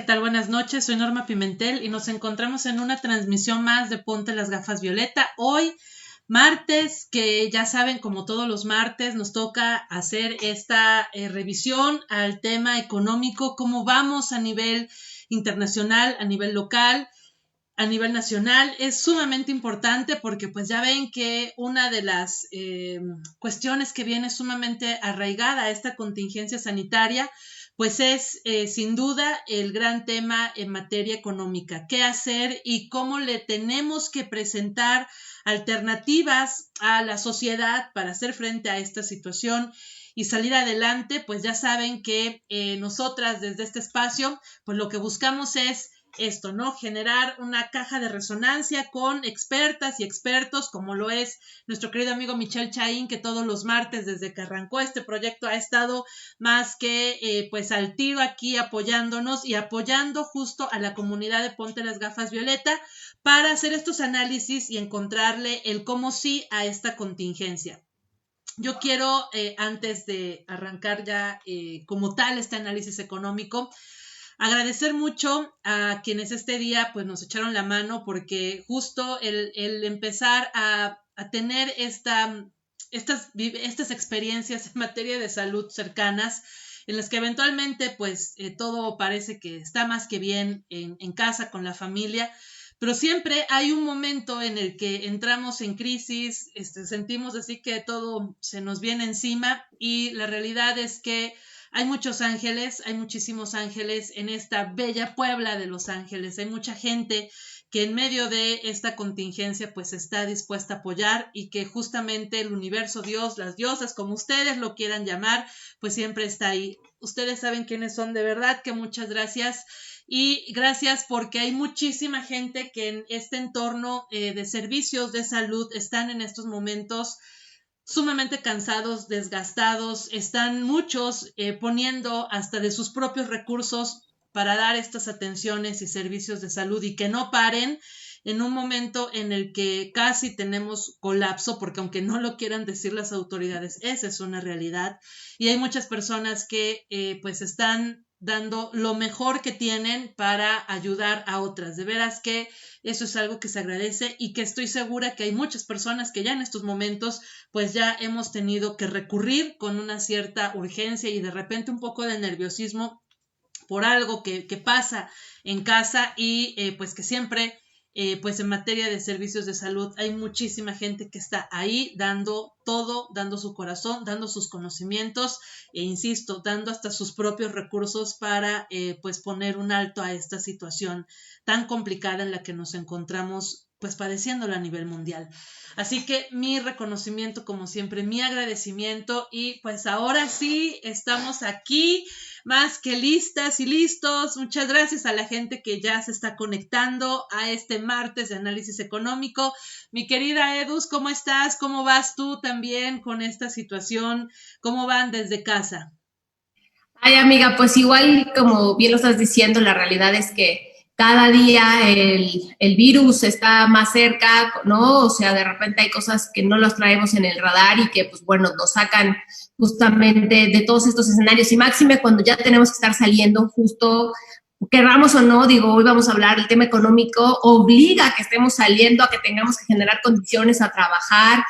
tal? Buenas noches, soy Norma Pimentel y nos encontramos en una transmisión más de Ponte las Gafas Violeta. Hoy, martes, que ya saben, como todos los martes, nos toca hacer esta revisión al tema económico, cómo vamos a nivel internacional, a nivel local, a nivel nacional. Es sumamente importante porque pues ya ven que una de las cuestiones que viene sumamente arraigada a esta contingencia sanitaria pues es sin duda el gran tema en materia económica, qué hacer y cómo le tenemos que presentar alternativas a la sociedad para hacer frente a esta situación y salir adelante. Pues ya saben que nosotras desde este espacio pues lo que buscamos es esto, ¿no? Generar una caja de resonancia con expertas y expertos, como lo es nuestro querido amigo Michel Chaín, que todos los martes desde que arrancó este proyecto ha estado más que pues al tiro aquí apoyándonos y apoyando justo a la comunidad de Ponte las Gafas Violeta para hacer estos análisis y encontrarle el cómo sí a esta contingencia. Yo quiero, antes de arrancar ya como tal este análisis económico, agradecer mucho a quienes este día pues nos echaron la mano, porque justo el empezar a tener estas experiencias en materia de salud cercanas, en las que eventualmente pues todo parece que está más que bien en casa con la familia, pero siempre hay un momento en el que entramos en crisis, sentimos así que todo se nos viene encima, y la realidad es que hay muchos ángeles, hay muchísimos ángeles en esta bella Puebla de Los Ángeles. Hay mucha gente que en medio de esta contingencia pues está dispuesta a apoyar, y que justamente el universo, Dios, las diosas, como ustedes lo quieran llamar, pues siempre está ahí. Ustedes saben quiénes son, de verdad que muchas gracias. Y gracias porque hay muchísima gente que en este entorno de servicios de salud están en estos momentos sumamente cansados, desgastados, están muchos poniendo hasta de sus propios recursos para dar estas atenciones y servicios de salud, y que no paren en un momento en el que casi tenemos colapso, porque aunque no lo quieran decir las autoridades, esa es una realidad, y hay muchas personas que pues están dando lo mejor que tienen para ayudar a otras. De veras que eso es algo que se agradece, y que estoy segura que hay muchas personas que ya en estos momentos pues ya hemos tenido que recurrir con una cierta urgencia y de repente un poco de nerviosismo por algo que pasa en casa, y pues que siempre pues en materia de servicios de salud hay muchísima gente que está ahí dando todo, dando su corazón, dando sus conocimientos e insisto, dando hasta sus propios recursos para pues poner un alto a esta situación tan complicada en la que nos encontramos pues padeciéndola a nivel mundial. Así que mi reconocimiento, como siempre, mi agradecimiento, y pues ahora sí estamos aquí más que listas y listos. Muchas gracias a la gente que ya se está conectando a este martes de análisis económico. Mi querida Edus, ¿cómo estás? ¿Cómo vas tú también con esta situación? ¿Cómo van desde casa? Ay, amiga, pues igual como bien lo estás diciendo, la realidad es que cada día el virus está más cerca, ¿no? O sea, de repente hay cosas que no las traemos en el radar y que, pues bueno, nos sacan justamente de todos estos escenarios. Y máxime cuando ya tenemos que estar saliendo justo, querramos o no, digo, hoy vamos a hablar, el tema económico obliga a que estemos saliendo, a que tengamos que generar condiciones a trabajar,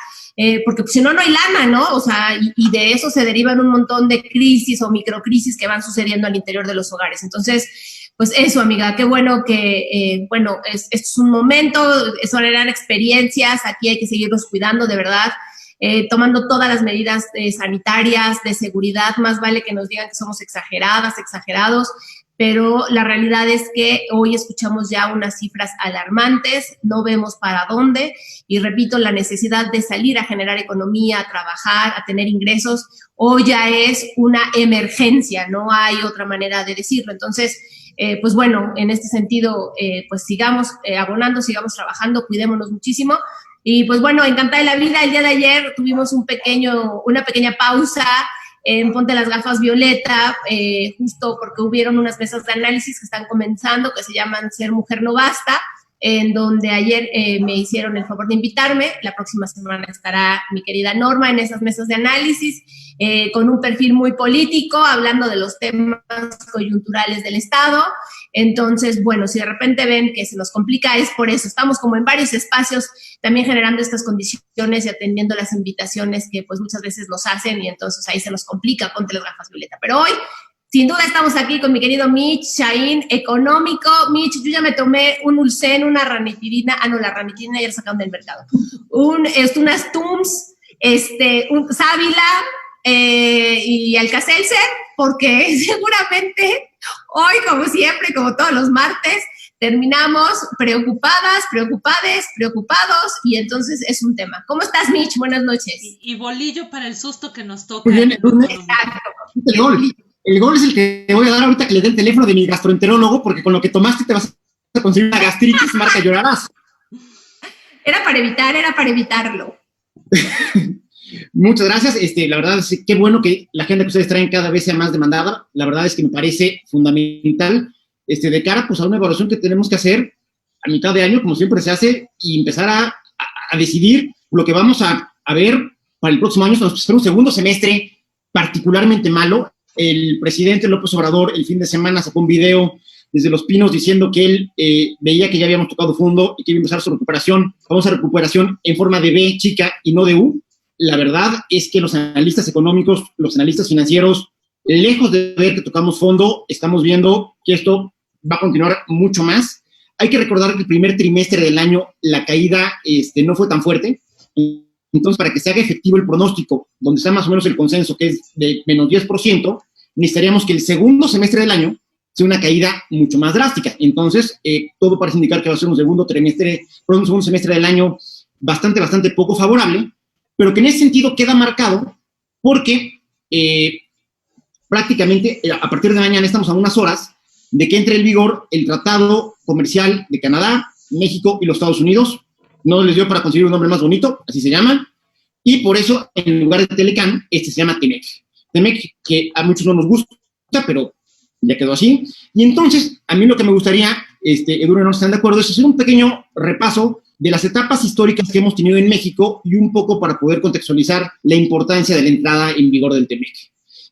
porque pues, si no, no hay lana, ¿no? O sea, y de eso se derivan un montón de crisis o microcrisis que van sucediendo al interior de los hogares. Entonces, pues eso, amiga, qué bueno que, bueno, esto es un momento, son eran experiencias, aquí hay que seguirnos cuidando, de verdad, tomando todas las medidas sanitarias, de seguridad. Más vale que nos digan que somos exageradas, exagerados, pero la realidad es que hoy escuchamos ya unas cifras alarmantes, no vemos para dónde, y repito, la necesidad de salir a generar economía, a trabajar, a tener ingresos, hoy ya es una emergencia, no hay otra manera de decirlo. Entonces, pues bueno, en este sentido, pues sigamos abonando, sigamos trabajando, cuidémonos muchísimo. Y pues bueno, encantada de la vida. El día de ayer tuvimos una pequeña pausa en Ponte las Gafas Violeta, justo porque hubieron unas mesas de análisis que están comenzando, que se llaman Ser Mujer No Basta, en donde ayer me hicieron el favor de invitarme. La próxima semana estará mi querida Norma en esas mesas de análisis, con un perfil muy político, hablando de los temas coyunturales del Estado. Entonces, bueno, si de repente ven que se nos complica, es por eso. Estamos como en varios espacios también generando estas condiciones y atendiendo las invitaciones que pues muchas veces nos hacen, y entonces ahí se nos complica. Ponte las gafas, Violeta. Pero hoy, sin duda, estamos aquí con mi querido Mitch Shahin, económico. Mitch, yo ya me tomé un Ulsen, una ranitidina. La ranitidina ya la sacaron del mercado. Unas Tums, un Sábila y Alka-Seltzer, porque seguramente hoy, como siempre, como todos los martes, terminamos preocupados, y entonces es un tema. ¿Cómo estás, Mitch? Buenas noches. Y bolillo para el susto que nos toca. Muy bien, exacto. El gol es el que te voy a dar ahorita que le dé el teléfono de mi gastroenterólogo, porque con lo que tomaste te vas a conseguir una gastritis, marca llorarás. Era para evitarlo. Muchas gracias. La verdad es qué bueno que la agenda que ustedes traen cada vez sea más demandada. La verdad es que me parece fundamental de cara pues, a una evaluación que tenemos que hacer a mitad de año, como siempre se hace, y empezar a decidir lo que vamos a ver para el próximo año. Nos espera un segundo semestre particularmente malo. El presidente López Obrador el fin de semana sacó un video desde Los Pinos diciendo que él veía que ya habíamos tocado fondo y que iba a empezar su recuperación, famosa recuperación en forma de B chica y no de U. La verdad es que los analistas económicos, los analistas financieros, lejos de ver que tocamos fondo, estamos viendo que esto va a continuar mucho más. Hay que recordar que el primer trimestre del año la caída no fue tan fuerte. Entonces, para que se haga efectivo el pronóstico, donde está más o menos el consenso, que es de menos 10%, necesitaríamos que el segundo semestre del año sea una caída mucho más drástica. Entonces, todo parece indicar que va a ser un segundo semestre del año bastante poco favorable, pero que en ese sentido queda marcado porque prácticamente a partir de mañana estamos a unas horas de que entre en vigor el Tratado Comercial de Canadá, México y los Estados Unidos. No les dio para conseguir un nombre más bonito, así se llaman, y por eso, en lugar de Telecan, se llama TEMEC. TEMEC, que a muchos no nos gusta, pero ya quedó así. Y entonces, a mí lo que me gustaría, Edurne, no están de acuerdo, es hacer un pequeño repaso de las etapas históricas que hemos tenido en México y un poco para poder contextualizar la importancia de la entrada en vigor del TEMEC.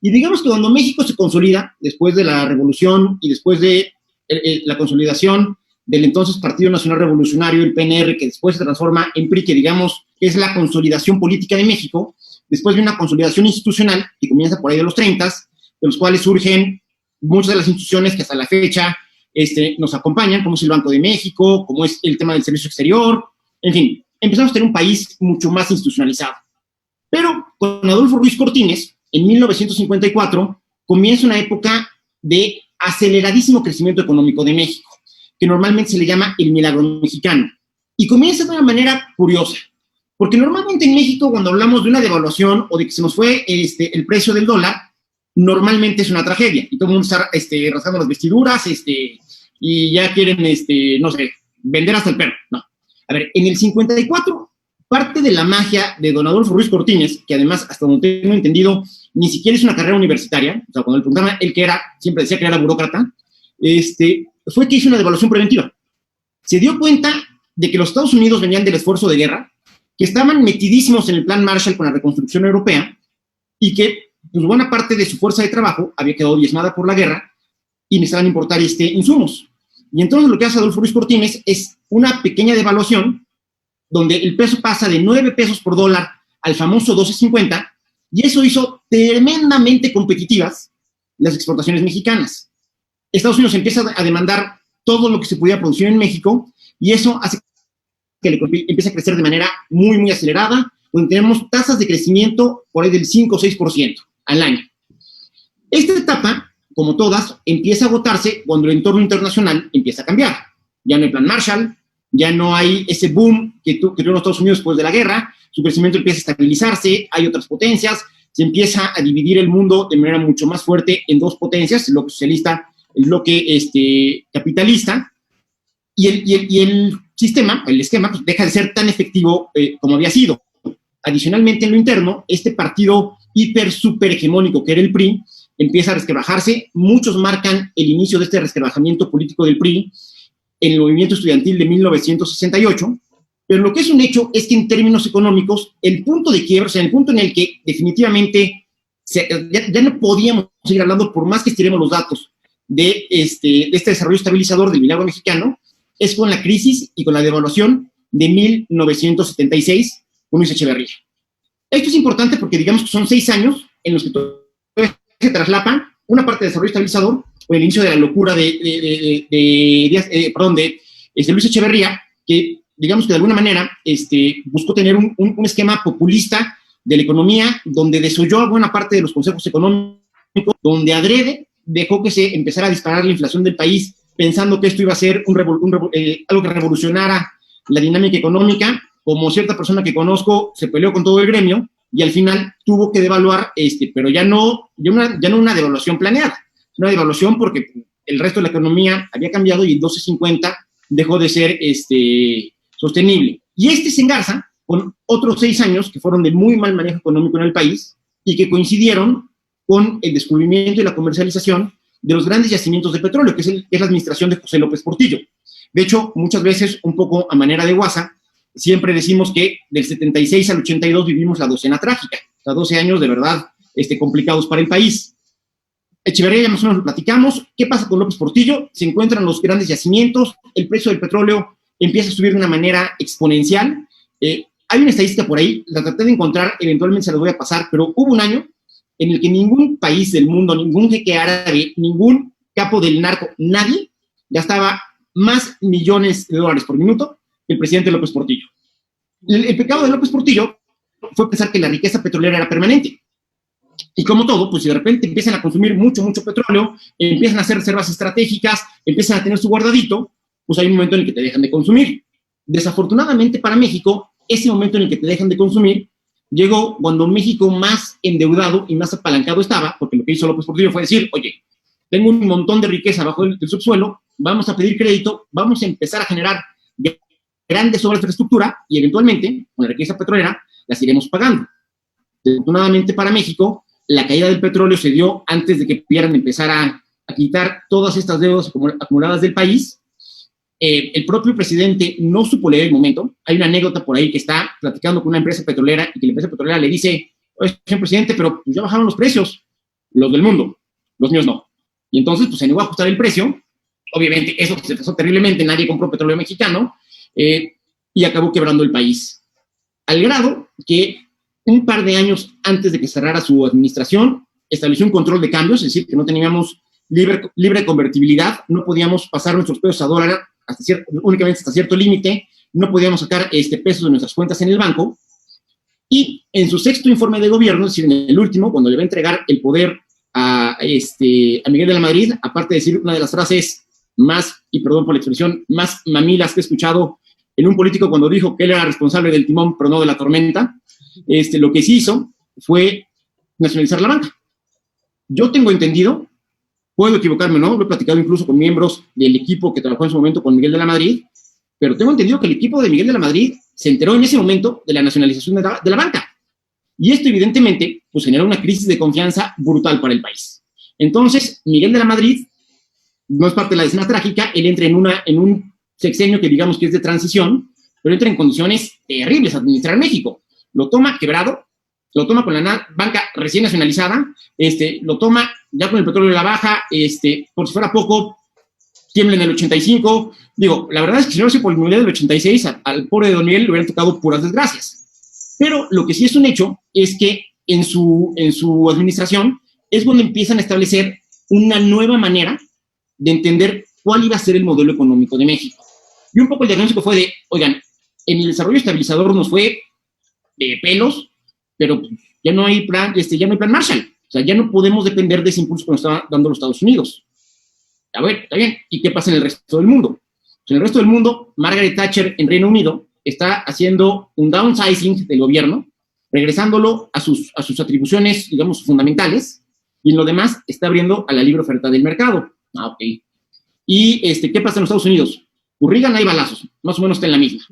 Y digamos que cuando México se consolida, después de la Revolución y después de la consolidación del entonces Partido Nacional Revolucionario, el PNR, que después se transforma en PRI, que digamos es la consolidación política de México, después de una consolidación institucional que comienza por ahí de los 30, de los cuales surgen muchas de las instituciones que hasta la fecha nos acompañan, como es el Banco de México, como es el tema del servicio exterior, en fin, empezamos a tener un país mucho más institucionalizado. Pero con Adolfo Ruiz Cortines, en 1954, comienza una época de aceleradísimo crecimiento económico de México, que normalmente se le llama el milagro mexicano. Y comienza de una manera curiosa, porque normalmente en México, cuando hablamos de una devaluación o de que se nos fue el precio del dólar, normalmente es una tragedia, y todo el mundo está rasgando las vestiduras, y ya quieren, no sé, vender hasta el perro. No. A ver, en el 54, parte de la magia de don Adolfo Ruiz Cortines, que además, hasta donde tengo entendido, ni siquiera es una carrera universitaria, o sea, cuando le preguntaban, él que era, siempre decía que era burócrata, fue que hizo una devaluación preventiva. Se dio cuenta de que los Estados Unidos venían del esfuerzo de guerra, que estaban metidísimos en el plan Marshall con la reconstrucción europea, y que pues, buena parte de su fuerza de trabajo había quedado diezmada por la guerra y necesitaban importar insumos. Y entonces lo que hace Adolfo Ruiz Cortines es una pequeña devaluación donde el peso pasa de 9 pesos por dólar al famoso 12.50, y eso hizo tremendamente competitivas las exportaciones mexicanas. Estados Unidos empieza a demandar todo lo que se pudiera producir en México, y eso hace que la economía empiece a crecer de manera muy acelerada, donde tenemos tasas de crecimiento por ahí del 5 o 6% al año. Esta etapa, como todas, empieza a agotarse cuando el entorno internacional empieza a cambiar. Ya no hay plan Marshall, ya no hay ese boom que tuvieron los Estados Unidos después de la guerra, su crecimiento empieza a estabilizarse, hay otras potencias, se empieza a dividir el mundo de manera mucho más fuerte en dos potencias, el bloque socialista, el bloque capitalista, y el sistema, el esquema, pues deja de ser tan efectivo como había sido. Adicionalmente, en lo interno, este partido super hegemónico que era el PRI, empieza a resquebrajarse. Muchos marcan el inicio de este resquebrajamiento político del PRI en el movimiento estudiantil de 1968, pero lo que es un hecho es que en términos económicos, el punto de quiebra, o sea, el punto en el que definitivamente ya no podíamos seguir hablando, por más que estiremos los datos de este desarrollo estabilizador del milagro mexicano, es con la crisis y con la devaluación de 1976 con Luis Echeverría. Esto es importante porque digamos que son 6 años en los que se traslapa una parte de desarrollo estabilizador o el inicio de la locura de Luis Echeverría, que digamos que de alguna manera buscó tener un esquema populista de la economía, donde desoyó a buena parte de los consejos económicos, donde adrede dejó que se empezara a disparar la inflación del país, pensando que esto iba a ser algo que revolucionara la dinámica económica. Como cierta persona que conozco, se peleó con todo el gremio y al final tuvo que devaluar, pero ya no una devaluación planeada, una devaluación porque el resto de la economía había cambiado y el 12.50 dejó de ser sostenible. Y se engarza con otros 6 años que fueron de muy mal manejo económico en el país y que coincidieron con el descubrimiento y la comercialización de los grandes yacimientos de petróleo, que es la administración de José López Portillo. De hecho, muchas veces, un poco a manera de guasa, siempre decimos que del 76 al 82 vivimos la docena trágica, o sea, 12 años de verdad complicados para el país. Echeverría ya más o menos lo platicamos. ¿Qué pasa con López Portillo? Se encuentran los grandes yacimientos, el precio del petróleo empieza a subir de una manera exponencial. Hay una estadística por ahí, la traté de encontrar, eventualmente se la voy a pasar, pero hubo un año en el que ningún país del mundo, ningún jeque árabe, ningún capo del narco, nadie gastaba más millones de dólares por minuto que el presidente López Portillo. El pecado de López Portillo fue pensar que la riqueza petrolera era permanente. Y como todo, pues si de repente empiezan a consumir mucho petróleo, empiezan a hacer reservas estratégicas, empiezan a tener su guardadito, pues hay un momento en el que te dejan de consumir. Desafortunadamente para México, ese momento en el que te dejan de consumir llegó cuando México más endeudado y más apalancado estaba, porque lo que hizo López Portillo fue decir, oye, tengo un montón de riqueza bajo el subsuelo, vamos a pedir crédito, vamos a empezar a generar grandes obras de infraestructura y eventualmente, con la riqueza petrolera, las iremos pagando. Desafortunadamente para México, la caída del petróleo se dio antes de que pudieran empezar a quitar todas estas deudas acumuladas del país. El propio presidente no supo leer el momento. Hay una anécdota por ahí que está platicando con una empresa petrolera y que la empresa petrolera le dice, oye, señor presidente, pero ya bajaron los precios, los del mundo, los míos no. Y entonces, pues se negó a ajustar el precio. Obviamente, eso se pasó terriblemente, nadie compró petróleo mexicano y acabó quebrando el país. Al grado que un par de años antes de que cerrara su administración, estableció un control de cambios, es decir, que no teníamos libre convertibilidad, no podíamos pasar nuestros pesos a dólar únicamente hasta cierto límite, no podíamos sacar pesos de nuestras cuentas en el banco, y en su 6º informe de gobierno, es decir, en el último, cuando le va a entregar el poder a Miguel de la Madrid, aparte de decir una de las frases más, y perdón por la expresión, más mamilas que he escuchado en un político cuando dijo que él era responsable del timón, pero no de la tormenta, lo que sí hizo fue nacionalizar la banca. Yo tengo entendido, puedo equivocarme o no, lo he platicado incluso con miembros del equipo que trabajó en su momento con Miguel de la Madrid, pero tengo entendido que el equipo de Miguel de la Madrid se enteró en ese momento de la nacionalización de la banca. Y esto evidentemente pues generó una crisis de confianza brutal para el país. Entonces, Miguel de la Madrid no es parte de la escena trágica, él entra en un sexenio que digamos que es de transición, pero entra en condiciones terribles a administrar México. Lo toma quebrado, lo toma con la banca recién nacionalizada, lo toma ya con el petróleo de la baja, por si fuera poco, tiembla en el 85. Digo, la verdad es que si no fuese por el nivel del 86, al pobre de Don Miguel le hubieran tocado puras desgracias. Pero lo que sí es un hecho es que en su administración es cuando empiezan a establecer una nueva manera de entender cuál iba a ser el modelo económico de México. Y un poco el diagnóstico fue de, oigan, en el desarrollo estabilizador nos fue de pelos, pero ya no hay plan Marshall. O sea, ya no podemos depender de ese impulso que nos está dando los Estados Unidos. A ver, está bien. ¿Y qué pasa en el resto del mundo? Pues en el resto del mundo, Margaret Thatcher en Reino Unido está haciendo un downsizing del gobierno, regresándolo a sus atribuciones, digamos, fundamentales, y en lo demás está abriendo a la libre oferta del mercado. Ok. ¿Y qué pasa en los Estados Unidos? Pues Reagan hay balazos, más o menos está en la misma.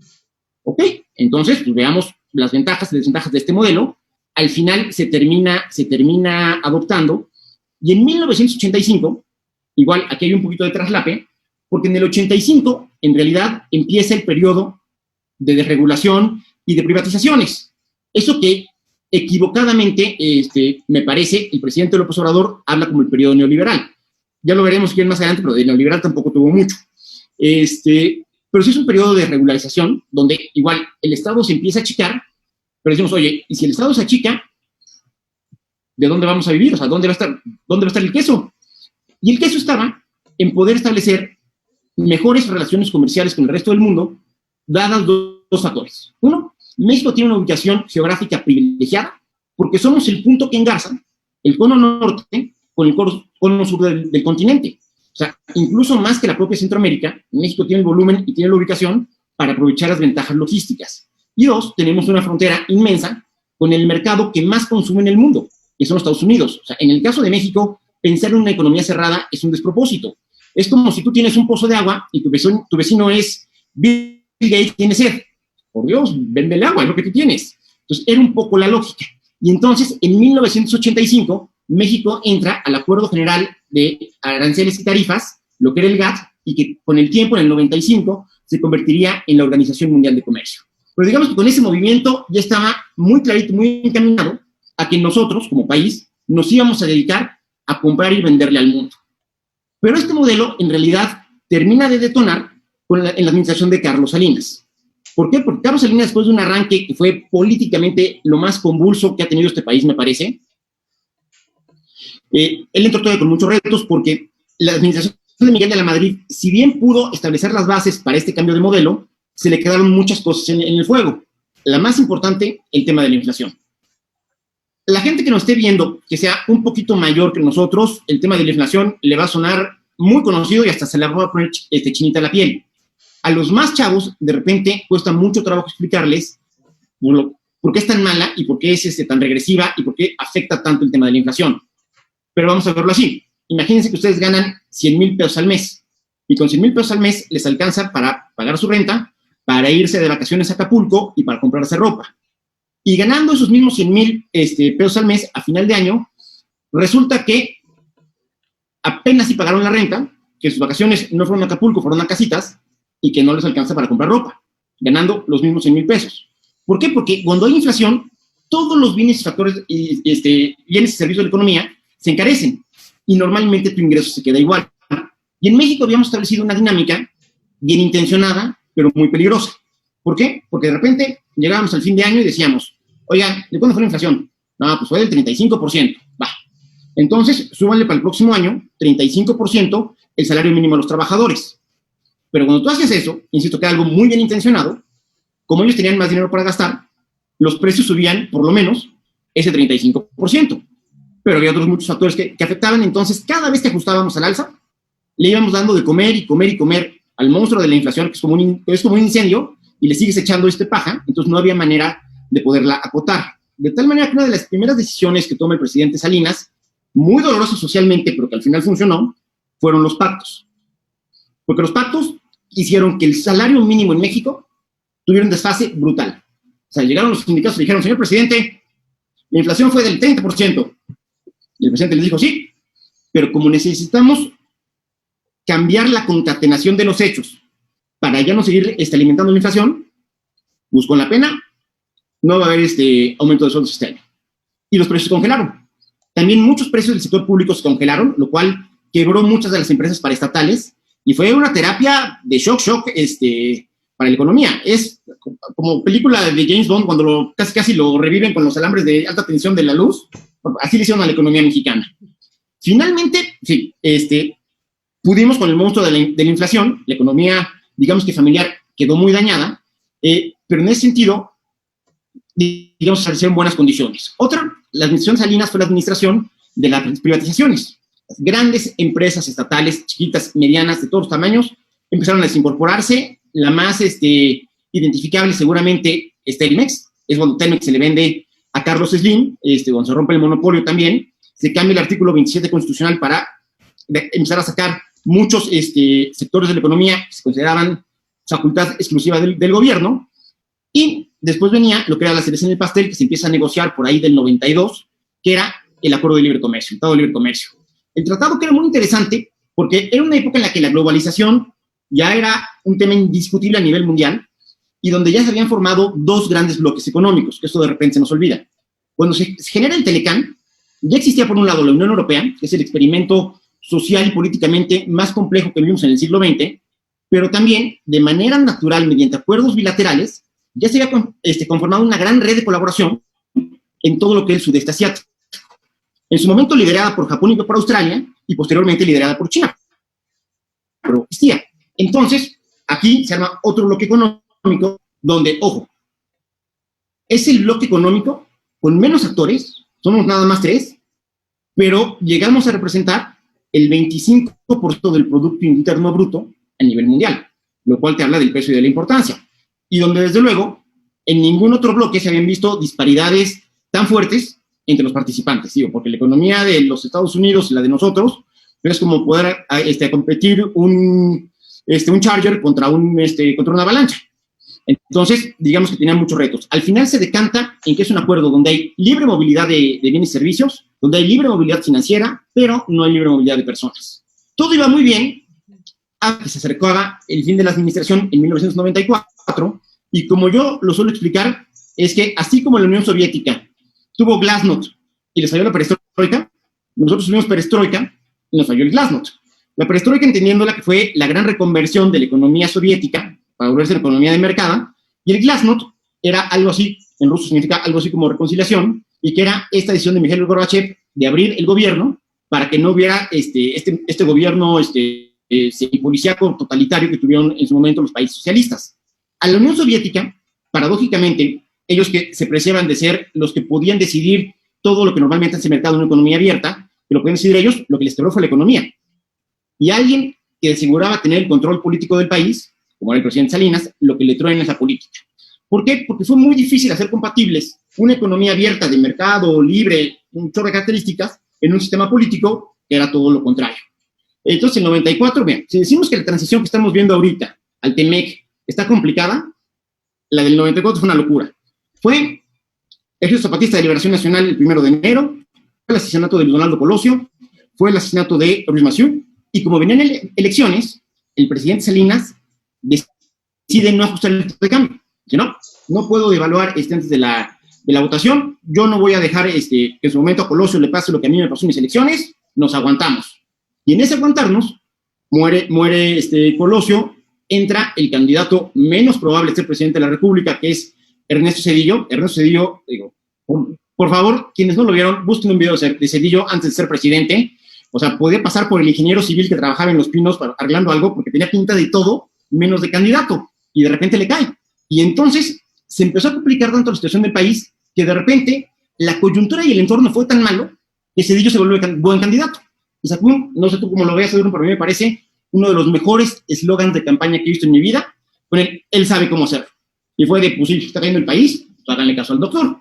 Ok, entonces, pues veamos las ventajas y desventajas de este modelo. Al final se termina adoptando, y en 1985, igual aquí hay un poquito de traslape, porque en el 85 en realidad empieza el periodo de desregulación y de privatizaciones. Eso que equivocadamente, me parece, el presidente López Obrador habla como el periodo neoliberal. Ya lo veremos bien más adelante, pero de neoliberal tampoco tuvo mucho. Pero sí es un periodo de regularización donde igual el Estado se empieza a achicar, pero decimos, oye, y si el Estado se achica, ¿de dónde vamos a vivir? O sea, ¿dónde va a estar el queso? Y el queso estaba en poder establecer mejores relaciones comerciales con el resto del mundo, dadas dos factores. Uno, México tiene una ubicación geográfica privilegiada porque somos el punto que engarza el cono norte con el cono sur del continente. O sea, incluso más que la propia Centroamérica, México tiene el volumen y tiene la ubicación para aprovechar las ventajas logísticas. Y dos, tenemos una frontera inmensa con el mercado que más consume en el mundo, que son los Estados Unidos. O sea, en el caso de México, pensar en una economía cerrada es un despropósito. Es como si tú tienes un pozo de agua y tu vecino es Bill Gates, tiene sed. Por Dios, véndele agua, es lo que tú tienes. Entonces, era un poco la lógica. Y entonces, en 1985, México entra al Acuerdo General de Aranceles y Tarifas, lo que era el GATT, y que con el tiempo, en el 95, se convertiría en la Organización Mundial de Comercio. Pero digamos que con ese movimiento ya estaba muy clarito, muy encaminado a que nosotros, como país, nos íbamos a dedicar a comprar y venderle al mundo. Pero este modelo, en realidad, termina de detonar en la administración de Carlos Salinas. ¿Por qué? Porque Carlos Salinas, después de un arranque que fue políticamente lo más convulso que ha tenido este país, me parece, él entró todavía con muchos retos porque la administración de Miguel de la Madrid, si bien pudo establecer las bases para este cambio de modelo, se le quedaron muchas cosas en el fuego. La más importante, el tema de la inflación. La gente que nos esté viendo, que sea un poquito mayor que nosotros, el tema de la inflación le va a sonar muy conocido y hasta se le va a poner chinita la piel. A los más chavos, de repente, cuesta mucho trabajo explicarles por qué es tan mala y por qué es tan regresiva y por qué afecta tanto el tema de la inflación. Pero vamos a verlo así. Imagínense que ustedes ganan 100,000 pesos al mes y con 100,000 pesos al mes les alcanza para pagar su renta, para irse de vacaciones a Acapulco y para comprarse ropa. Y ganando esos mismos 100,000 pesos al mes a final de año, resulta que apenas si pagaron la renta, que sus vacaciones no fueron a Acapulco, fueron a Casitas, y que no les alcanza para comprar ropa, ganando los mismos 100,000 pesos. ¿Por qué? Porque cuando hay inflación, todos los bienes y factores, bienes y servicios de la economía se encarecen, y normalmente tu ingreso se queda igual. Y en México habíamos establecido una dinámica bien intencionada, pero muy peligrosa. ¿Por qué? Porque de repente llegábamos al fin de año y decíamos, oigan, ¿de cuándo fue la inflación? No, pues fue del 35%. Va. Entonces, súbanle para el próximo año 35% el salario mínimo a los trabajadores. Pero cuando tú haces eso, insisto que era algo muy bien intencionado, como ellos tenían más dinero para gastar, los precios subían por lo menos ese 35%. Pero había otros muchos factores que afectaban, entonces cada vez que ajustábamos al alza, le íbamos dando de comer y comer y comer al monstruo de la inflación, que es como un incendio, y le sigues echando paja, entonces no había manera de poderla acotar. De tal manera que una de las primeras decisiones que toma el presidente Salinas, muy dolorosa socialmente, pero que al final funcionó, fueron los pactos. Porque los pactos hicieron que el salario mínimo en México tuviera un desfase brutal. O sea, llegaron los sindicatos y dijeron, señor presidente, la inflación fue del 30%. Y el presidente les dijo, sí, pero como necesitamos cambiar la concatenación de los hechos para ya no seguir alimentando la inflación, pues con la pena no va a haber aumento de sueldos este año. Y los precios se congelaron. También muchos precios del sector público se congelaron, lo cual quebró muchas de las empresas paraestatales y fue una terapia de shock para la economía. Es como película de James Bond cuando casi lo reviven con los alambres de alta tensión de la luz. Así le hicieron a la economía mexicana. Finalmente, sí, pudimos con el monstruo de la inflación, la economía, digamos que familiar, quedó muy dañada, pero en ese sentido, digamos, se hicieron buenas condiciones. Otra, la administración Salinas fue la administración de las privatizaciones. Las grandes empresas estatales, chiquitas, medianas, de todos los tamaños, empezaron a desincorporarse. La más identificable seguramente es Telmex. Es cuando Telmex se le vende a Carlos Slim, cuando se rompe el monopolio también, se cambia el artículo 27 constitucional para empezar a sacar muchos sectores de la economía que se consideraban facultad exclusiva del gobierno, y después venía lo que era la cereza en el pastel, que se empieza a negociar por ahí del 92, que era el Acuerdo de Libre Comercio, el Tratado de Libre Comercio. El tratado que era muy interesante porque era una época en la que la globalización ya era un tema indiscutible a nivel mundial y donde ya se habían formado dos grandes bloques económicos, que esto de repente se nos olvida. Cuando se genera el Telecán, ya existía por un lado la Unión Europea, que es el experimento social y políticamente más complejo que vivimos en el siglo XX, pero también, de manera natural, mediante acuerdos bilaterales, ya se había conformado una gran red de colaboración en todo lo que es el sudeste asiático. En su momento liderada por Japón y por Australia, y posteriormente liderada por China. Pero existía. Entonces, aquí se arma otro bloque económico donde, ojo, es el bloque económico con menos actores, somos nada más 3, pero llegamos a representar el 25% del Producto Interno Bruto a nivel mundial, lo cual te habla del peso y de la importancia. Y donde, desde luego, en ningún otro bloque se habían visto disparidades tan fuertes entre los participantes, digo, porque la economía de los Estados Unidos y la de nosotros es como poder competir un Charger contra una avalancha. Entonces, digamos que tenían muchos retos. Al final se decanta en que es un acuerdo donde hay libre movilidad de bienes y servicios, donde hay libre movilidad financiera, pero no hay libre movilidad de personas. Todo iba muy bien hasta que se acercaba el fin de la administración en 1994, y como yo lo suelo explicar, es que así como la Unión Soviética tuvo Glasnost y les falló la perestroika, nosotros tuvimos perestroika y nos falló el Glasnost. La perestroika, entendiéndola que fue la gran reconversión de la economía soviética para volverse la economía de mercado, y el Glasnost era algo así, en ruso significa algo así como reconciliación, y que era esta decisión de Mikhail Gorbachev de abrir el gobierno para que no hubiera este gobierno policíaco totalitario que tuvieron en su momento los países socialistas. A la Unión Soviética, paradójicamente, ellos que se preciaban de ser los que podían decidir todo lo que normalmente hace mercado en una economía abierta, que lo pueden decidir ellos, lo que les quebró fue la economía. Y alguien que aseguraba tener el control político del país, como era el presidente Salinas, lo que le truena es la política. ¿Por qué? Porque fue muy difícil hacer compatibles una economía abierta de mercado, libre, un chorro de características, en un sistema político que era todo lo contrario. Entonces, en el 94, bien, si decimos que la transición que estamos viendo ahorita al TEMEC está complicada, la del 94 fue una locura. Fue el Ejército Zapatista de Liberación Nacional el 1 de enero, fue el asesinato de Luis Donaldo Colosio, fue el asesinato de Ruiz Massieu, y como venían elecciones, el presidente Salinas decide no ajustar el tipo de cambio. Dice, no puedo devaluar antes de la votación, yo no voy a dejar que en su momento a Colosio le pase lo que a mí me pasó en mis elecciones, nos aguantamos. Y en ese aguantarnos, muere Colosio, entra el candidato menos probable de ser presidente de la República, que es Ernesto Zedillo. Ernesto Zedillo, digo, por favor, quienes no lo vieron, busquen un video de Zedillo antes de ser presidente. O sea, podía pasar por el ingeniero civil que trabajaba en Los Pinos arreglando algo, porque tenía pinta de todo, menos de candidato, y de repente le cae. Y entonces se empezó a complicar tanto la situación del país, que de repente la coyuntura y el entorno fue tan malo, que Zedillo se volvió buen candidato. Y sacó no sé tú cómo lo veas, pero a mí me parece uno de los mejores eslogans de campaña que he visto en mi vida, con él sabe cómo hacerlo. Y fue de, pues sí, está cayendo el país, háganle caso al doctor.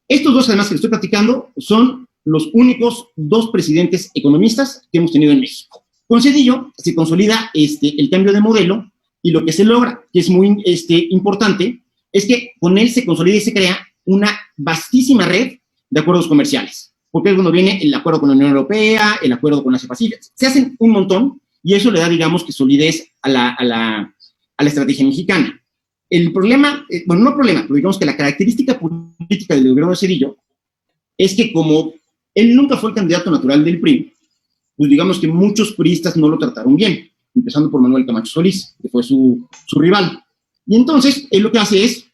Estos dos, además, que les estoy platicando, son los únicos dos presidentes economistas que hemos tenido en México. Con Zedillo se consolida el cambio de modelo, y lo que se logra, que es muy importante, es que con él se consolida y se crea una vastísima red de acuerdos comerciales. Porque es cuando viene el acuerdo con la Unión Europea, el acuerdo con Asia Pacífico. Se hacen un montón, y eso le da, digamos, que solidez a la estrategia mexicana. El problema, bueno, no problema, pero digamos que la característica política del gobierno de Zedillo es que como él nunca fue el candidato natural del PRI, pues digamos que muchos priistas no lo trataron bien, empezando por Manuel Camacho Solís, que fue su rival. Y entonces, él lo que hace es,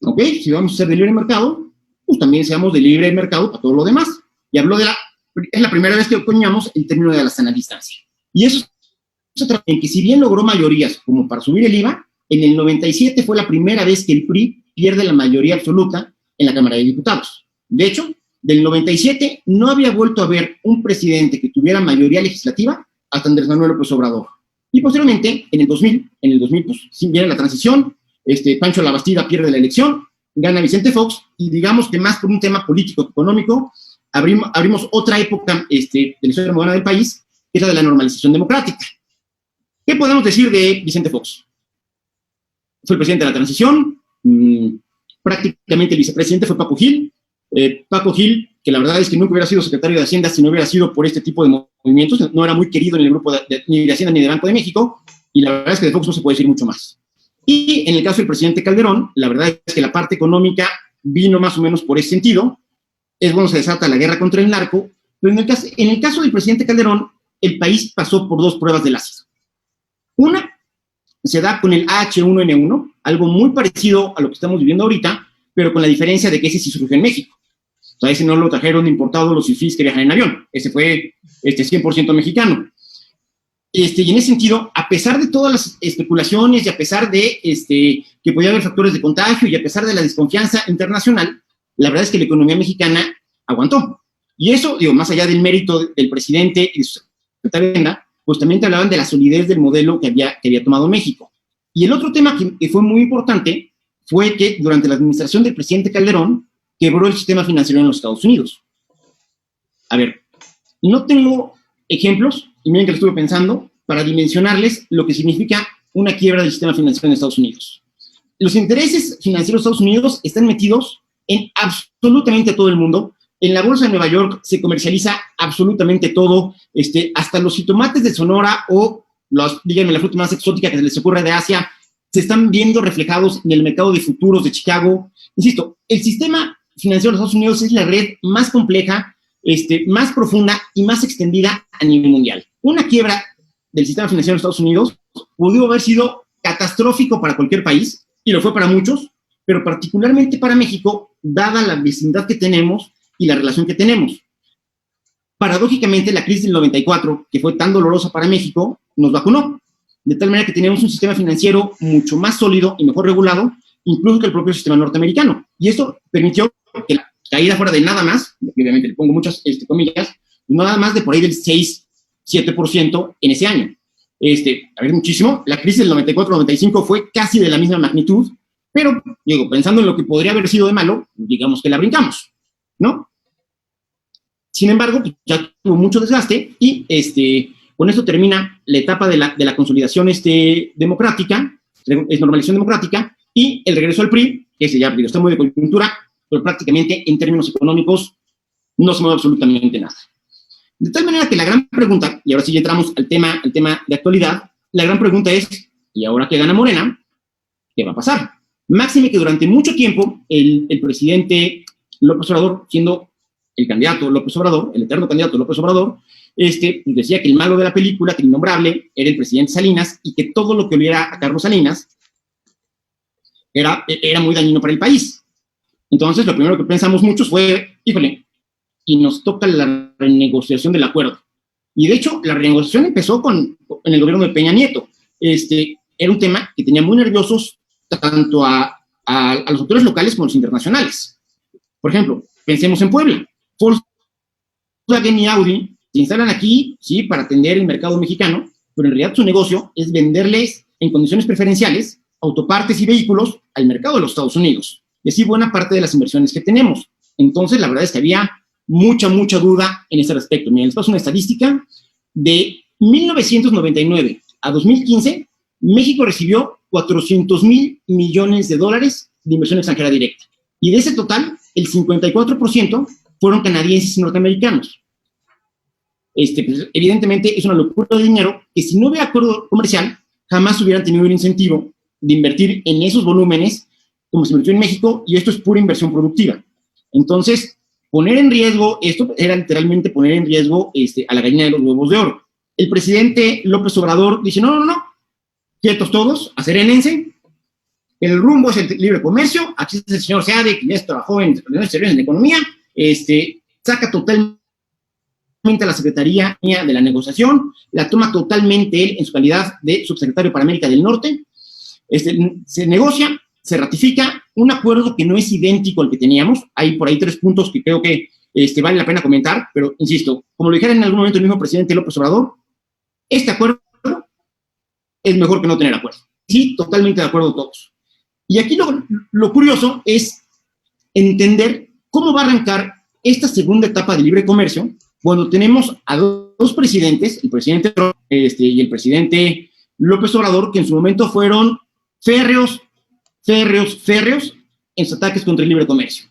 ok, si vamos a ser de libre mercado, pues también seamos de libre mercado para todo lo demás. Y habló es la primera vez que acuñamos el término de la sana distancia. Y eso se trata en que si bien logró mayorías como para subir el IVA, en el 97 fue la primera vez que el PRI pierde la mayoría absoluta en la Cámara de Diputados. De hecho, del 97 no había vuelto a haber un presidente que tuviera mayoría legislativa hasta Andrés Manuel López Obrador. Y posteriormente, en el 2000 pues sí viene la transición, Pancho Labastida pierde la elección, gana Vicente Fox, y digamos que más por un tema político-económico, abrimos otra época de la historia moderna del país, que es la de la normalización democrática. ¿Qué podemos decir de Vicente Fox? Fue el presidente de la transición, prácticamente el vicepresidente fue Paco Gil. Paco Gil, que la verdad es que nunca hubiera sido secretario de Hacienda si no hubiera sido por este tipo de movimientos, no era muy querido en el grupo ni de Hacienda ni de Banco de México, y la verdad es que de Fox no se puede decir mucho más. Y en el caso del presidente Calderón, la verdad es que la parte económica vino más o menos por ese sentido. Es bueno, se desata la guerra contra el narco, pero en el caso del presidente Calderón, el país pasó por 2 pruebas del ácido. Una se da con el H1N1, algo muy parecido a lo que estamos viviendo ahorita, pero con la diferencia de que ese sí surgió en México. O sea, ese no lo trajeron importado los fifís que viajan en avión. Ese fue 100% mexicano. Y en ese sentido, a pesar de todas las especulaciones y a pesar de que podía haber factores de contagio y a pesar de la desconfianza internacional, la verdad es que la economía mexicana aguantó. Y eso, digo, más allá del mérito del presidente y de su secretaria, pues también te hablaban de la solidez del modelo que había tomado México. Y el otro tema que fue muy importante fue que durante la administración del presidente Calderón quebró el sistema financiero en los Estados Unidos. A ver, no tengo ejemplos, y miren que lo estuve pensando, para dimensionarles lo que significa una quiebra del sistema financiero en Estados Unidos. Los intereses financieros de Estados Unidos están metidos en absolutamente todo el mundo. En la bolsa de Nueva York se comercializa absolutamente todo, hasta los jitomates de Sonora o, díganme, la fruta más exótica que se les ocurra de Asia, se están viendo reflejados en el mercado de futuros de Chicago. Insisto, el sistema financiero de los Estados Unidos es la red más compleja, más profunda y más extendida a nivel mundial. Una quiebra del sistema financiero de Estados Unidos pudo haber sido catastrófico para cualquier país, y lo fue para muchos, pero particularmente para México, dada la vecindad que tenemos y la relación que tenemos. Paradójicamente, la crisis del 94, que fue tan dolorosa para México, nos vacunó, de tal manera que tenemos un sistema financiero mucho más sólido y mejor regulado, incluso que el propio sistema norteamericano. Y esto permitió que la caída fuera de nada más, y obviamente le pongo muchas comillas, nada más de por ahí del 6-7% en ese año. A ver, muchísimo. La crisis del 94-95 fue casi de la misma magnitud, pero, digo, pensando en lo que podría haber sido de malo, digamos que la brincamos, ¿no? Sin embargo, ya tuvo mucho desgaste y con esto termina la etapa de la consolidación democrática, normalización democrática, y el regreso al PRI, que ya está muy de coyuntura, pero prácticamente en términos económicos no se mueve absolutamente nada. De tal manera que la gran pregunta, y ahora sí ya entramos al tema de actualidad, la gran pregunta es, ¿y ahora que gana Morena, qué va a pasar? Máxime que durante mucho tiempo el presidente López Obrador, siendo el candidato López Obrador, el eterno candidato López Obrador, decía que el malo de la película, que el innombrable, era el presidente Salinas, y que todo lo que oliera a Carlos Salinas era muy dañino para el país. Entonces, lo primero que pensamos muchos fue, híjole, y nos toca la renegociación del acuerdo. Y de hecho, la renegociación empezó en el gobierno de Peña Nieto. Era un tema que tenía muy nerviosos tanto a los actores locales como a los internacionales. Por ejemplo, pensemos en Puebla. Volkswagen y Audi se instalan aquí, sí, para atender el mercado mexicano, pero en realidad su negocio es venderles en condiciones preferenciales autopartes y vehículos al mercado de los Estados Unidos. Y así buena parte de las inversiones que tenemos. Entonces, la verdad es que había mucha duda en ese respecto. Miren, les paso una estadística. De 1999 a 2015, México recibió $400,000 millones de inversión extranjera directa. Y de ese total, el 54% fueron canadienses y norteamericanos. Pues, evidentemente, es una locura de dinero que si no hubiera acuerdo comercial, jamás hubieran tenido el incentivo de invertir en esos volúmenes como se invirtió en México, y esto es pura inversión productiva. Entonces, poner en riesgo, esto era literalmente poner en riesgo a la gallina de los huevos de oro. El presidente López Obrador dice, no, quietos todos, aserénense, el rumbo es el libre comercio, aquí está el señor Seade, que ya trabajó en exteriores de economía, saca totalmente a la Secretaría de la Negociación, la toma totalmente él en su calidad de subsecretario para América del Norte, se negocia, se ratifica un acuerdo que no es idéntico al que teníamos. Hay por ahí 3 puntos que creo que vale la pena comentar, pero insisto, como lo dijera en algún momento el mismo presidente López Obrador, este acuerdo es mejor que no tener acuerdo. Sí, totalmente de acuerdo todos. Y aquí lo curioso es entender cómo va a arrancar esta segunda etapa de libre comercio cuando tenemos a dos presidentes, el presidente Trump y el presidente López Obrador, que en su momento fueron férreos en sus ataques contra el libre comercio.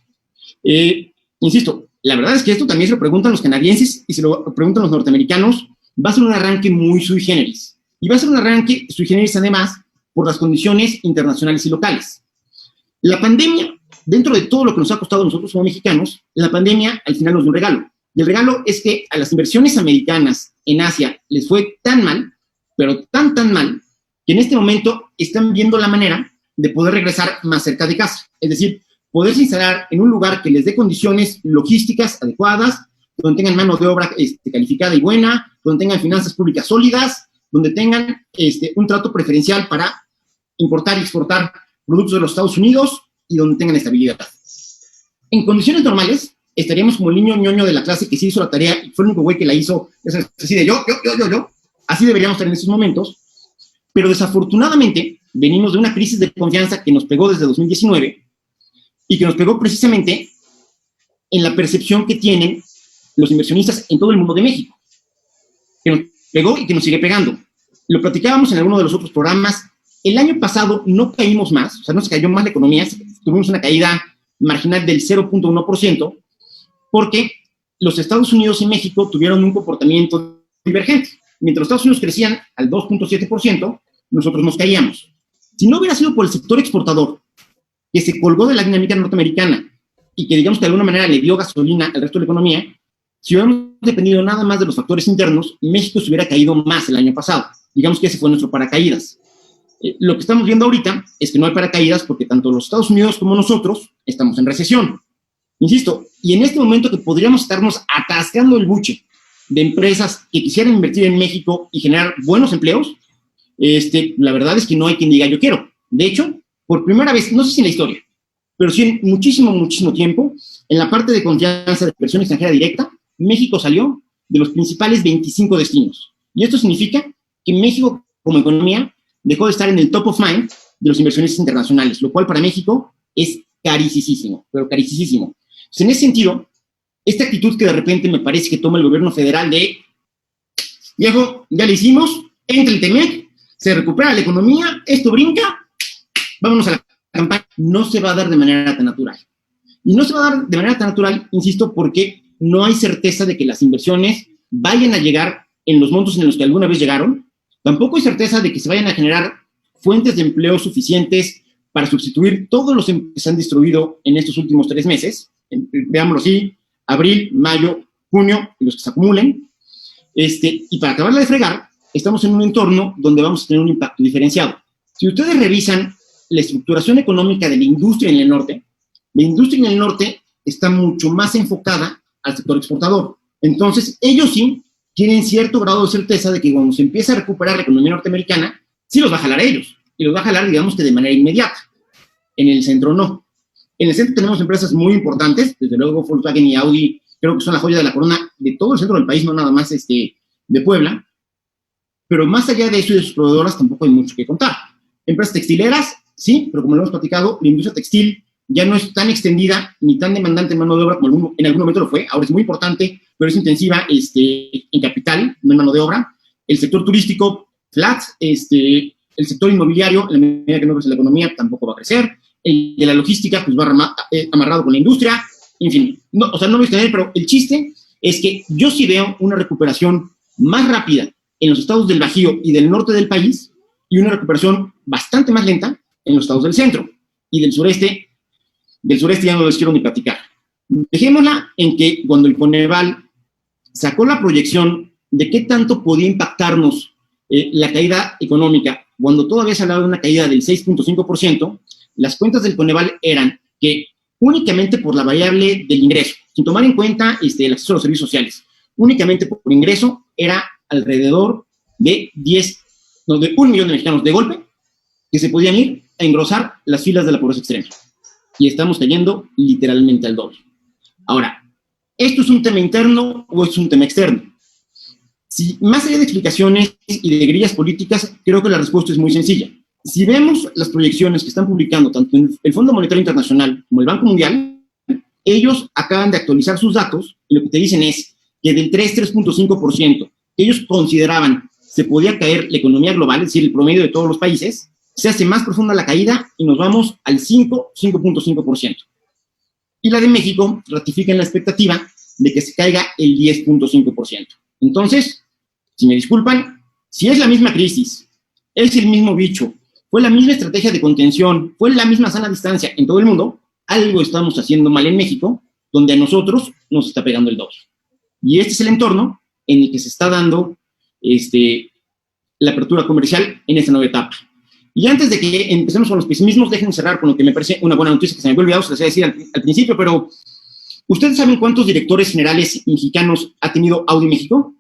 Insisto, la verdad es que esto también se lo preguntan los canadienses y se lo preguntan los norteamericanos. Va a ser un arranque muy sui generis. Y va a ser un arranque sui generis además por las condiciones internacionales y locales. La pandemia, dentro de todo lo que nos ha costado a nosotros como mexicanos, la pandemia al final nos dio un regalo. Y el regalo es que a las inversiones americanas en Asia les fue tan mal, pero tan mal, que en este momento están viendo la manera de poder regresar más cerca de casa. Es decir, poderse instalar en un lugar que les dé condiciones logísticas adecuadas, donde tengan mano de obra calificada y buena, donde tengan finanzas públicas sólidas, donde tengan un trato preferencial para importar y exportar productos de los Estados Unidos y donde tengan estabilidad. En condiciones normales, estaríamos como el niño ñoño de la clase que sí hizo la tarea y fue el único güey que la hizo, así de yo. Así deberíamos estar en estos momentos, pero desafortunadamente venimos de una crisis de confianza que nos pegó desde 2019 y que nos pegó precisamente en la percepción que tienen los inversionistas en todo el mundo de México, que nos pegó y que nos sigue pegando. Lo platicábamos en alguno de los otros programas. El año pasado no caímos más, o sea, no se cayó más la economía, tuvimos una caída marginal del 0.1%, porque los Estados Unidos y México tuvieron un comportamiento divergente. Mientras los Estados Unidos crecían al 2.7%, nosotros nos caíamos. Si no hubiera sido por el sector exportador, que se colgó de la dinámica norteamericana y que digamos que de alguna manera le dio gasolina al resto de la economía, si hubiéramos dependido nada más de los factores internos, México se hubiera caído más el año pasado. Digamos que ese fue nuestro paracaídas. Lo que estamos viendo ahorita es que no hay paracaídas porque tanto los Estados Unidos como nosotros estamos en recesión. Insisto, y en este momento que podríamos estarnos atascando el buche de empresas que quisieran invertir en México y generar buenos empleos, la verdad es que no hay quien diga yo quiero. De hecho, por primera vez, no sé si en la historia, pero sí en muchísimo tiempo, en la parte de confianza de inversión extranjera directa, México salió de los principales 25 destinos. Y esto significa que México, como economía, dejó de estar en el top of mind de los inversionistas internacionales, lo cual para México es carísimo, pero carísimo. Entonces, en ese sentido, esta actitud que de repente me parece que toma el gobierno federal de, viejo, ya le hicimos, entra el TEMEC, se recupera la economía, esto brinca, vámonos a la campaña, no se va a dar de manera tan natural. Y no se va a dar de manera tan natural, insisto, porque no hay certeza de que las inversiones vayan a llegar en los montos en los que alguna vez llegaron. Tampoco hay certeza de que se vayan a generar fuentes de empleo suficientes para sustituir todos los que se han destruido en estos últimos 3 meses. Veámoslo así, abril, mayo, junio, y los que se acumulen. Y para acabarla de fregar, estamos en un entorno donde vamos a tener un impacto diferenciado. Si ustedes revisan la estructuración económica de la industria en el norte, la industria en el norte está mucho más enfocada al sector exportador. Entonces, ellos sí tienen cierto grado de certeza de que cuando se empieza a recuperar la economía norteamericana, sí los va a jalar a ellos. Y los va a jalar, digamos que de manera inmediata. En el centro no. En el centro tenemos empresas muy importantes, desde luego Volkswagen y Audi, creo que son la joya de la corona de todo el centro del país, no nada más de Puebla. Pero más allá de eso y de sus proveedoras tampoco hay mucho que contar. Empresas textileras, sí, pero como lo hemos platicado, la industria textil ya no es tan extendida ni tan demandante en mano de obra como en algún momento lo fue. Ahora es muy importante, pero es intensiva en capital, no en mano de obra. El sector turístico, flat, el sector inmobiliario, en la medida que no crece la economía, tampoco va a crecer. El de la logística, pues va amarrado con la industria. En fin, no voy a extender, pero el chiste es que yo sí veo una recuperación más rápida en los estados del Bajío y del norte del país y una recuperación bastante más lenta en los estados del centro y del sureste. Del sureste ya no les quiero ni platicar. Dejémosla en que cuando el Coneval sacó la proyección de qué tanto podía impactarnos la caída económica, cuando todavía se hablaba de una caída del 6.5%, las cuentas del Coneval eran que únicamente por la variable del ingreso, sin tomar en cuenta el acceso a los servicios sociales, únicamente por ingreso era alrededor de 1 millón de mexicanos de golpe que se podían ir a engrosar las filas de la pobreza extrema. Y estamos cayendo literalmente al doble. Ahora, ¿esto es un tema interno o es un tema externo? Si más allá de explicaciones y de grillas políticas, creo que la respuesta es muy sencilla. Si vemos las proyecciones que están publicando tanto el Fondo Monetario Internacional como el Banco Mundial, ellos acaban de actualizar sus datos y lo que te dicen es que del 3.5% que ellos consideraban se podía caer la economía global, es decir, el promedio de todos los países, se hace más profunda la caída y nos vamos al 5.5%. Y la de México ratifica en la expectativa de que se caiga el 10.5%. Entonces, si me disculpan, Si es la misma crisis, es el mismo bicho, fue la misma estrategia de contención, fue la misma sana distancia en todo el mundo, algo estamos haciendo mal en México, donde a nosotros nos está pegando el 2. Y este es el entorno en el que se está dando la apertura comercial en esta nueva etapa. Y antes de que empecemos con los pesimismos, déjenme cerrar con lo que me parece una buena noticia que se me había olvidado, se les iba a decir al principio, pero ¿ustedes saben cuántos directores generales mexicanos ha tenido Audi México?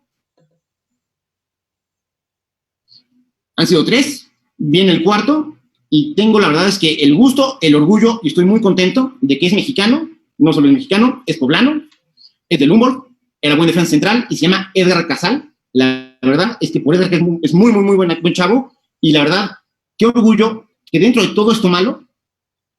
Han sido 3, viene el cuarto, y tengo la verdad es que el gusto, el orgullo, y estoy muy contento de que es mexicano, no solo es mexicano, es poblano, es del Humboldt, era buen defensa central, y se llama Edgar Casal. La verdad es que por Edgar es muy, muy, muy buen chavo, y la verdad, qué orgullo que dentro de todo esto malo,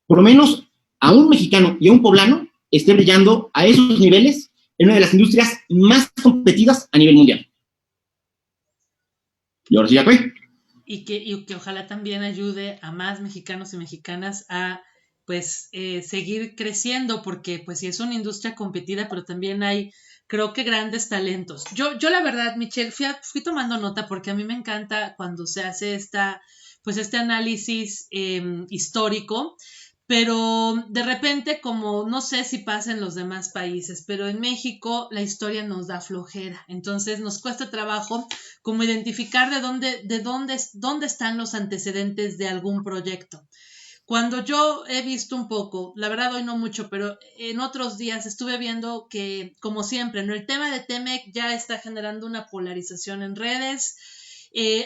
por lo menos a un mexicano y a un poblano esté brillando a esos niveles en una de las industrias más competidas a nivel mundial. Y ahora sí ya fue. Y que ojalá también ayude a más mexicanos y mexicanas a pues seguir creciendo, porque pues sí es una industria competida, pero también hay, creo que grandes talentos. Yo la verdad, Michelle, fui tomando nota porque a mí me encanta cuando se hace pues este análisis histórico, pero de repente, como no sé si pasa en los demás países, pero en México la historia nos da flojera, entonces nos cuesta trabajo como identificar dónde están los antecedentes de algún proyecto. Cuando yo he visto un poco, la verdad hoy no mucho, pero en otros días estuve viendo que, como siempre, ¿no? El tema de Temec ya está generando una polarización en redes.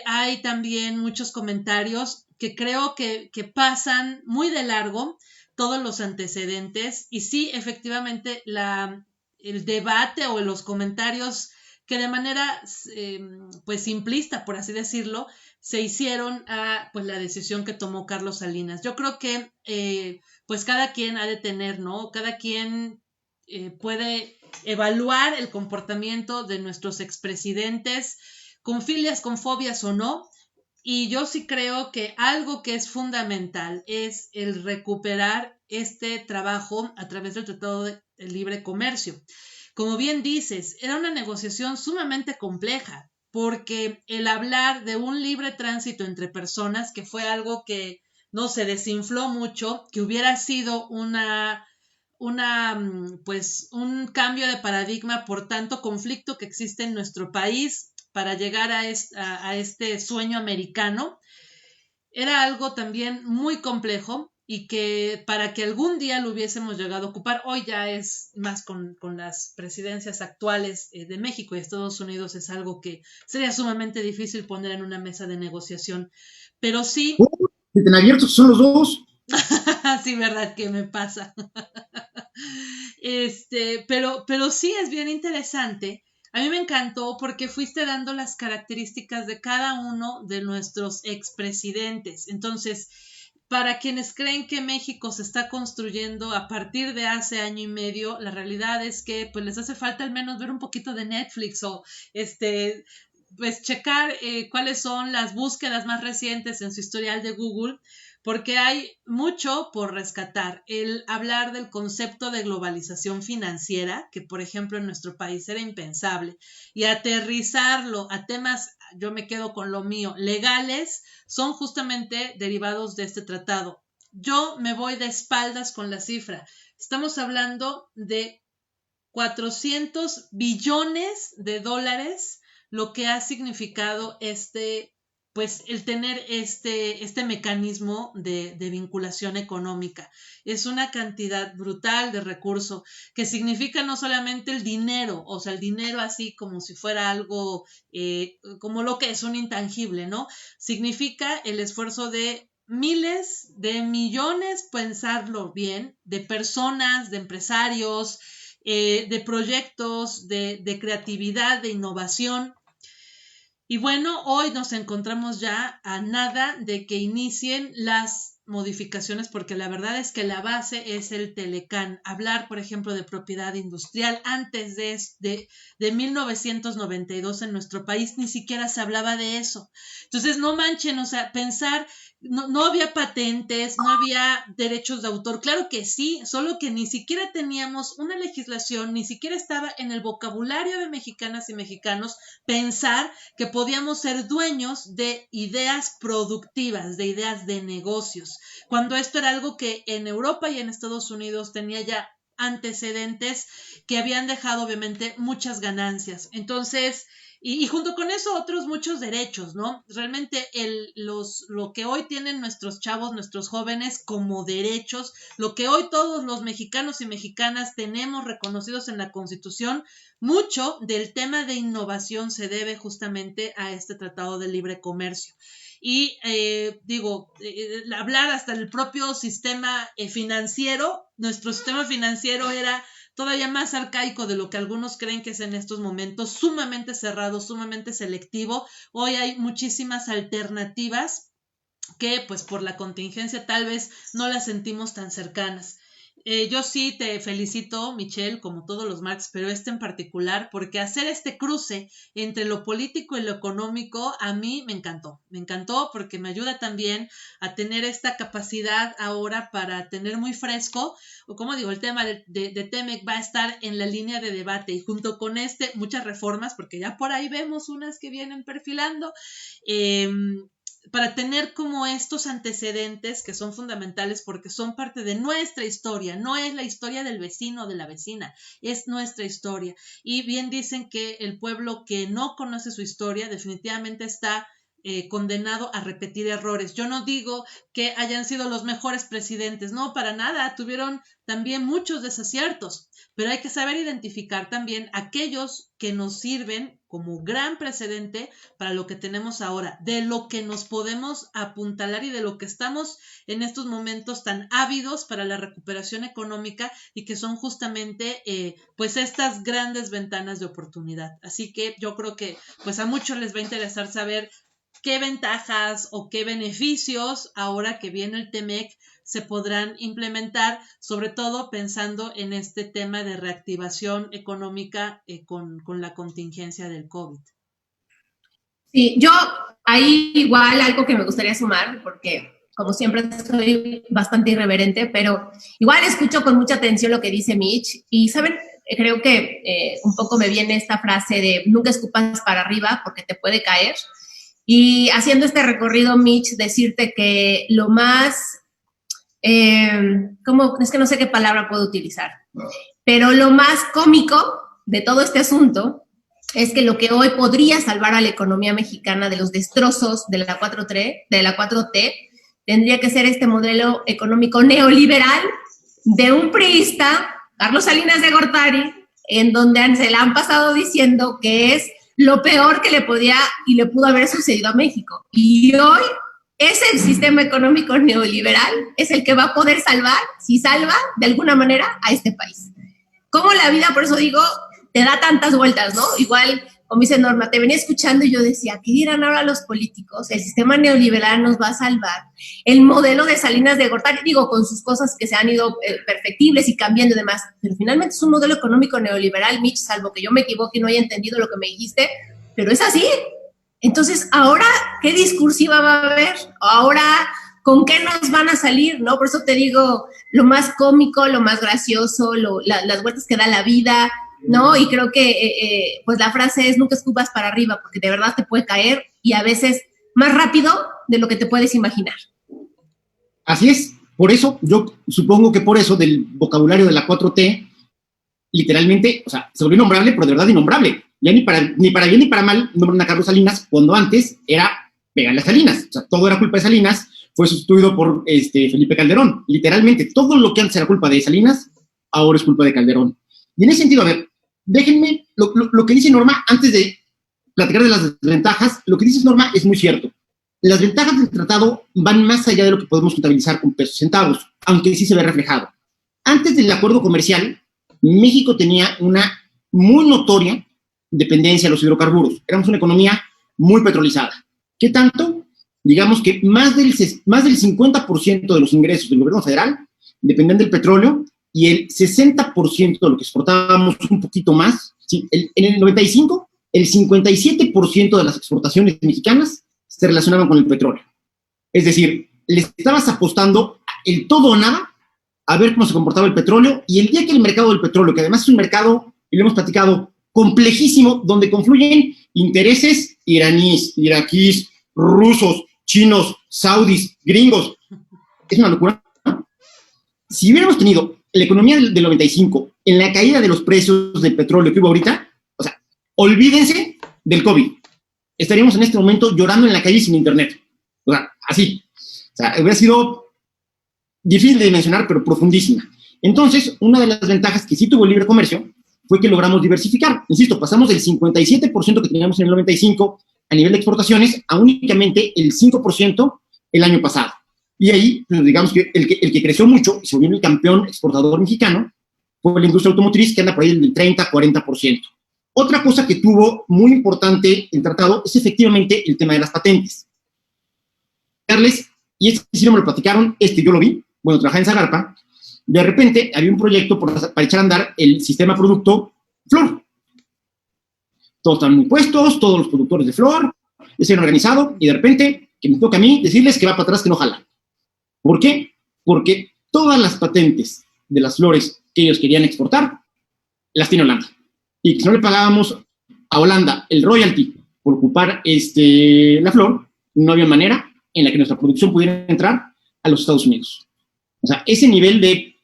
Hay también muchos comentarios que creo que pasan muy de largo todos los antecedentes y sí, efectivamente, el debate o los comentarios que de manera pues simplista, por así decirlo, se hicieron a pues la decisión que tomó Carlos Salinas. Yo creo que pues cada quien ha de tener, ¿no? Cada quien puede evaluar el comportamiento de nuestros expresidentes, con filias, con fobias o no, y yo sí creo que algo que es fundamental es el recuperar este trabajo a través del Tratado de Libre Comercio. Como bien dices, era una negociación sumamente compleja, porque el hablar de un libre tránsito entre personas, que fue algo que no se desinfló mucho, que hubiera sido pues un cambio de paradigma por tanto conflicto que existe en nuestro país para llegar a este sueño americano, era algo también muy complejo y que para que algún día lo hubiésemos llegado a ocupar, hoy ya es más con las presidencias actuales de México y Estados Unidos, es algo que sería sumamente difícil poner en una mesa de negociación, pero sí... ¿Que estén abiertos son los dos? Sí, verdad que me pasa. Pero sí es bien interesante. A mí me encantó porque fuiste dando las características de cada uno de nuestros expresidentes. Entonces, para quienes creen que México se está construyendo a partir de hace año y medio, la realidad es que pues les hace falta al menos ver un poquito de Netflix o pues checar cuáles son las búsquedas más recientes en su historial de Google, porque hay mucho por rescatar. El hablar del concepto de globalización financiera, que por ejemplo en nuestro país era impensable, y aterrizarlo a temas, yo me quedo con lo mío, legales, son justamente derivados de este tratado. Yo me voy de espaldas con la cifra. Estamos hablando de 400 billones de dólares, lo que ha significado pues el tener este mecanismo de vinculación económica. Es una cantidad brutal de recurso que significa no solamente el dinero, o sea, el dinero así como si fuera algo, como lo que es un intangible, ¿no? Significa el esfuerzo de miles de millones, pensarlo bien, de personas, de empresarios, de proyectos, de creatividad, de innovación. Y bueno, hoy nos encontramos ya a nada de que inicien las modificaciones porque la verdad es que la base es el Telecán. Hablar, por ejemplo, de propiedad industrial antes de 1992 en nuestro país ni siquiera se hablaba de eso. Entonces, no manchen, o sea, pensar, no había patentes, no había derechos de autor, claro que sí, solo que ni siquiera teníamos una legislación, ni siquiera estaba en el vocabulario de mexicanas y mexicanos pensar que podíamos ser dueños de ideas productivas, de ideas de negocios, cuando esto era algo que en Europa y en Estados Unidos tenía ya antecedentes que habían dejado obviamente muchas ganancias. Entonces, y junto con eso otros muchos derechos, ¿no? Realmente lo que hoy tienen nuestros chavos, nuestros jóvenes como derechos, lo que hoy todos los mexicanos y mexicanas tenemos reconocidos en la Constitución, mucho del tema de innovación se debe justamente a este Tratado de Libre Comercio. Y hablar hasta del propio sistema financiero, nuestro sistema financiero era todavía más arcaico de lo que algunos creen que es en estos momentos, sumamente cerrado, sumamente selectivo. Hoy hay muchísimas alternativas que pues por la contingencia tal vez no las sentimos tan cercanas. Yo sí te felicito, Michelle, como todos los Marx, pero en particular, porque hacer este cruce entre lo político y lo económico a mí me encantó porque me ayuda también a tener esta capacidad ahora para tener muy fresco, o como digo, el tema de TEMEC va a estar en la línea de debate y junto con muchas reformas, porque ya por ahí vemos unas que vienen perfilando, para tener como estos antecedentes que son fundamentales porque son parte de nuestra historia, no es la historia del vecino o de la vecina, es nuestra historia. Y bien dicen que el pueblo que no conoce su historia definitivamente está condenado a repetir errores. Yo no digo que hayan sido los mejores presidentes, no, para nada, tuvieron también muchos desaciertos, pero hay que saber identificar también aquellos que nos sirven como gran precedente para lo que tenemos ahora, de lo que nos podemos apuntalar y de lo que estamos en estos momentos tan ávidos para la recuperación económica y que son justamente pues estas grandes ventanas de oportunidad. Así que yo creo que pues a muchos les va a interesar saber qué ventajas o qué beneficios ahora que viene el TEMEC se podrán implementar, sobre todo pensando en este tema de reactivación económica con la contingencia del COVID. Sí, yo ahí igual algo que me gustaría sumar, porque como siempre soy bastante irreverente, pero igual escucho con mucha atención lo que dice Mitch y, ¿saben? Creo que un poco me viene esta frase de nunca escupas para arriba porque te puede caer. Y haciendo este recorrido, Mitch, decirte que lo más, es que no sé qué palabra puedo utilizar, pero lo más cómico de todo este asunto es que lo que hoy podría salvar a la economía mexicana de los destrozos de la 4T, tendría que ser este modelo económico neoliberal de un priista, Carlos Salinas de Gortari, en donde se la han pasado diciendo que es lo peor que le podía y le pudo haber sucedido a México. Y hoy ese sistema económico neoliberal es el que va a poder salvar, si salva de alguna manera, a este país. Como la vida, por eso digo, te da tantas vueltas, ¿no? Igual, como dice Norma, te venía escuchando y yo decía, ¿qué dirán ahora los políticos? El sistema neoliberal nos va a salvar. El modelo de Salinas de Gortari, digo, con sus cosas que se han ido perfectibles y cambiando y demás, pero finalmente es un modelo económico neoliberal, Mitch, salvo que yo me equivoque y no haya entendido lo que me dijiste, pero es así. Entonces, ahora, ¿qué discursiva va a haber? Ahora, ¿con qué nos van a salir? ¿No? Por eso te digo, lo más cómico, lo más gracioso, las vueltas que da la vida, ¿no? Y creo que pues la frase es nunca escupas para arriba porque de verdad te puede caer y a veces más rápido de lo que te puedes imaginar. Así es, por eso, yo supongo que por eso del vocabulario de la 4T, literalmente, o sea, se volvió innombrable, pero de verdad innombrable. Ya ni para bien ni para mal nombran a Carlos Salinas, cuando antes era pegarle a Salinas. O sea, todo era culpa de Salinas, fue sustituido por Felipe Calderón. Literalmente, todo lo que antes era culpa de Salinas, ahora es culpa de Calderón. Y en ese sentido, a ver, déjenme, lo que dice Norma, antes de platicar de las desventajas, lo que dice Norma es muy cierto. Las ventajas del tratado van más allá de lo que podemos contabilizar con pesos y centavos, aunque sí se ve reflejado. Antes del acuerdo comercial, México tenía una muy notoria dependencia de los hidrocarburos. Éramos una economía muy petrolizada. ¿Qué tanto? digamos que más del 50% de los ingresos del gobierno federal dependen del petróleo y el 60% de lo que exportábamos, un poquito más, ¿sí? En el 95, el 57% de las exportaciones mexicanas se relacionaban con el petróleo. Es decir, le estabas apostando el todo o nada a ver cómo se comportaba el petróleo, y el día que el mercado del petróleo, que además es un mercado, y lo hemos platicado, complejísimo, donde confluyen intereses iraníes, iraquíes, rusos, chinos, saudis, gringos, es una locura. Si hubiéramos tenido la economía del 95 en la caída de los precios del petróleo que hubo ahorita, o sea, olvídense del COVID. Estaríamos en este momento llorando en la calle sin internet. O sea, así. O sea, hubiera sido difícil de dimensionar, pero profundísima. Entonces, una de las ventajas que sí tuvo el libre comercio fue que logramos diversificar. Insisto, pasamos del 57% que teníamos en el 95 a nivel de exportaciones a únicamente el 5% el año pasado. Y ahí, pues, digamos que el que creció mucho y se volvió el campeón exportador mexicano fue la industria automotriz, que anda por ahí del 30-40%. Otra cosa que tuvo muy importante el tratado es efectivamente el tema de las patentes. Y este sí no me lo platicaron, yo lo vi, bueno, trabajaba en Zagarpa, de repente había un proyecto para echar a andar el sistema producto flor. Todos estaban muy puestos, todos los productores de flor, ya se habían organizado, y de repente, que me toca a mí decirles que va para atrás, que no jala. ¿Por qué? Porque todas las patentes de las flores que ellos querían exportar, las tiene Holanda. Y que si no le pagábamos a Holanda el royalty por ocupar la flor, no había manera en la que nuestra producción pudiera entrar a los Estados Unidos. O sea, ese nivel de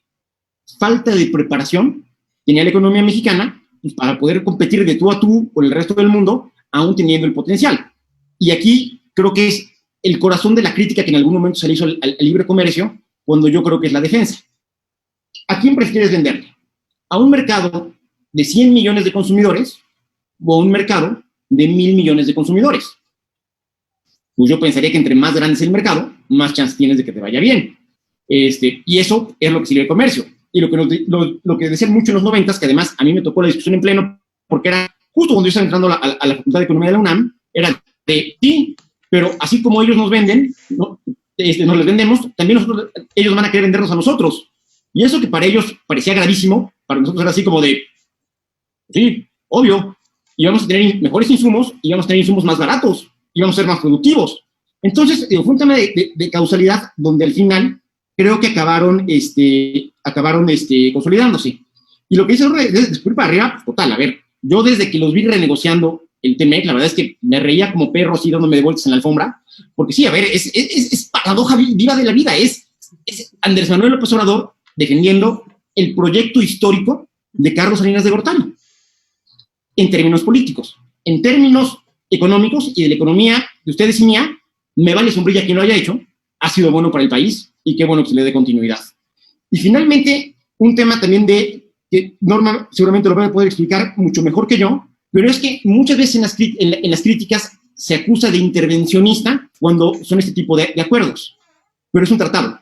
falta de preparación tenía la economía mexicana, pues, para poder competir de tú a tú con el resto del mundo, aún teniendo el potencial. Y aquí creo que es el corazón de la crítica que en algún momento se le hizo al libre comercio, cuando yo creo que es la defensa. ¿A quién prefieres venderle? ¿A un mercado de 100 millones de consumidores o a un mercado de 1,000 millones de consumidores? Pues yo pensaría que entre más grande es el mercado, más chance tienes de que te vaya bien. Y eso es lo que es el libre comercio. Y lo que decían mucho en los 90s, que además a mí me tocó la discusión en pleno, porque era justo cuando yo estaba entrando a la Facultad de Economía de la UNAM, era de, sí, pero así como ellos nos venden, ¿no? Nos les vendemos, también ellos van a querer vendernos a nosotros. Y eso que para ellos parecía gravísimo, para nosotros era así como de, sí, obvio, y vamos a tener mejores insumos, y vamos a tener insumos más baratos, y vamos a ser más productivos. Entonces, fue un tema de causalidad, donde al final creo que acabaron consolidándose. Y lo que hice después para arriba, pues, total, a ver, yo desde que los vi renegociando el TMEC, la verdad es que me reía como perro así dándome de vueltas en la alfombra, porque sí, a ver, es paradoja viva de la vida, es Andrés Manuel López Obrador defendiendo el proyecto histórico de Carlos Salinas de Gortari, en términos políticos. En términos económicos y de la economía de ustedes y mía, me vale sombrilla quien lo haya hecho, ha sido bueno para el país y qué bueno que se le dé continuidad. Y finalmente, un tema también que Norma seguramente lo va a poder explicar mucho mejor que yo, pero es que muchas veces en las críticas se acusa de intervencionista cuando son este tipo de acuerdos, pero es un tratado.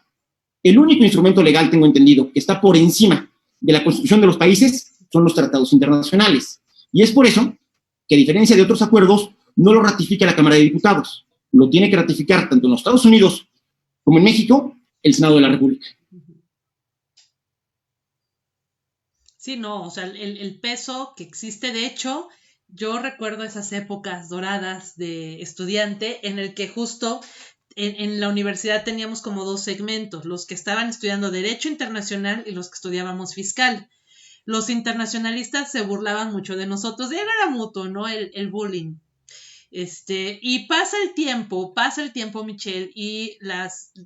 El único instrumento legal, tengo entendido, que está por encima de la Constitución de los países son los tratados internacionales. Y es por eso que, a diferencia de otros acuerdos, no lo ratifica la Cámara de Diputados. Lo tiene que ratificar tanto en los Estados Unidos como en México el Senado de la República. Sí, no, o sea, el peso que existe, de hecho, yo recuerdo esas épocas doradas de estudiante en el que justo en la universidad teníamos como dos segmentos, los que estaban estudiando Derecho Internacional y los que estudiábamos Fiscal. Los internacionalistas se burlaban mucho de nosotros, y era mutuo, ¿no? El bullying. Y pasa el tiempo, Michelle, y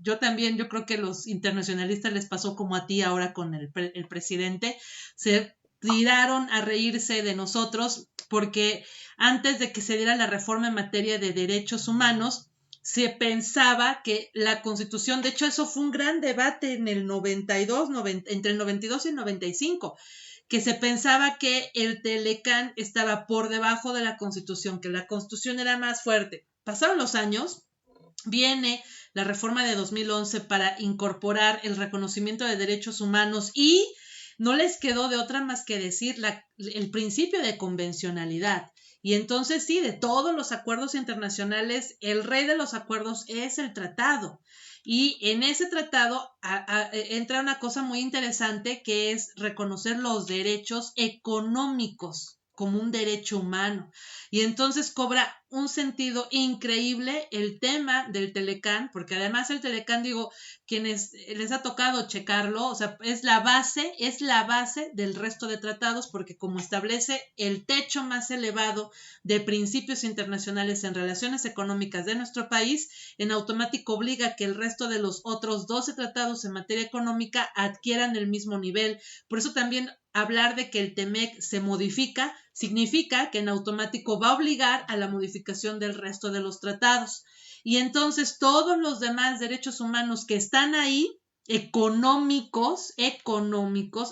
yo creo que los internacionalistas les pasó como a ti ahora con el presidente, se tiraron a reírse de nosotros porque antes de que se diera la reforma en materia de derechos humanos, se pensaba que la Constitución, de hecho eso fue un gran debate en el 92, entre el 92 y el 95, que se pensaba que el Telecán estaba por debajo de la Constitución, que la Constitución era más fuerte. Pasaron los años, viene la reforma de 2011 para incorporar el reconocimiento de derechos humanos y no les quedó de otra más que decir el principio de convencionalidad. Y entonces sí, de todos los acuerdos internacionales, el rey de los acuerdos es el tratado. Y en ese tratado entra una cosa muy interesante, que es reconocer los derechos económicos como un derecho humano. Y entonces cobra un sentido increíble el tema del Telecán, porque además el Telecán, digo, quienes les ha tocado checarlo, o sea, es la base del resto de tratados, porque como establece el techo más elevado de principios internacionales en relaciones económicas de nuestro país, en automático obliga que el resto de los otros 12 tratados en materia económica adquieran el mismo nivel. Por eso también hablar de que el TEMEC se modifica significa que en automático va a obligar a la modificación del resto de los tratados. Y entonces todos los demás derechos humanos que están ahí, económicos,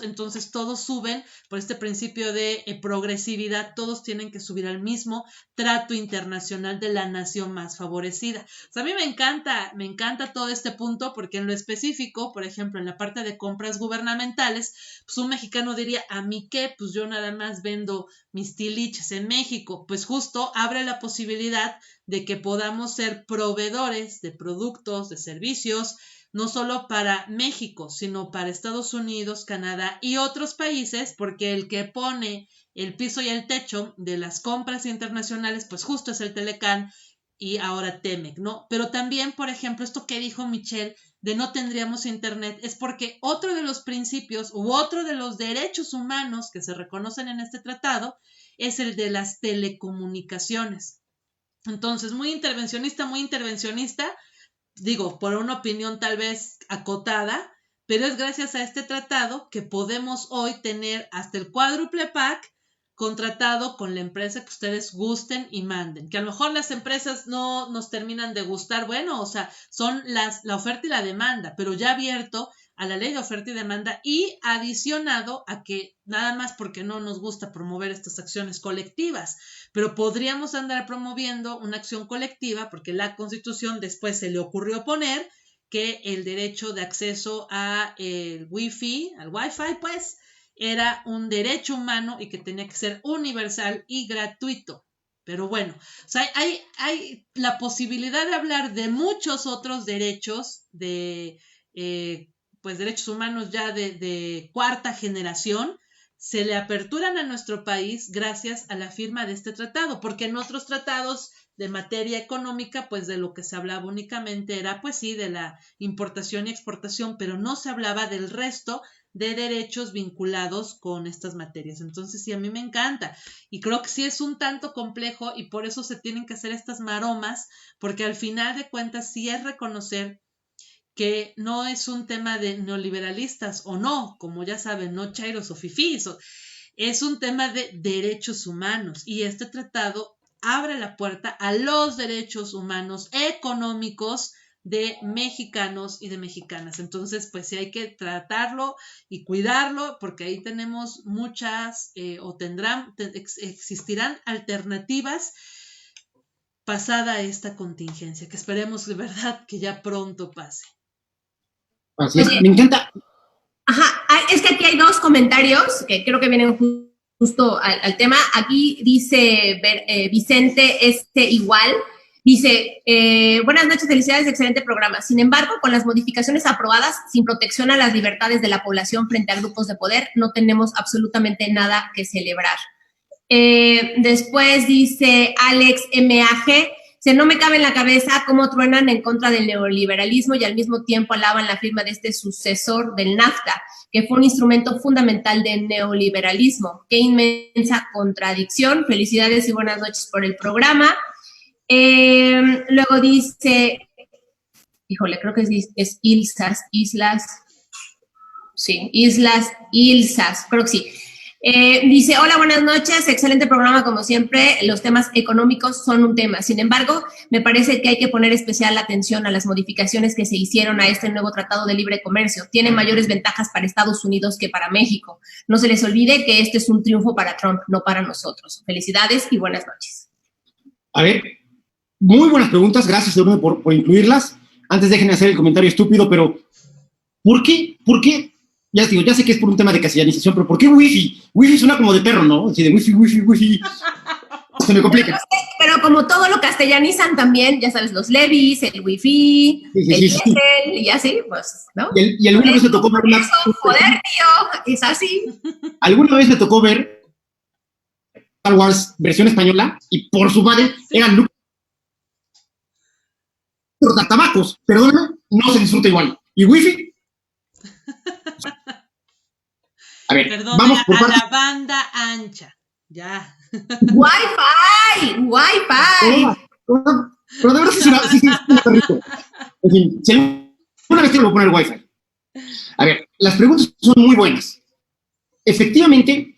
entonces todos suben por este principio de progresividad, todos tienen que subir al mismo trato internacional de la nación más favorecida. O sea, a mí me encanta todo este punto, porque en lo específico, por ejemplo, en la parte de compras gubernamentales, pues un mexicano diría, ¿a mí qué? Pues yo nada más vendo mis tiliches en México. Pues justo abre la posibilidad de que podamos ser proveedores de productos, de servicios, no solo para México, sino para Estados Unidos, Canadá y otros países, porque el que pone el piso y el techo de las compras internacionales, pues justo es el Telecán y ahora TEMEC, ¿no? Pero también, por ejemplo, esto que dijo Michelle de no tendríamos internet, es porque otro de los principios u otro de los derechos humanos que se reconocen en este tratado es el de las telecomunicaciones. Entonces, muy intervencionista, digo, por una opinión tal vez acotada, pero es gracias a este tratado que podemos hoy tener hasta el cuádruple pack contratado con la empresa que ustedes gusten y manden. Que a lo mejor las empresas no nos terminan de gustar, bueno, o sea, son la oferta y la demanda, pero ya abierto a la ley de oferta y demanda y adicionado a que nada más porque no nos gusta promover estas acciones colectivas, pero podríamos andar promoviendo una acción colectiva porque la Constitución después se le ocurrió poner que el derecho de acceso a el Wi-Fi, pues, era un derecho humano y que tenía que ser universal y gratuito. Pero bueno, o sea, hay la posibilidad de hablar de muchos otros derechos de pues derechos humanos ya de cuarta generación, se le aperturan a nuestro país gracias a la firma de este tratado, porque en otros tratados de materia económica, pues de lo que se hablaba únicamente era, pues sí, de la importación y exportación, pero no se hablaba del resto de derechos vinculados con estas materias. Entonces sí, a mí me encanta y creo que sí es un tanto complejo y por eso se tienen que hacer estas maromas, porque al final de cuentas sí es reconocer que no es un tema de neoliberalistas o no, como ya saben, no chairos o fifís, es un tema de derechos humanos y este tratado abre la puerta a los derechos humanos económicos de mexicanos y de mexicanas. Entonces, pues sí hay que tratarlo y cuidarlo porque ahí tenemos muchas existirán alternativas pasada esta contingencia, que esperemos de verdad que ya pronto pase. Así es, me encanta. Ajá, es que aquí hay dos comentarios que creo que vienen justo al tema. Aquí dice Vicente igual, dice, buenas noches, felicidades, excelente programa. Sin embargo, con las modificaciones aprobadas, sin protección a las libertades de la población frente a grupos de poder, no tenemos absolutamente nada que celebrar. Después dice Alex MAG, no me cabe en la cabeza cómo truenan en contra del neoliberalismo y al mismo tiempo alaban la firma de este sucesor del NAFTA, que fue un instrumento fundamental del neoliberalismo. Qué inmensa contradicción. Felicidades y buenas noches por el programa. Luego dice, híjole, creo que es Ilsas, creo que sí. Dice, hola, buenas noches, excelente programa como siempre, los temas económicos son un tema, sin embargo, me parece que hay que poner especial atención a las modificaciones que se hicieron a este nuevo Tratado de Libre Comercio, tiene mayores ventajas para Estados Unidos que para México, no se les olvide que este es un triunfo para Trump, no para nosotros. Felicidades y buenas noches. A ver, muy buenas preguntas, gracias Eduardo por incluirlas. Antes déjenme hacer el comentario estúpido, pero ¿por qué? Ya digo, ya sé que es por un tema de casillanización, pero ¿por qué Wi-Fi? Wi-Fi suena como de perro, ¿no? Así de Wi-Fi. se me complica. Pero como todo lo castellanizan también, ya sabes, los levies, el wifi, el diésel, y así, pues, ¿no? Y alguna vez me tocó ver una... Joder, tío, es así. Alguna vez me tocó ver Star Wars versión española y por su madre eran Luke tabacos, perdóname, no se disfruta igual. ¿Y wifi? A ver, perdón, vamos por a la banda ancha. Ya. Wi-Fi. Pero de verdad sí es un perrito. En fin, si alguna vez te lo voy a poner Wi-Fi. A ver, las preguntas son muy buenas. Efectivamente,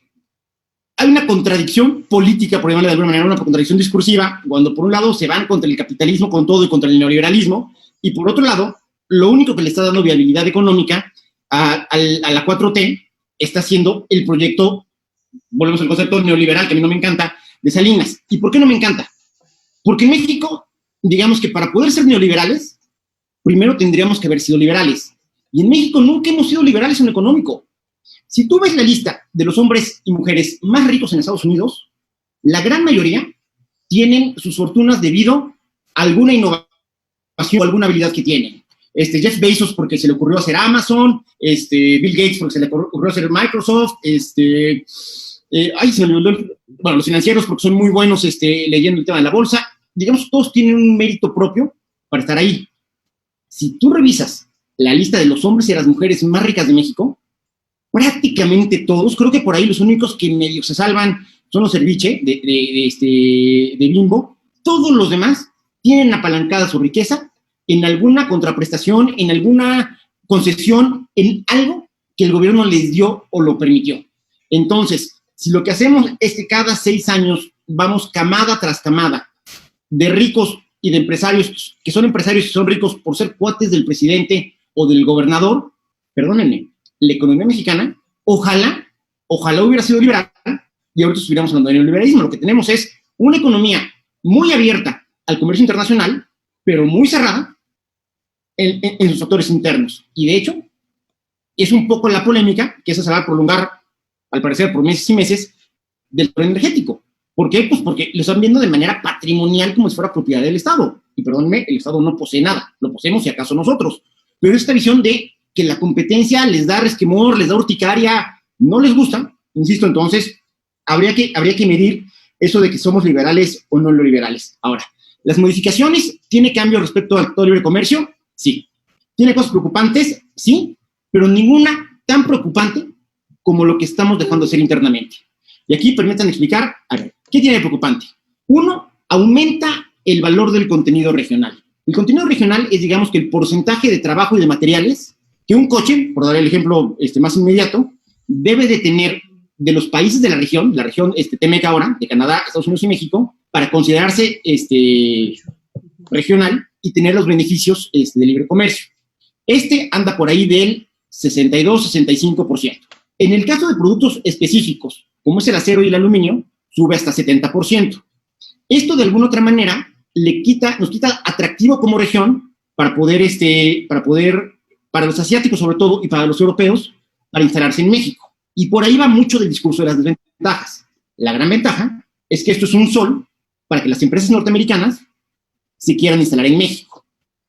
hay una contradicción política, por llamarle de alguna manera, una contradicción discursiva, cuando por un lado se van contra el capitalismo con todo y contra el neoliberalismo, y por otro lado, lo único que le está dando viabilidad económica a la 4T está siendo el proyecto, volvemos al concepto neoliberal, que a mí no me encanta, de Salinas. ¿Y por qué no me encanta? Porque en México, digamos que para poder ser neoliberales, primero tendríamos que haber sido liberales. Y en México nunca hemos sido liberales en lo económico. Si tú ves la lista de los hombres y mujeres más ricos en Estados Unidos, la gran mayoría tienen sus fortunas debido a alguna innovación o alguna habilidad que tienen. Jeff Bezos porque se le ocurrió hacer Amazon, Bill Gates porque se le ocurrió hacer Microsoft, los financieros porque son muy buenos leyendo el tema de la bolsa. Digamos, todos tienen un mérito propio para estar ahí. Si tú revisas la lista de los hombres y las mujeres más ricas de México, prácticamente todos, creo que por ahí los únicos que medio se salvan son los Cerviche de Bimbo. Todos los demás tienen apalancada su riqueza en alguna contraprestación, en alguna concesión, en algo que el gobierno les dio o lo permitió. Entonces, si lo que hacemos es que cada 6 años vamos camada tras camada de ricos y de empresarios, que son empresarios y son ricos por ser cuates del presidente o del gobernador, perdónenme, la economía mexicana, ojalá hubiera sido liberal y ahorita estuviéramos hablando de neoliberalismo. Lo que tenemos es una economía muy abierta al comercio internacional, pero muy cerrada en sus factores internos. Y de hecho, es un poco la polémica que esa se va a prolongar, al parecer, por meses y meses, del sector energético. ¿Por qué? Pues porque lo están viendo de manera patrimonial como si fuera propiedad del Estado. Y perdónenme, el Estado no posee nada, lo poseemos si acaso nosotros. Pero esta visión de que la competencia les da resquemor, les da urticaria, no les gusta, insisto, entonces, habría que medir eso de que somos liberales o no liberales. Ahora, las modificaciones, ¿tiene cambio respecto al libre comercio? Sí. ¿Tiene cosas preocupantes? Sí, pero ninguna tan preocupante como lo que estamos dejando de hacer internamente. Y aquí permítanme explicar, a ver, ¿qué tiene de preocupante? Uno, aumenta el valor del contenido regional. El contenido regional es, digamos, que el porcentaje de trabajo y de materiales que un coche, por dar el ejemplo más inmediato, debe de tener de los países de la región TMEC ahora, de Canadá, Estados Unidos y México, para considerarse regional y tener los beneficios de libre comercio. Anda por ahí del 62-65%. En el caso de productos específicos, como es el acero y el aluminio, sube hasta 70%. Esto, de alguna otra manera, nos quita atractivo como región para los asiáticos sobre todo y para los europeos, para instalarse en México. Y por ahí va mucho del discurso de las desventajas. La gran ventaja es que esto es un sol para que las empresas norteamericanas se quieran instalar en México.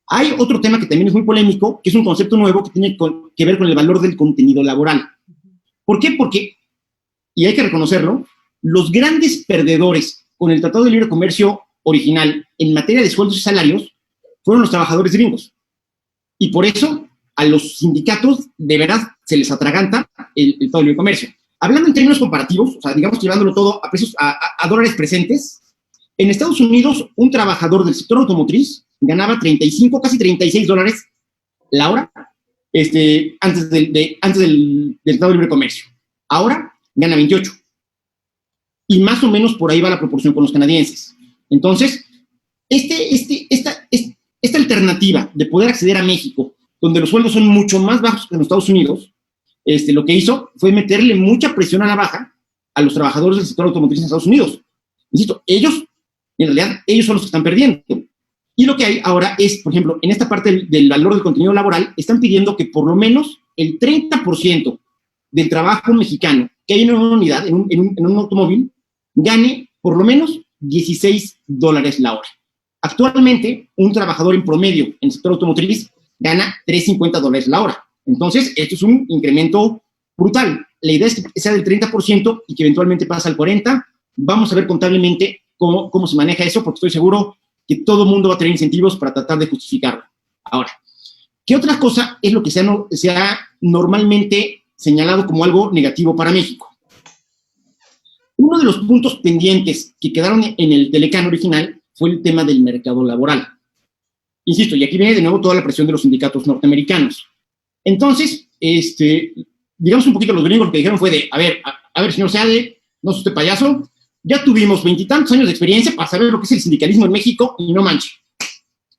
Hay otro tema que también es muy polémico, que es un concepto nuevo que tiene que ver con el valor del contenido laboral. ¿Por qué? Porque, y hay que reconocerlo, los grandes perdedores con el Tratado de Libre Comercio original en materia de sueldos y salarios fueron los trabajadores gringos. Y por eso a los sindicatos de verdad se les atraganta el Tratado de Libre Comercio. Hablando en términos comparativos, o sea, digamos, llevándolo todo a precios, a dólares presentes, en Estados Unidos un trabajador del sector automotriz ganaba 35, casi 36 dólares la hora antes del Tratado de Libre Comercio. Ahora gana 28. Y más o menos por ahí va la proporción con los canadienses. Entonces, esta alternativa de poder acceder a México, donde los sueldos son mucho más bajos que en los Estados Unidos, lo que hizo fue meterle mucha presión a la baja a los trabajadores del sector automotriz en Estados Unidos. Insisto, ellos son los que están perdiendo. Y lo que hay ahora es, por ejemplo, en esta parte del valor del contenido laboral, están pidiendo que por lo menos el 30% del trabajo mexicano que hay en una unidad, en un automóvil, gane por lo menos $16 la hora. Actualmente, un trabajador en promedio en el sector automotriz gana $3.50 la hora. Entonces, esto es un incremento brutal. La idea es que sea del 30% y que eventualmente pase al 40%. Vamos a ver contablemente cómo se maneja eso, porque estoy seguro que todo el mundo va a tener incentivos para tratar de justificarlo. Ahora, ¿qué otra cosa es lo que se ha normalmente señalado como algo negativo para México? Uno de los puntos pendientes que quedaron en el Telecán original fue el tema del mercado laboral. Insisto, y aquí viene de nuevo toda la presión de los sindicatos norteamericanos. Entonces, digamos un poquito los gringos, lo que dijeron fue de, a ver, señor Seade, no es usted payaso, ya tuvimos 20 y tantos años de experiencia para saber lo que es el sindicalismo en México y no manche.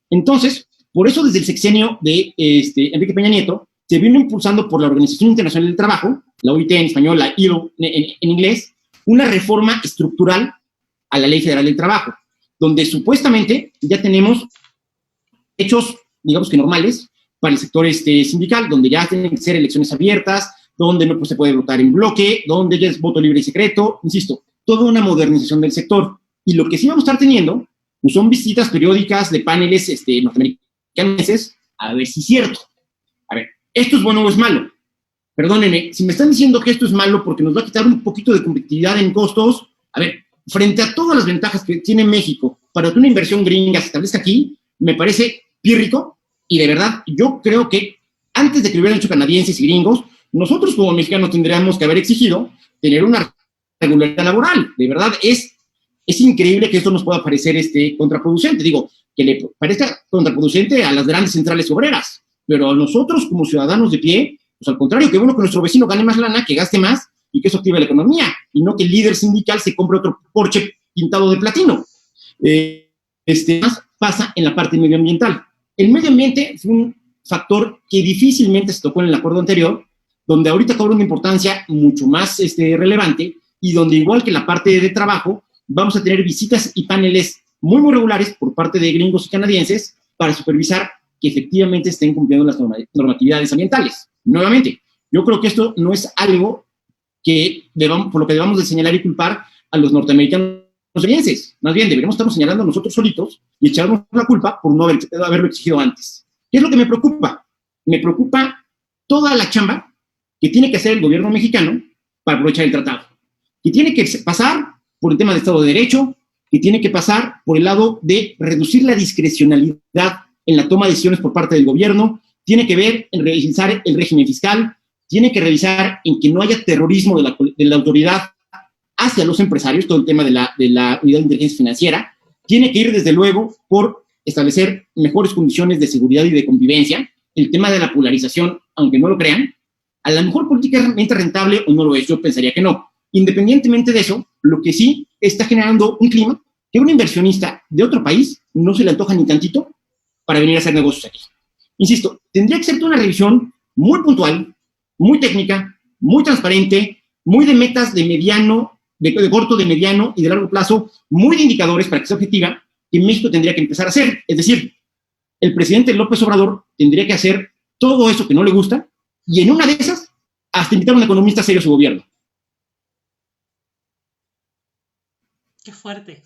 Entonces, por eso desde el sexenio de Enrique Peña Nieto, se vino impulsando por la Organización Internacional del Trabajo, la OIT en español, la ILO en inglés, una reforma estructural a la Ley Federal del Trabajo, donde supuestamente ya tenemos hechos, digamos que normales, para el sector sindical, donde ya tienen que ser elecciones abiertas, donde no se puede votar en bloque, donde ya es voto libre y secreto, insisto, toda una modernización del sector. Y lo que sí vamos a estar teniendo pues son visitas periódicas de paneles norteamericanos, a ver si es cierto. A ver, ¿esto es bueno o es malo? Perdónenme, si me están diciendo que esto es malo porque nos va a quitar un poquito de competitividad en costos, a ver, frente a todas las ventajas que tiene México para que una inversión gringa se establezca aquí, me parece pírrico, y de verdad, yo creo que antes de que lo hubieran hecho canadienses y gringos, nosotros como mexicanos tendríamos que haber exigido tener una regularidad laboral. De verdad, es increíble que esto nos pueda parecer contraproducente. Digo, que le parezca contraproducente a las grandes centrales obreras, pero a nosotros como ciudadanos de pie, pues al contrario, que bueno que nuestro vecino gane más lana, que gaste más y que eso active la economía, y no que el líder sindical se compre otro Porsche pintado de platino. Más pasa en la parte medioambiental. El medio ambiente fue un factor que difícilmente se tocó en el acuerdo anterior, donde ahorita cobra una importancia mucho más relevante, y donde igual que la parte de trabajo, vamos a tener visitas y paneles muy, muy regulares por parte de gringos y canadienses para supervisar que efectivamente estén cumpliendo las normatividades ambientales. Nuevamente, yo creo que esto no es algo por lo que debamos de señalar y culpar a los norteamericanos canadienses. Más bien, deberíamos estarnos señalando a nosotros solitos y echarnos la culpa por no haberlo exigido antes. ¿Qué es lo que me preocupa? Me preocupa toda la chamba que tiene que hacer el gobierno mexicano para aprovechar el tratado. Que tiene que pasar por el tema de Estado de Derecho, que tiene que pasar por el lado de reducir la discrecionalidad en la toma de decisiones por parte del gobierno, tiene que ver en revisar el régimen fiscal, tiene que revisar en que no haya terrorismo de la autoridad hacia los empresarios, todo el tema de la unidad de inteligencia financiera, tiene que ir desde luego por establecer mejores condiciones de seguridad y de convivencia, el tema de la polarización, aunque no lo crean, a lo mejor políticamente rentable o no lo es, yo pensaría que no. Independientemente de eso, lo que sí está generando un clima que a un inversionista de otro país no se le antoja ni tantito para venir a hacer negocios aquí. Insisto, tendría que ser toda una revisión muy puntual, muy técnica, muy transparente, muy de metas de mediano, de corto, de mediano y de largo plazo, muy de indicadores para que sea objetiva, que México tendría que empezar a hacer. Es decir, el presidente López Obrador tendría que hacer todo eso que no le gusta y en una de esas hasta invitar a un economista serio a su gobierno. Qué fuerte.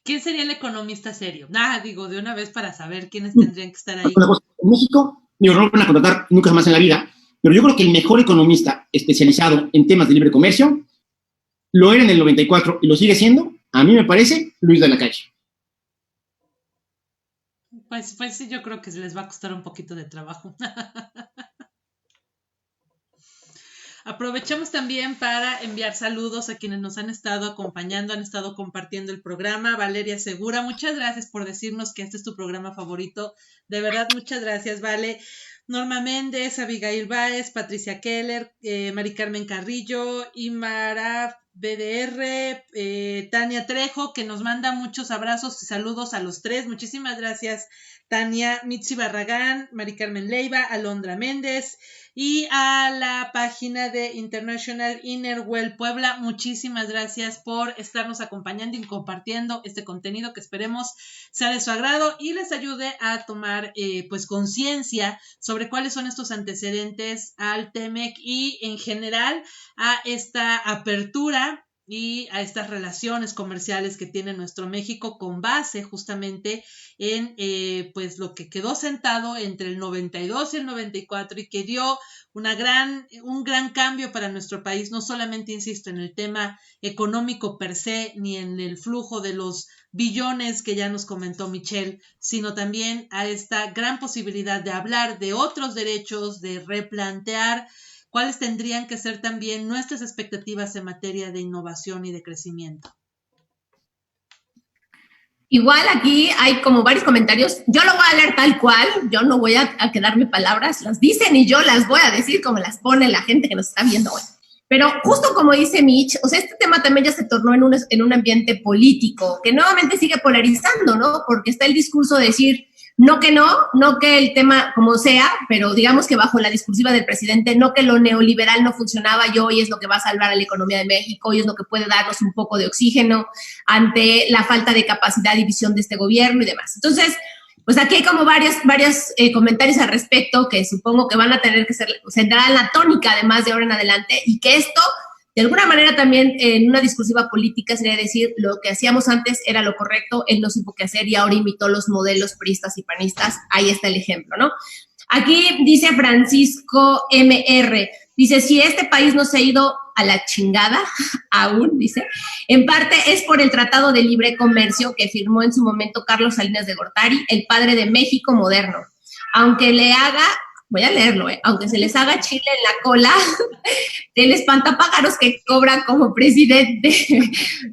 ¿Quién sería el economista serio? Digo, de una vez para saber quiénes tendrían que estar ahí. En México, no lo van a contratar nunca más en la vida, pero yo creo que el mejor economista especializado en temas de libre comercio lo era en el 94 y lo sigue siendo, a mí me parece, Luis de la Calle. Pues sí, yo creo que les va a costar un poquito de trabajo. Aprovechamos también para enviar saludos a quienes nos han estado acompañando, han estado compartiendo el programa. Valeria Segura, muchas gracias por decirnos que este es tu programa favorito. De verdad, muchas gracias, Vale. Norma Méndez, Abigail Báez, Patricia Keller, Mari Carmen Carrillo, Imara BDR, Tania Trejo, que nos manda muchos abrazos y saludos a los tres. Muchísimas gracias, Tania. Mitzi Barragán, Mari Carmen Leiva, Alondra Méndez, y a la página de International Innerwell Puebla, muchísimas gracias por estarnos acompañando y compartiendo este contenido que esperemos sea de su agrado y les ayude a tomar pues conciencia sobre cuáles son estos antecedentes al TEMEC y en general a esta apertura y a estas relaciones comerciales que tiene nuestro México con base justamente en pues lo que quedó sentado entre el 92 y el 94 y que dio un gran cambio para nuestro país, no solamente, insisto, en el tema económico per se, ni en el flujo de los billones que ya nos comentó Michelle, sino también a esta gran posibilidad de hablar de otros derechos, de replantear cuáles tendrían que ser también nuestras expectativas en materia de innovación y de crecimiento. Igual aquí hay como varios comentarios. Yo lo voy a leer tal cual, yo no voy a quedarme palabras, las dicen y yo las voy a decir como las pone la gente que nos está viendo hoy. Pero justo como dice Mitch, o sea, este tema también ya se tornó en un ambiente político que nuevamente sigue polarizando, ¿no? Porque está el discurso de decir no que el tema como sea, pero digamos que bajo la discursiva del presidente, no que lo neoliberal no funcionaba y hoy es lo que va a salvar a la economía de México, hoy es lo que puede darnos un poco de oxígeno ante la falta de capacidad y visión de este gobierno y demás. Entonces, pues aquí hay como varios comentarios al respecto que supongo que van a tener que ser, centrar la tónica además de ahora en adelante y que esto, de alguna manera también en una discursiva política sería decir lo que hacíamos antes era lo correcto, él no supo qué hacer y ahora imitó los modelos priistas y panistas, ahí está el ejemplo, ¿no? Aquí dice Francisco MR, dice, si este país no se ha ido a la chingada aún, dice, en parte es por el Tratado de Libre Comercio que firmó en su momento Carlos Salinas de Gortari, el padre de México moderno. Aunque le haga, voy a leerlo, aunque se les haga chile en la cola del espantapájaros que cobra como presidente.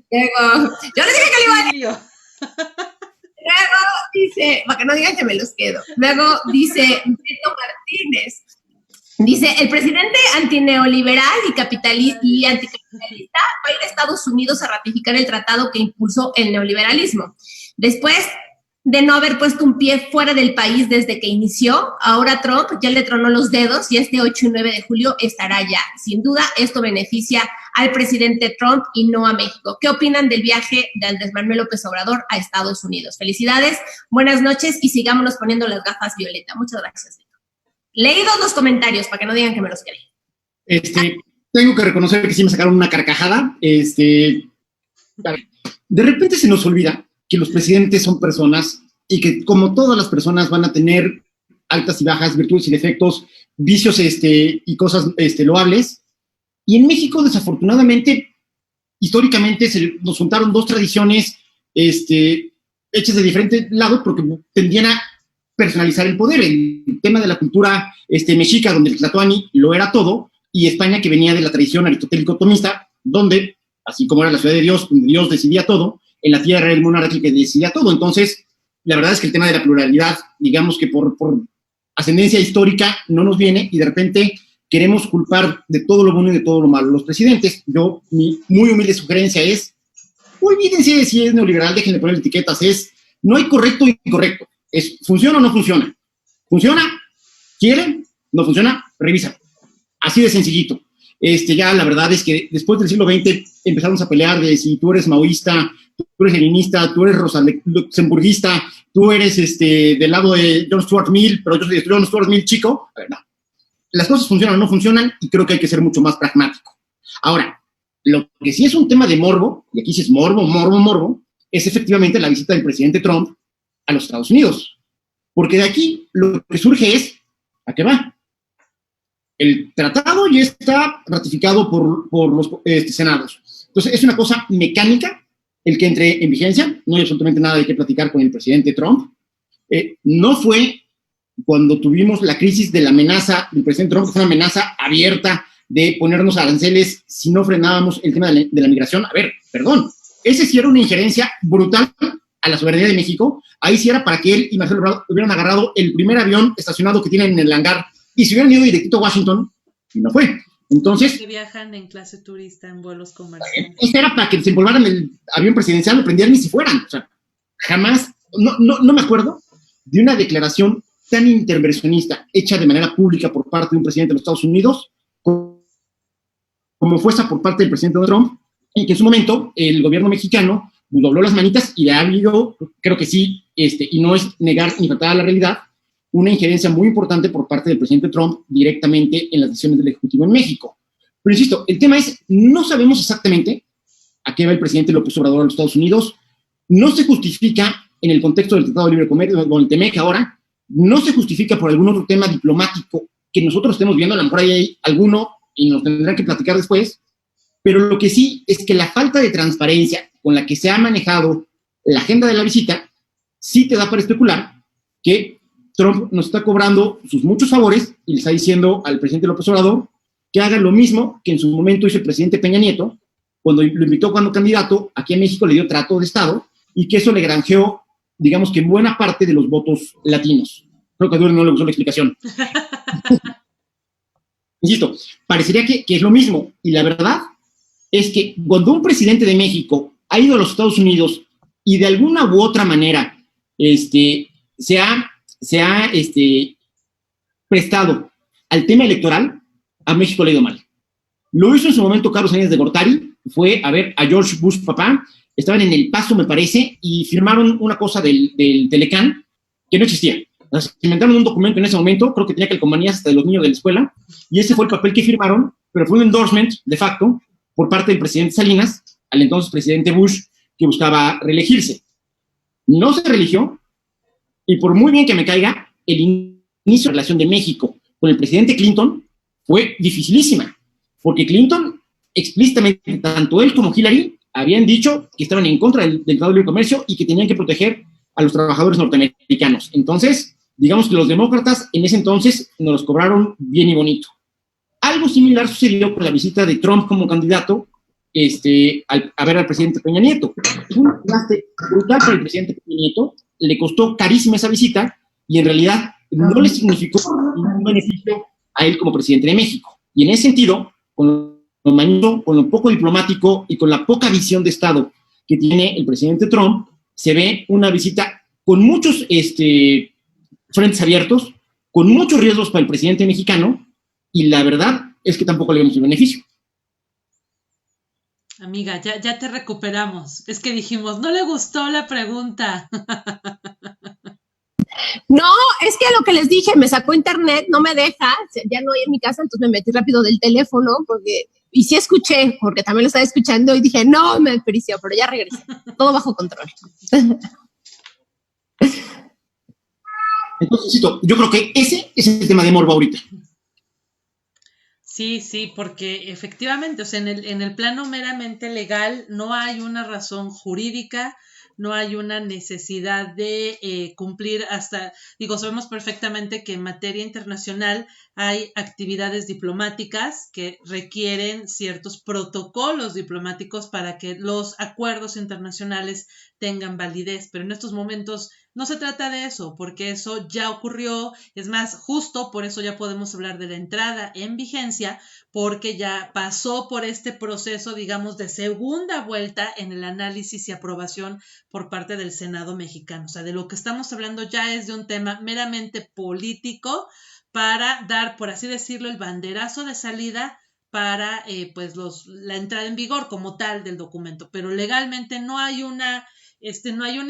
Luego, yo les dije que le iba a leer. Luego dice, para que no digan que me los quedo. Luego dice Beto Martínez, dice, el presidente antineoliberal y anticapitalista va a ir a Estados Unidos a ratificar el tratado que impulsó el neoliberalismo. Después de no haber puesto un pie fuera del país desde que inició, ahora Trump ya le tronó los dedos y este 8 y 9 de julio estará ya. Sin duda, esto beneficia al presidente Trump y no a México. ¿Qué opinan del viaje de Andrés Manuel López Obrador a Estados Unidos? Felicidades, buenas noches y sigámonos poniendo las gafas violeta. Muchas gracias. Leídos los comentarios para que no digan que me los quedé. Tengo que reconocer que sí me sacaron una carcajada. De repente se nos olvida que los presidentes son personas y que como todas las personas van a tener altas y bajas, virtudes y defectos, vicios y cosas loables. Y en México, desafortunadamente, históricamente nos juntaron dos tradiciones hechas de diferente lado porque tendían a personalizar el poder. El tema de la cultura mexica, donde el Tlatoani lo era todo, y España, que venía de la tradición aristotélico-tomista, donde, así como era la ciudad de Dios, donde Dios decidía todo, en la tierra era el monarca que decidía todo. Entonces, la verdad es que el tema de la pluralidad, digamos que por ascendencia histórica no nos viene y de repente queremos culpar de todo lo bueno y de todo lo malo a los presidentes. Mi muy humilde sugerencia es, olvídense de si es neoliberal, déjenle poner etiquetas, no hay correcto y incorrecto, ¿funciona o no funciona? ¿Funciona? ¿Quieren? ¿No funciona? Revisa. Así de sencillito. Ya la verdad es que después del siglo XX empezamos a pelear de si tú eres maoísta, tú eres leninista, tú eres luxemburguista, tú eres del lado de John Stuart Mill, pero yo soy de John Stuart Mill chico. A ver, no. Las cosas funcionan o no funcionan y creo que hay que ser mucho más pragmático. Ahora, lo que sí es un tema de morbo, y aquí sí es morbo, es efectivamente la visita del presidente Trump a los Estados Unidos. Porque de aquí lo que surge es, ¿a qué va? El tratado ya está ratificado por los senados. Entonces, es una cosa mecánica el que entre en vigencia. No hay absolutamente nada de qué platicar con el presidente Trump. No fue cuando tuvimos la crisis de la amenaza del presidente Trump, fue una amenaza abierta de ponernos aranceles si no frenábamos el tema de la migración. A ver, perdón, ese sí era una injerencia brutal a la soberanía de México. Ahí sí era para que él y Marcelo Ebrard hubieran agarrado el primer avión estacionado que tienen en el hangar y se hubieran ido directito a Washington, y no fue. Entonces, que viajan en clase turista en vuelos comerciales. Eso era para que se envolvaran el avión presidencial, lo prendieran y si fueran. O sea, jamás, no me acuerdo de una declaración tan intervencionista hecha de manera pública por parte de un presidente de los Estados Unidos como fue esa por parte del presidente Donald Trump, en que en su momento el gobierno mexicano dobló las manitas y ha habido, creo que sí, y no es negar ni faltar a la realidad, una injerencia muy importante por parte del presidente Trump directamente en las decisiones del Ejecutivo en México. Pero insisto, el tema es, no sabemos exactamente a qué va el presidente López Obrador a los Estados Unidos. No se justifica en el contexto del Tratado de Libre Comercio, con el TEMEC ahora, no se justifica por algún otro tema diplomático que nosotros estemos viendo, a lo mejor hay alguno y nos tendrán que platicar después, pero lo que sí es que la falta de transparencia con la que se ha manejado la agenda de la visita, sí te da para especular que Trump nos está cobrando sus muchos favores y le está diciendo al presidente López Obrador que haga lo mismo que en su momento hizo el presidente Peña Nieto, cuando lo invitó cuando candidato, aquí en México le dio trato de Estado, y que eso le granjeó, digamos que buena parte de los votos latinos. Creo que a Duro no le gustó la explicación. Insisto, parecería que es lo mismo, y la verdad es que cuando un presidente de México ha ido a los Estados Unidos y de alguna u otra manera se ha prestado al tema electoral, a México le ha ido mal. Lo hizo en su momento Carlos Salinas de Gortari, fue a ver a George Bush papá, estaban en El Paso, me parece, y firmaron una cosa del Telecán que no existía. O sea, se inventaron un documento en ese momento, creo que tenía calcomanías hasta de los niños de la escuela, y ese fue el papel que firmaron, pero fue un endorsement, de facto, por parte del presidente Salinas, al entonces presidente Bush, que buscaba reelegirse. No se reeligió, y por muy bien que me caiga, el inicio de la relación de México con el presidente Clinton fue dificilísima, porque Clinton, explícitamente, tanto él como Hillary, habían dicho que estaban en contra del Tratado de Libre Comercio y que tenían que proteger a los trabajadores norteamericanos. Entonces, digamos que los demócratas en ese entonces nos los cobraron bien y bonito. Algo similar sucedió con la visita de Trump como candidato a ver al presidente Peña Nieto. Es un gasto brutal para el presidente Peña Nieto, le costó carísima esa visita y en realidad no le significó ningún beneficio a él como presidente de México. Y en ese sentido, con lo mañoso, con lo poco diplomático y con la poca visión de Estado que tiene el presidente Trump, se ve una visita con muchos frentes abiertos, con muchos riesgos para el presidente mexicano, y la verdad es que tampoco le vemos el beneficio. Amiga, ya te recuperamos. Es que dijimos, no le gustó la pregunta. No, es que lo que les dije, me sacó internet, no me deja, ya no hay en mi casa, entonces me metí rápido del teléfono, y sí escuché, porque también lo estaba escuchando, y dije, no, me desperició, pero ya regresé, todo bajo control. Entonces, yo creo que ese es el tema de morbo ahorita. Sí, porque efectivamente, o sea, en el plano meramente legal no hay una razón jurídica, no hay una necesidad de cumplir sabemos perfectamente que en materia internacional hay actividades diplomáticas que requieren ciertos protocolos diplomáticos para que los acuerdos internacionales tengan validez, pero en estos momentos no se trata de eso, porque eso ya ocurrió, es más, justo por eso ya podemos hablar de la entrada en vigencia, porque ya pasó por este proceso, digamos, de segunda vuelta en el análisis y aprobación por parte del Senado mexicano. O sea, de lo que estamos hablando ya es de un tema meramente político para dar, por así decirlo, el banderazo de salida para la entrada en vigor como tal del documento, pero legalmente no hay una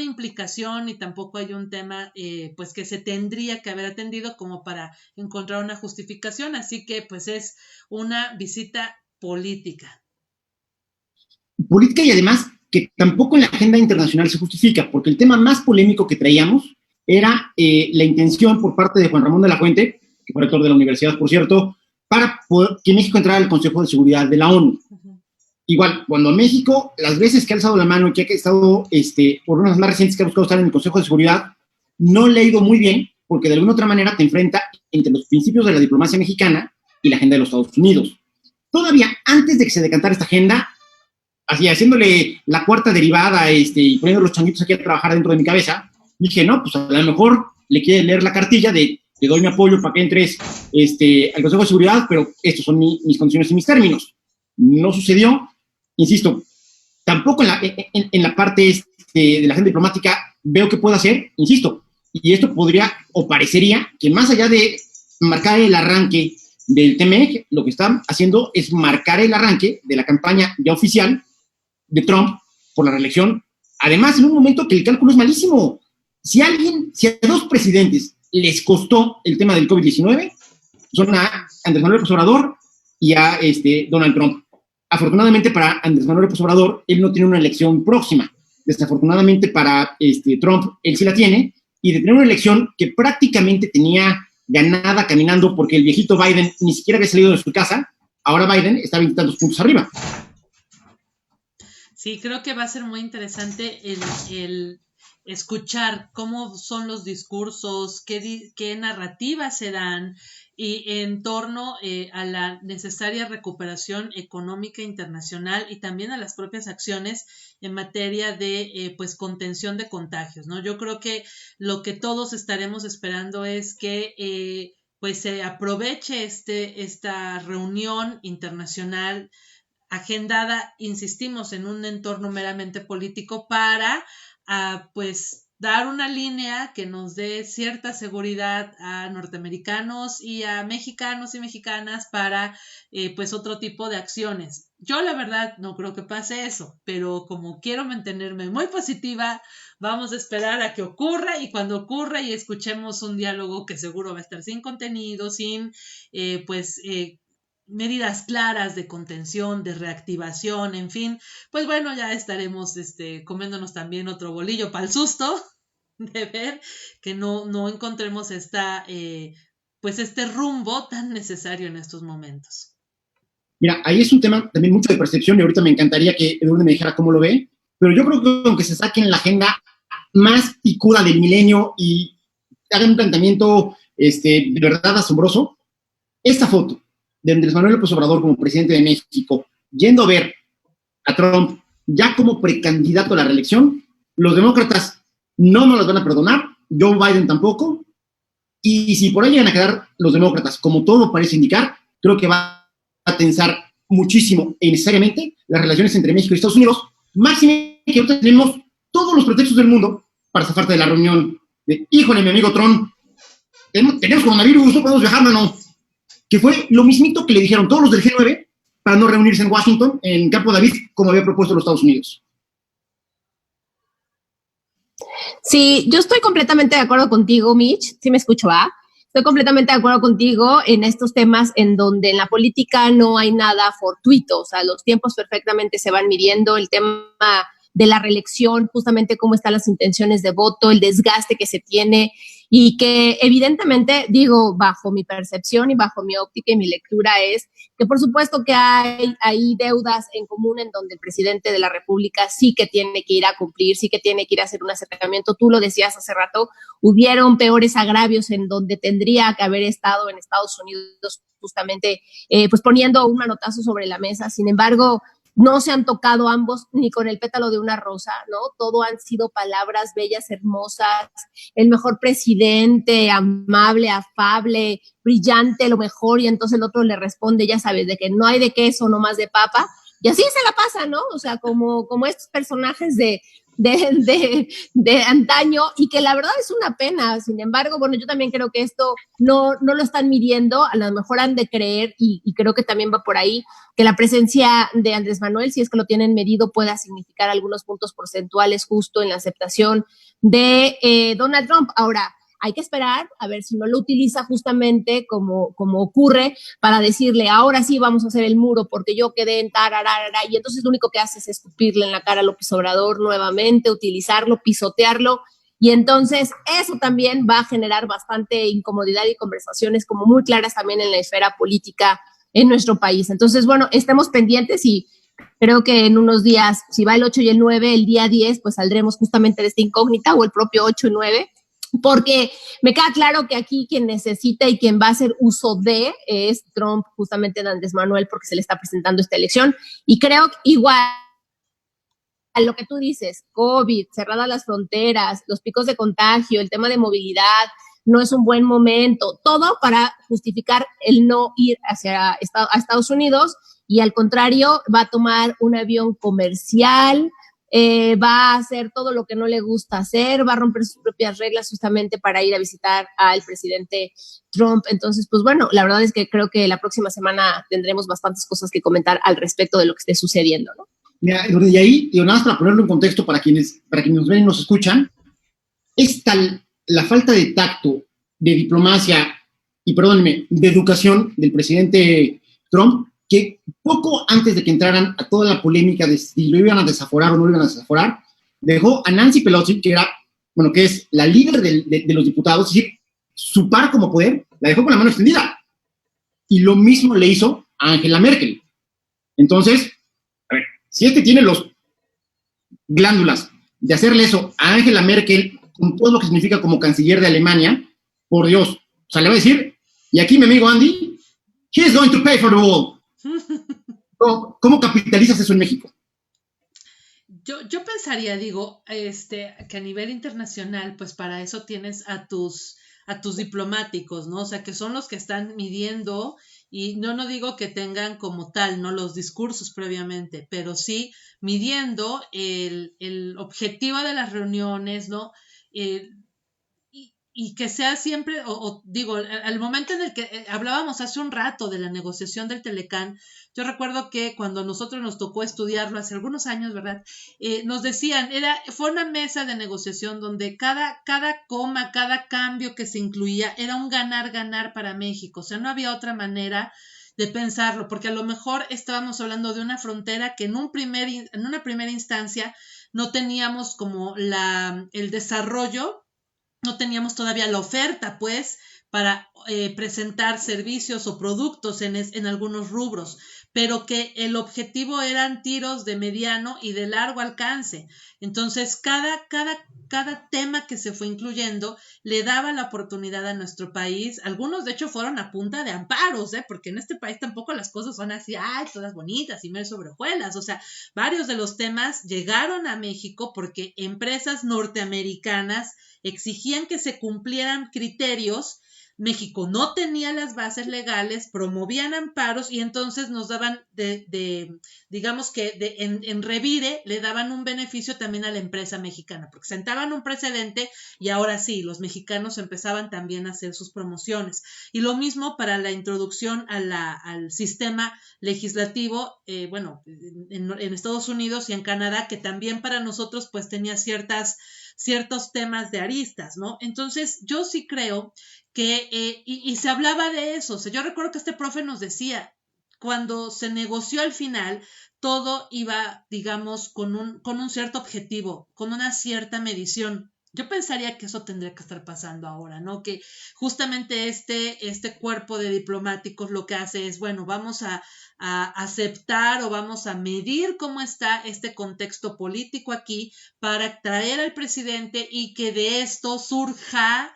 implicación y tampoco hay un tema que se tendría que haber atendido como para encontrar una justificación, así que pues es una visita política. Política y además que tampoco en la agenda internacional se justifica, porque el tema más polémico que traíamos era la intención por parte de Juan Ramón de la Fuente, que fue rector de la universidad, por cierto, para poder que México entrara al Consejo de Seguridad de la ONU. Uh-huh. Igual, cuando México, las veces que ha alzado la mano y que ha estado, por unas más recientes que ha buscado estar en el Consejo de Seguridad, no le ha ido muy bien, porque de alguna otra manera te enfrenta entre los principios de la diplomacia mexicana y la agenda de los Estados Unidos. Todavía antes de que se decantara esta agenda, así haciéndole la cuarta derivada y poniendo los changuitos aquí a trabajar dentro de mi cabeza, dije, no, pues a lo mejor le quiere leer la cartilla de te doy mi apoyo para que entres al Consejo de Seguridad, pero estos son mis condiciones y mis términos. No sucedió. Insisto, tampoco en la parte de la agenda diplomática veo que pueda hacer, insisto, y esto podría o parecería que más allá de marcar el arranque del TEMEC, lo que están haciendo es marcar el arranque de la campaña ya oficial de Trump por la reelección, además en un momento que el cálculo es malísimo. Si a dos presidentes les costó el tema del COVID-19, son a Andrés Manuel López Obrador y a Donald Trump. afortunadamente para Andrés Manuel López Obrador, él no tiene una elección próxima. Desafortunadamente para Trump, él sí la tiene, y de tener una elección que prácticamente tenía ganada caminando porque el viejito Biden ni siquiera había salido de su casa, ahora Biden está 20 tantos puntos arriba. Sí, creo que va a ser muy interesante el escuchar cómo son los discursos, qué narrativas se dan y en torno a la necesaria recuperación económica internacional y también a las propias acciones en materia de pues contención de contagios, ¿no? Yo creo que lo que todos estaremos esperando es que pues se aproveche esta reunión internacional agendada, insistimos, en un entorno meramente político para pues dar una línea que nos dé cierta seguridad a norteamericanos y a mexicanos y mexicanas para pues otro tipo de acciones. Yo la verdad no creo que pase eso, pero como quiero mantenerme muy positiva, vamos a esperar a que ocurra y cuando ocurra y escuchemos un diálogo que seguro va a estar sin contenido, sin medidas claras de contención, de reactivación, en fin, pues bueno, ya estaremos comiéndonos también otro bolillo para el susto de ver que no encontremos pues este rumbo tan necesario en estos momentos. Mira, ahí es un tema también mucho de percepción y ahorita me encantaría que Eduardo me dijera cómo lo ve, pero yo creo que aunque se saquen la agenda más picuda del milenio y hagan un planteamiento de verdad asombroso, esta foto de Andrés Manuel López Obrador como presidente de México, yendo a ver a Trump ya como precandidato a la reelección, los demócratas no nos las van a perdonar, Joe Biden tampoco, y si por ahí llegan a quedar los demócratas, como todo parece indicar, creo que va a tensar muchísimo e innecesariamente las relaciones entre México y Estados Unidos, máxime que ahorita tenemos todos los pretextos del mundo para zafarte de la reunión de, híjole, mi amigo Trump, tenemos coronavirus, no podemos viajar, no. Que fue lo mismito que le dijeron todos los del G9 para no reunirse en Washington, en Campo David, como había propuesto los Estados Unidos. Sí, yo estoy completamente de acuerdo contigo, Mitch. Sí me escucho, ¿ah? Estoy completamente de acuerdo contigo en estos temas en donde en la política no hay nada fortuito. O sea, los tiempos perfectamente se van midiendo. El tema de la reelección, justamente cómo están las intenciones de voto, el desgaste que se tiene y que evidentemente, digo, bajo mi percepción y bajo mi óptica y mi lectura es que por supuesto que hay deudas en común en donde el presidente de la República sí que tiene que ir a cumplir, sí que tiene que ir a hacer un acercamiento. Tú lo decías hace rato, hubieron peores agravios en donde tendría que haber estado en Estados Unidos justamente pues poniendo un manotazo sobre la mesa. Sin embargo, no se han tocado ambos ni con el pétalo de una rosa, ¿no? Todo han sido palabras bellas, hermosas, el mejor presidente, amable, afable, brillante, lo mejor, y entonces el otro le responde, ya sabes, de que no hay de queso, no más de papa, y así se la pasa, ¿no? O sea, como estos personajes de antaño, y que la verdad es una pena. Sin embargo, bueno, yo también creo que esto no lo están midiendo, a lo mejor han de creer, y creo que también va por ahí, que la presencia de Andrés Manuel, si es que lo tienen medido, pueda significar algunos puntos porcentuales justo en la aceptación de Donald Trump. Ahora, hay que esperar a ver si no lo utiliza justamente como ocurre para decirle, ahora sí vamos a hacer el muro porque yo quedé en tararara, y entonces lo único que hace es escupirle en la cara a López Obrador nuevamente, utilizarlo, pisotearlo, y entonces eso también va a generar bastante incomodidad y conversaciones como muy claras también en la esfera política en nuestro país. Entonces, bueno, estemos pendientes y creo que en unos días, si va el 8 y el 9, el día 10, pues saldremos justamente de esta incógnita, o el propio 8 y 9, porque me queda claro que aquí quien necesita y quien va a hacer uso de es Trump, justamente de Andrés Manuel, porque se le está presentando esta elección. Y creo que igual a lo que tú dices, COVID, cerradas las fronteras, los picos de contagio, el tema de movilidad, no es un buen momento, todo para justificar el no ir a Estados Unidos, y al contrario va a tomar un avión comercial, va a hacer todo lo que no le gusta hacer, va a romper sus propias reglas justamente para ir a visitar al presidente Trump. Entonces, pues bueno, la verdad es que creo que la próxima semana tendremos bastantes cosas que comentar al respecto de lo que esté sucediendo, ¿no? Mira, y ahí, nada más para ponerlo en contexto para quienes nos ven y nos escuchan, es tal la falta de tacto, de diplomacia y, perdónenme, de educación del presidente Trump, que poco antes de que entraran a toda la polémica de si lo iban a desaforar o no lo iban a desaforar, dejó a Nancy Pelosi, que es la líder de los diputados, es decir, su par como poder, la dejó con la mano extendida. Y lo mismo le hizo a Angela Merkel. Entonces, a ver, si tiene los glándulas de hacerle eso a Angela Merkel, con todo lo que significa como canciller de Alemania, por Dios, o sea, le va a decir, y aquí mi amigo Andy, he is going to pay for the wall. ¿Cómo capitalizas eso en México? Yo pensaría, digo, que a nivel internacional, pues para eso tienes a tus diplomáticos, ¿no? O sea, que son los que están midiendo, y no digo que tengan como tal, ¿no? Los discursos previamente, pero sí midiendo el objetivo de las reuniones, ¿no? Y que sea siempre, digo, al momento en el que hablábamos hace un rato de la negociación del Telecán, yo recuerdo que cuando nosotros nos tocó estudiarlo hace algunos años, ¿verdad? Nos decían, fue una mesa de negociación donde cada coma, cada cambio que se incluía era un ganar-ganar para México, o sea, no había otra manera de pensarlo, porque a lo mejor estábamos hablando de una frontera que en una primera instancia no teníamos como el desarrollo, no teníamos todavía la oferta, pues, para presentar servicios o productos en algunos rubros, pero que el objetivo eran tiros de mediano y de largo alcance. Entonces, cada tema que se fue incluyendo le daba la oportunidad a nuestro país. Algunos, de hecho, fueron a punta de amparos, porque en este país tampoco las cosas son así, todas bonitas y mil sobre hojuelas. O sea, varios de los temas llegaron a México porque empresas norteamericanas exigían que se cumplieran criterios. México no tenía las bases legales, promovían amparos y entonces nos daban digamos que en revire le daban un beneficio también a la empresa mexicana, porque sentaban un precedente y ahora sí, los mexicanos empezaban también a hacer sus promociones. Y lo mismo para la introducción al sistema legislativo, en Estados Unidos y en Canadá, que también para nosotros pues tenía ciertos temas de aristas, ¿no? Entonces, yo sí creo que, y se hablaba de eso, o sea, yo recuerdo que este profe nos decía, cuando se negoció al final, todo iba, digamos, con un cierto objetivo, con una cierta medición. Yo pensaría que eso tendría que estar pasando ahora, ¿no? Que justamente este cuerpo de diplomáticos lo que hace es, bueno, vamos a aceptar o vamos a medir cómo está este contexto político aquí para traer al presidente y que de esto surja,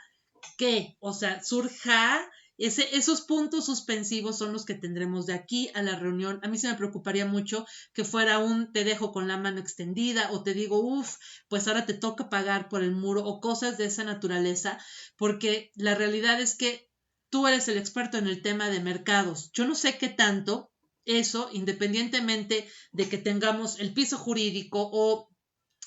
¿qué? O sea, surja esos puntos suspensivos son los que tendremos de aquí a la reunión. A mí se me preocuparía mucho que fuera te dejo con la mano extendida o te digo, pues ahora te toca pagar por el muro o cosas de esa naturaleza, porque la realidad es que tú eres el experto en el tema de mercados. Yo no sé qué tanto eso, independientemente de que tengamos el piso jurídico o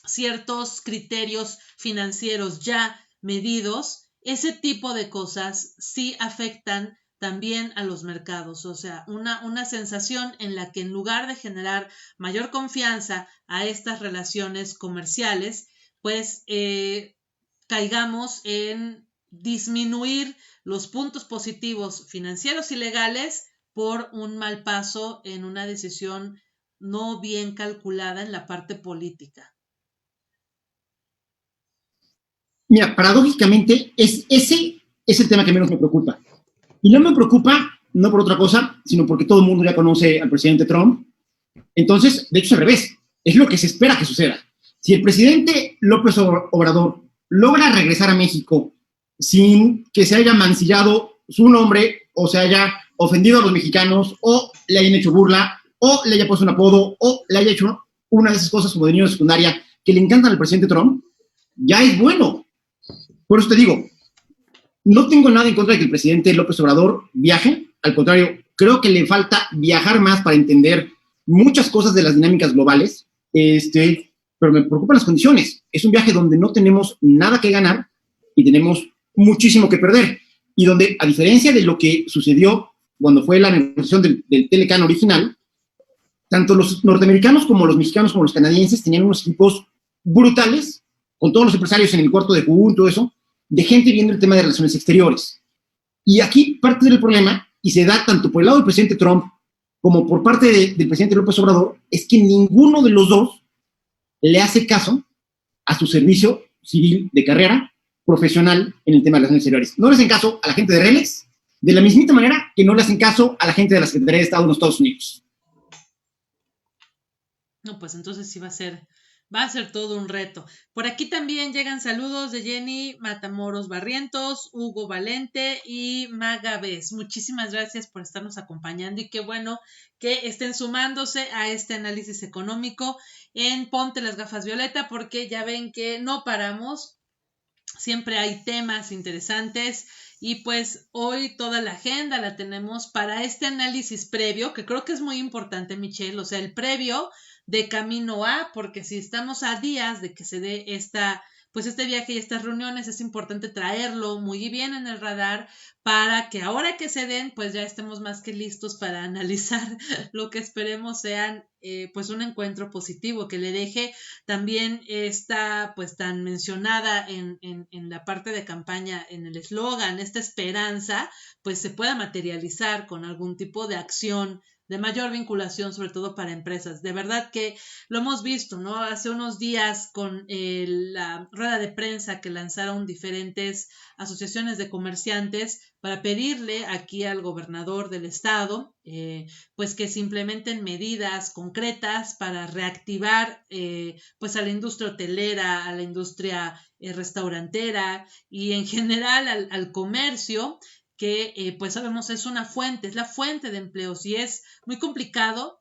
ciertos criterios financieros ya medidos, ese tipo de cosas sí afectan también a los mercados. O sea, una sensación en la que en lugar de generar mayor confianza a estas relaciones comerciales, pues caigamos en disminuir los puntos positivos financieros y legales por un mal paso en una decisión no bien calculada en la parte política. Mira, paradójicamente, ese es el tema que menos me preocupa. Y no me preocupa, no por otra cosa, sino porque todo el mundo ya conoce al presidente Trump. Entonces, de hecho, es al revés. Es lo que se espera que suceda. Si el presidente López Obrador logra regresar a México sin que se haya mancillado su nombre o se haya ofendido a los mexicanos o le hayan hecho burla o le haya puesto un apodo o le haya hecho una de esas cosas como de niño de secundaria que le encantan al presidente Trump, ya es bueno. Por eso te digo, no tengo nada en contra de que el presidente López Obrador viaje. Al contrario, creo que le falta viajar más para entender muchas cosas de las dinámicas globales, pero me preocupan las condiciones. Es un viaje donde no tenemos nada que ganar y tenemos muchísimo que perder. Y donde, a diferencia de lo que sucedió cuando fue la negociación del Telecán original, tanto los norteamericanos como los mexicanos como los canadienses tenían unos equipos brutales, con todos los empresarios en el cuarto de Cancún, todo eso, de gente viendo el tema de relaciones exteriores. Y aquí parte del problema, y se da tanto por el lado del presidente Trump como por parte del presidente López Obrador, es que ninguno de los dos le hace caso a su servicio civil de carrera profesional en el tema de las relaciones exteriores. No le hacen caso a la gente de RELEX, de la mismita manera que no le hacen caso a la gente de la Secretaría de Estado de los Estados Unidos. No, pues entonces sí va a ser todo un reto. Por aquí también llegan saludos de Jenny Matamoros Barrientos, Hugo Valente y Maga Bes. Muchísimas gracias por estarnos acompañando y qué bueno que estén sumándose a este análisis económico en Ponte las Gafas Violeta, porque ya ven que no paramos, siempre hay temas interesantes y pues hoy toda la agenda la tenemos para este análisis previo, que creo que es muy importante, Michelle, o sea, el previo de camino a, porque si estamos a días de que se dé este viaje y estas reuniones, es importante traerlo muy bien en el radar para que ahora que se den, pues ya estemos más que listos para analizar lo que esperemos sean pues un encuentro positivo, que le deje también esta pues tan mencionada en la parte de campaña, en el eslogan, esta esperanza, pues se pueda materializar con algún tipo de acción de mayor vinculación, sobre todo para empresas. De verdad que lo hemos visto, ¿no? Hace unos días con la rueda de prensa que lanzaron diferentes asociaciones de comerciantes para pedirle aquí al gobernador del estado, pues que se implementen medidas concretas para reactivar pues a la industria hotelera, a la industria restaurantera y en general al comercio, que pues sabemos es la fuente de empleos y es muy complicado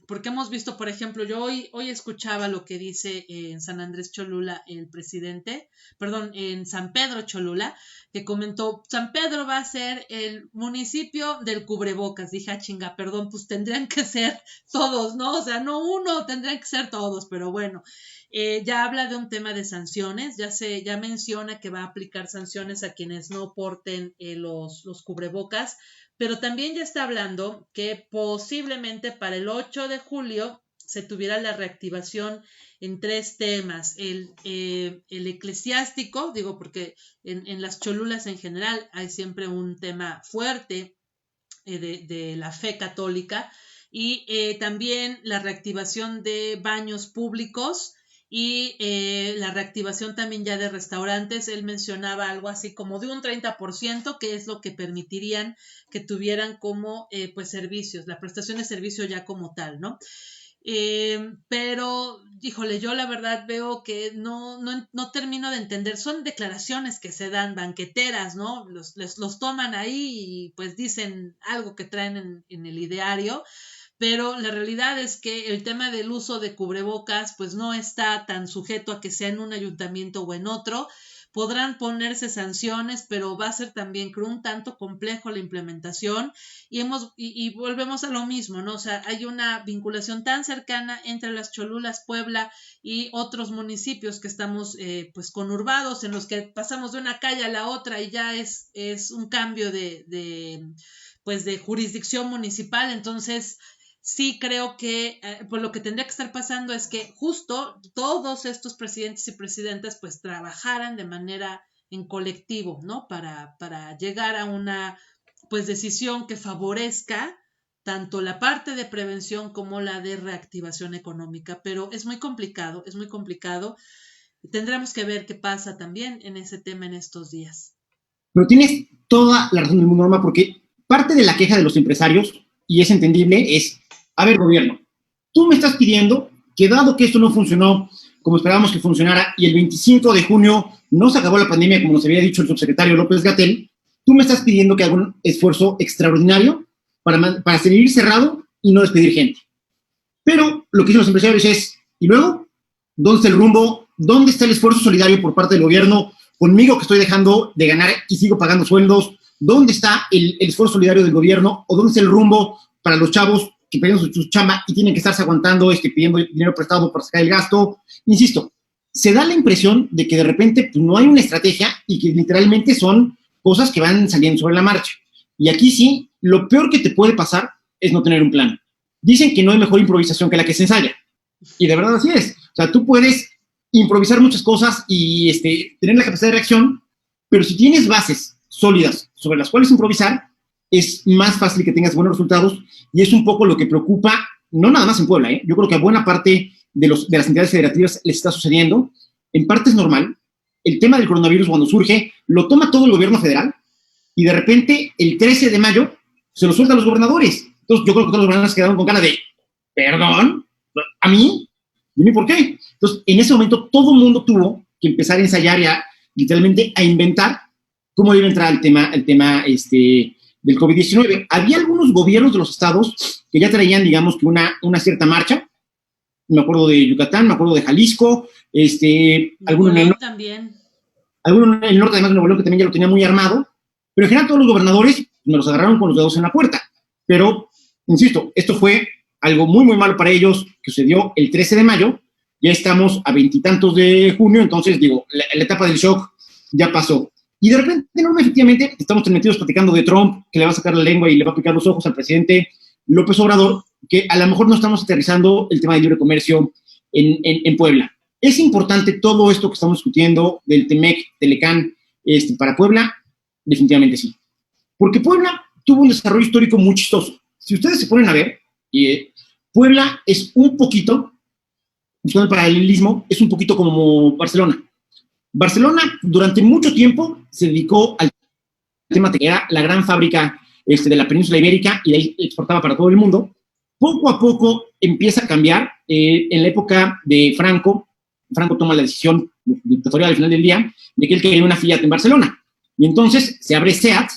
porque hemos visto, por ejemplo, yo hoy escuchaba lo que dice en San Andrés Cholula el presidente, en San Pedro Cholula, que comentó, San Pedro va a ser el municipio del cubrebocas. Dije, chinga, perdón, pues tendrían que ser todos, ¿no? O sea, no uno, tendrían que ser todos, pero bueno. Ya habla de un tema de sanciones, ya menciona que va a aplicar sanciones a quienes no porten los cubrebocas, pero también ya está hablando que posiblemente para el 8 de julio se tuviera la reactivación en 3 temas, el eclesiástico, digo porque en las cholulas en general hay siempre un tema fuerte de la fe católica y también la reactivación de baños públicos y la reactivación también ya de restaurantes. Él mencionaba algo así como de un 30%, que es lo que permitirían que tuvieran como pues servicios, la prestación de servicio ya como tal, ¿no? Pero, híjole, yo la verdad veo que no termino de entender, son declaraciones que se dan banqueteras, ¿no? Los toman ahí y pues dicen algo que traen en el ideario, pero la realidad es que el tema del uso de cubrebocas pues no está tan sujeto a que sea en un ayuntamiento o en otro. Podrán ponerse sanciones, pero va a ser también un tanto complejo la implementación y volvemos a lo mismo, ¿no? O sea, hay una vinculación tan cercana entre las Cholulas, Puebla y otros municipios que estamos pues conurbados, en los que pasamos de una calle a la otra y ya es un cambio de jurisdicción municipal. Entonces sí creo que pues lo que tendría que estar pasando es que justo todos estos presidentes y presidentas pues trabajaran de manera en colectivo, ¿no? Para llegar a una pues decisión que favorezca tanto la parte de prevención como la de reactivación económica, pero es muy complicado. Tendremos que ver qué pasa también en ese tema en estos días. Pero tienes toda la razón del mundo, Norma, porque parte de la queja de los empresarios, y es entendible, es, a ver, gobierno, tú me estás pidiendo que dado que esto no funcionó como esperábamos que funcionara y el 25 de junio no se acabó la pandemia como nos había dicho el subsecretario López-Gatell, tú me estás pidiendo que haga un esfuerzo extraordinario para seguir cerrado y no despedir gente. Pero lo que dicen los empresarios es, ¿y luego? ¿Dónde está el rumbo? ¿Dónde está el esfuerzo solidario por parte del gobierno conmigo que estoy dejando de ganar y sigo pagando sueldos? ¿Dónde está el esfuerzo solidario del gobierno? ¿O dónde está el rumbo para los chavos que perdieron su chamba y tienen que estarse aguantando pidiendo dinero prestado para sacar el gasto? Insisto, se da la impresión de que de repente pues, no hay una estrategia y que literalmente son cosas que van saliendo sobre la marcha. Y aquí sí, lo peor que te puede pasar es no tener un plan. Dicen que no hay mejor improvisación que la que se ensaya. Y de verdad así es. O sea, tú puedes improvisar muchas cosas y tener la capacidad de reacción, pero si tienes bases sólidas sobre las cuales improvisar, es más fácil que tengas buenos resultados y es un poco lo que preocupa, no nada más en Puebla, yo creo que a buena parte de las entidades federativas les está sucediendo. En parte es normal. El tema del coronavirus cuando surge lo toma todo el gobierno federal y de repente el 13 de mayo se lo suelta a los gobernadores. Entonces yo creo que todos los gobernadores quedaron con cara de, perdón, ¿a mí? Dime por qué. Entonces en ese momento todo el mundo tuvo que empezar a ensayar ya, literalmente a inventar cómo iba a entrar el tema del COVID-19. Había algunos gobiernos de los estados que ya traían, digamos, que una cierta marcha. Me acuerdo de Yucatán, me acuerdo de Jalisco, algunos en el norte también. Algunos en el norte, además de Nuevo León, que también ya lo tenía muy armado. Pero en general todos los gobernadores me los agarraron con los dedos en la puerta. Pero, insisto, esto fue algo muy, muy malo para ellos, que sucedió el 13 de mayo. Ya estamos a veintitantos de junio, entonces, digo, la etapa del shock ya pasó. Y de repente, no, efectivamente, estamos metidos platicando de Trump, que le va a sacar la lengua y le va a picar los ojos al presidente López Obrador, que a lo mejor no estamos aterrizando el tema de libre comercio en Puebla. Es importante todo esto que estamos discutiendo del TEMEC, Telecán, para Puebla, definitivamente sí. Porque Puebla tuvo un desarrollo histórico muy chistoso. Si ustedes se ponen a ver, Puebla es un poquito, buscando el paralelismo, es un poquito como Barcelona. Barcelona durante mucho tiempo se dedicó al tema que era la gran fábrica de la península ibérica y de ahí exportaba para todo el mundo. Poco a poco empieza a cambiar. En la época de Franco toma la decisión dictatorial al final del día de que él quería una Fiat en Barcelona. Y entonces se abre SEAT,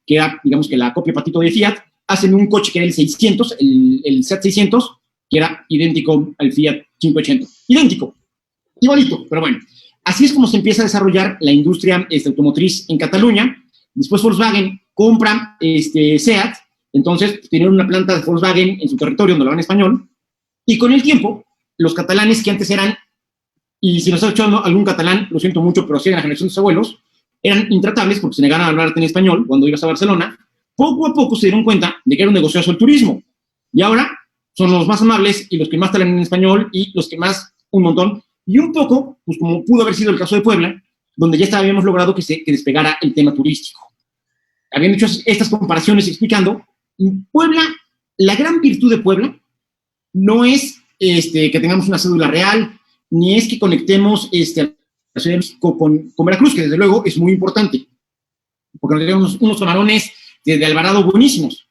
que era, digamos, que la copia patito de Fiat, hacen un coche que era el 600, el SEAT 600, que era idéntico al Fiat 580. Idéntico, igualito, pero bueno. Así es como se empieza a desarrollar la industria automotriz en Cataluña. Después Volkswagen compra SEAT, entonces tenían una planta de Volkswagen en su territorio donde hablaban español, y con el tiempo, los catalanes que antes eran, y si nos está escuchando algún catalán, lo siento mucho, pero sí en la generación de sus abuelos, eran intratables porque se negaron a hablarte en español cuando ibas a Barcelona, poco a poco se dieron cuenta de que era un negocioso el turismo. Y ahora son los más amables y los que más te hablan en español y los que más, un montón. Y un poco, pues como pudo haber sido el caso de Puebla, donde ya habíamos logrado que despegara el tema turístico. Habiendo hecho estas comparaciones explicando, Puebla, la gran virtud de Puebla no es que tengamos una cédula real, ni es que conectemos a la Ciudad de México con Veracruz, que desde luego es muy importante, porque tenemos unos camarones de Alvarado buenísimos.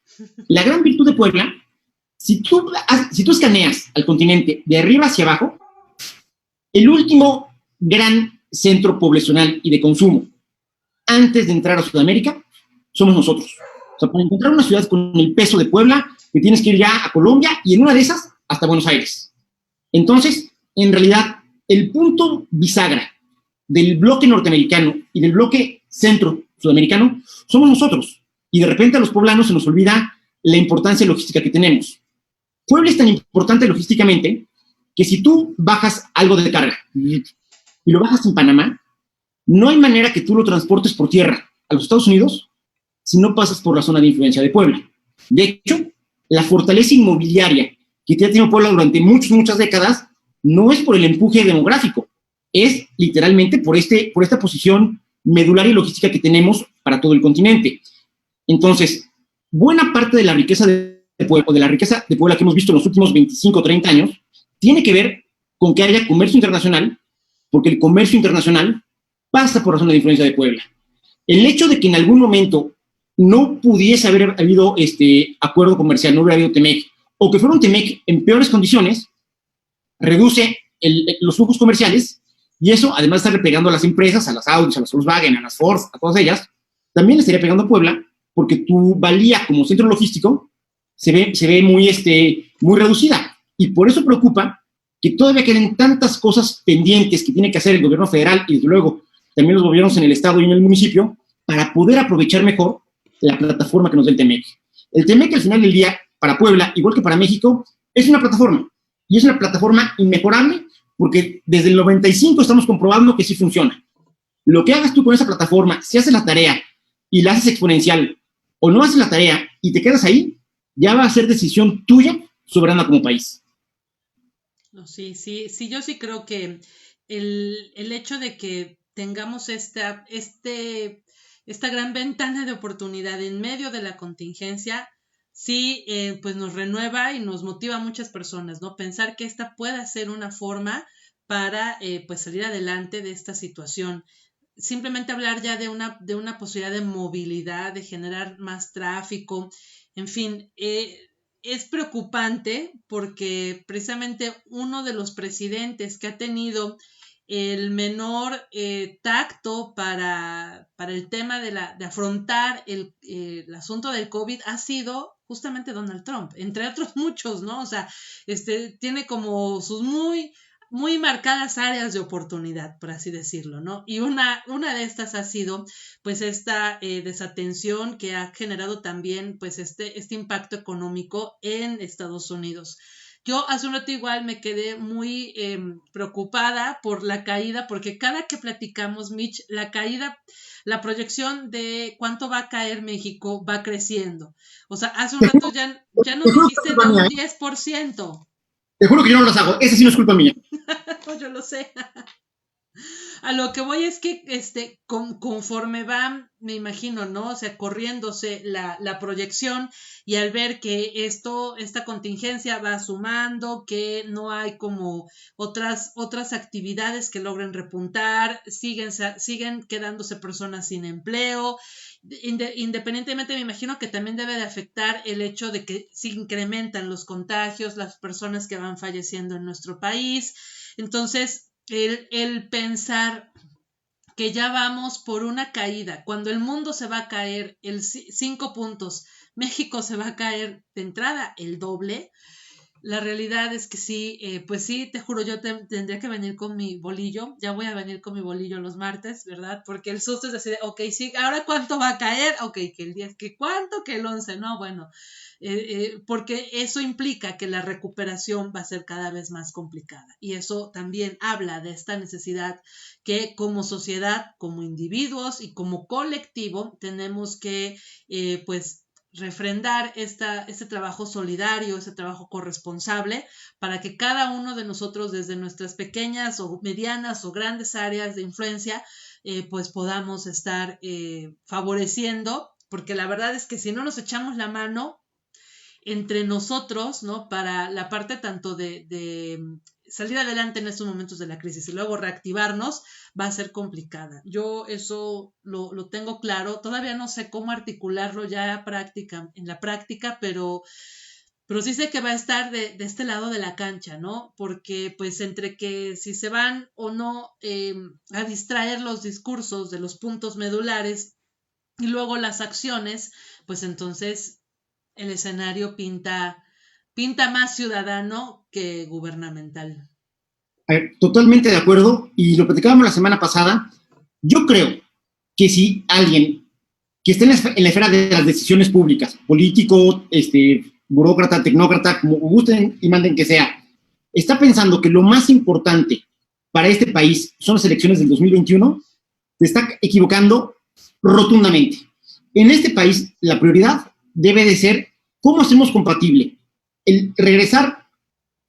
La gran virtud de Puebla, si tú escaneas al continente de arriba hacia abajo, el último gran centro poblacional y de consumo antes de entrar a Sudamérica somos nosotros. O sea, para encontrar una ciudad con el peso de Puebla, que tienes que ir ya a Colombia y en una de esas hasta Buenos Aires. Entonces, en realidad, el punto bisagra del bloque norteamericano y del bloque centro-sudamericano somos nosotros. Y de repente a los poblanos se nos olvida la importancia logística que tenemos. Puebla es tan importante logísticamente que si tú bajas algo de carga y lo bajas en Panamá, no hay manera que tú lo transportes por tierra a los Estados Unidos si no pasas por la zona de influencia de Puebla. De hecho, la fortaleza inmobiliaria que ya tiene Puebla durante muchas décadas no es por el empuje demográfico, es literalmente por esta posición medular y logística que tenemos para todo el continente. Entonces, buena parte de la riqueza de Puebla que hemos visto en los últimos 25 o 30 años tiene que ver con que haya comercio internacional, porque el comercio internacional pasa por la zona de influencia de Puebla. El hecho de que en algún momento no pudiese haber habido acuerdo comercial, no hubiera habido TEMEC, o que fuera un TEMEC en peores condiciones, reduce los flujos comerciales, y eso, además de estar pegando a las empresas, a las Audi, a las Volkswagen, a las Ford, a todas ellas, también le estaría pegando a Puebla, porque tu valía como centro logístico se ve muy reducida. Y por eso preocupa que todavía queden tantas cosas pendientes que tiene que hacer el gobierno federal y, desde luego, también los gobiernos en el estado y en el municipio para poder aprovechar mejor la plataforma que nos da el TEMEC. El TEMEC, al final del día, para Puebla, igual que para México, es una plataforma. Y es una plataforma inmejorable porque desde el 95 estamos comprobando que sí funciona. Lo que hagas tú con esa plataforma, si haces la tarea y la haces exponencial o no haces la tarea y te quedas ahí, ya va a ser decisión tuya soberana como país. No, sí, yo sí creo que el hecho de que tengamos este esta gran ventana de oportunidad en medio de la contingencia, sí, pues nos renueva y nos motiva a muchas personas, ¿no? Pensar que esta pueda ser una forma para pues salir adelante de esta situación. Simplemente hablar ya de una posibilidad de movilidad, de generar más tráfico, en fin, es preocupante porque precisamente uno de los presidentes que ha tenido el menor tacto para el tema de afrontar el asunto del COVID ha sido justamente Donald Trump, entre otros muchos, ¿no? O sea, tiene como sus muy marcadas áreas de oportunidad, por así decirlo, ¿no? Y una de estas ha sido, pues, esta desatención que ha generado también, pues, este impacto económico en Estados Unidos. Yo hace un rato igual me quedé muy preocupada por la caída, porque cada que platicamos, Mitch, la caída, la proyección de cuánto va a caer México va creciendo. O sea, hace un rato ya nos dijiste de un 10%. Te juro que yo no las hago. Esa sí no es culpa mía. No, yo lo sé. A lo que voy es que conforme va, me imagino, ¿no? O sea, corriéndose la proyección y al ver que esta contingencia va sumando, que no hay como otras actividades que logren repuntar, siguen quedándose personas sin empleo. Independientemente, me imagino que también debe de afectar el hecho de que se incrementan los contagios, las personas que van falleciendo en nuestro país. Entonces, el pensar que ya vamos por una caída, cuando el mundo se va a caer 5 puntos, México se va a caer de entrada el doble. La realidad es que sí, pues sí, te juro, yo tendría que venir con mi bolillo, ya voy a venir con mi bolillo los martes, ¿verdad? Porque el susto es decir, ok, sí, ¿ahora cuánto va a caer? Ok, que el 10, ¿que cuánto? Que el 11, no, bueno, porque eso implica que la recuperación va a ser cada vez más complicada y eso también habla de esta necesidad que como sociedad, como individuos y como colectivo tenemos que, pues, refrendar este trabajo solidario, este trabajo corresponsable, para que cada uno de nosotros desde nuestras pequeñas o medianas o grandes áreas de influencia, pues podamos estar favoreciendo, porque la verdad es que si no nos echamos la mano entre nosotros, ¿no? Para la parte tanto de salir adelante en estos momentos de la crisis y luego reactivarnos, va a ser complicada. Yo eso lo tengo claro. Todavía no sé cómo articularlo ya en la práctica, pero sí sé que va a estar de este lado de la cancha, ¿no? Porque pues entre que si se van o no a distraer los discursos de los puntos medulares y luego las acciones, pues entonces el escenario pinta más ciudadano que gubernamental. A ver, totalmente de acuerdo, y lo platicábamos la semana pasada. Yo creo que si alguien que esté en la esfera de las decisiones públicas, político, burócrata, tecnócrata, como gusten y manden que sea, está pensando que lo más importante para este país son las elecciones del 2021, se está equivocando rotundamente. En este país, la prioridad debe de ser cómo hacemos compatible el regresar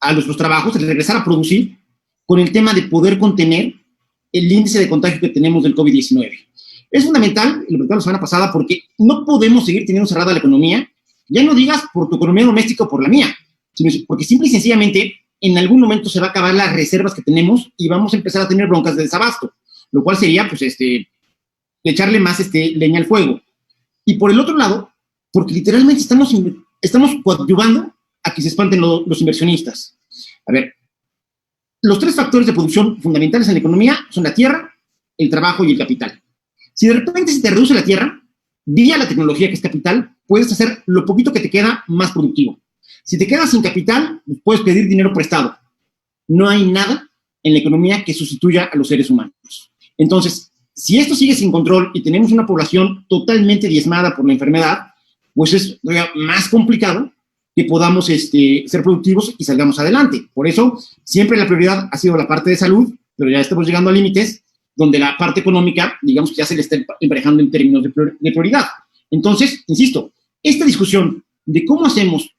a nuestros trabajos, el regresar a producir, con el tema de poder contener el índice de contagio que tenemos del COVID-19. Es fundamental, y lo platicamos la semana pasada, porque no podemos seguir teniendo cerrada la economía, ya no digas por tu economía doméstica o por la mía, sino porque simple y sencillamente en algún momento se va a acabar las reservas que tenemos y vamos a empezar a tener broncas de desabasto, lo cual sería, pues, echarle más leña al fuego. Y por el otro lado, porque literalmente estamos coadyuvando a que se espanten los inversionistas. A ver, los 3 factores de producción fundamentales en la economía son la tierra, el trabajo y el capital. Si de repente se te reduce la tierra, vía la tecnología que es capital, puedes hacer lo poquito que te queda más productivo. Si te quedas sin capital, puedes pedir dinero prestado. No hay nada en la economía que sustituya a los seres humanos. Entonces, si esto sigue sin control y tenemos una población totalmente diezmada por la enfermedad, pues es más complicado que podamos ser productivos y salgamos adelante. Por eso, siempre la prioridad ha sido la parte de salud, pero ya estamos llegando a límites donde la parte económica, digamos que ya se le está emparejando en términos de prioridad. Entonces, insisto, esta discusión de cómo hacemos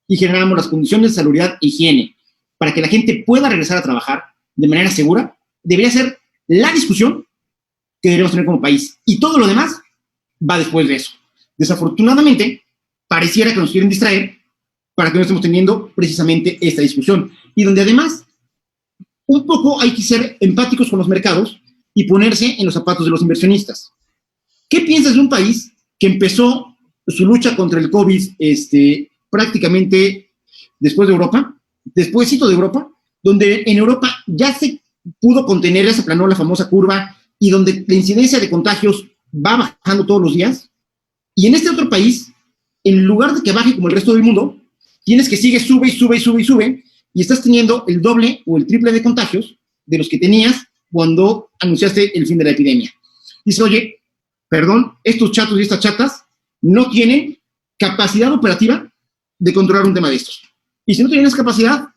y generamos las condiciones de salubridad e higiene para que la gente pueda regresar a trabajar de manera segura, debería ser la discusión que deberíamos tener como país. Y todo lo demás va después de eso. Desafortunadamente, pareciera que nos quieren distraer para que no estemos teniendo precisamente esta discusión. Y donde además, un poco hay que ser empáticos con los mercados y ponerse en los zapatos de los inversionistas. ¿Qué piensas de un país que empezó su lucha contra el COVID prácticamente después de Europa, despuésito de Europa, donde en Europa ya se pudo contener, ya se aplanó la famosa curva y donde la incidencia de contagios va bajando todos los días? Y en este otro país, en lugar de que baje como el resto del mundo, tienes que sigue, sube y sube y sube y sube, y estás teniendo el doble o el triple de contagios de los que tenías cuando anunciaste el fin de la epidemia. Dice, oye, perdón, estos chatos y estas chatas no tienen capacidad operativa de controlar un tema de estos. Y si no tienen esa capacidad,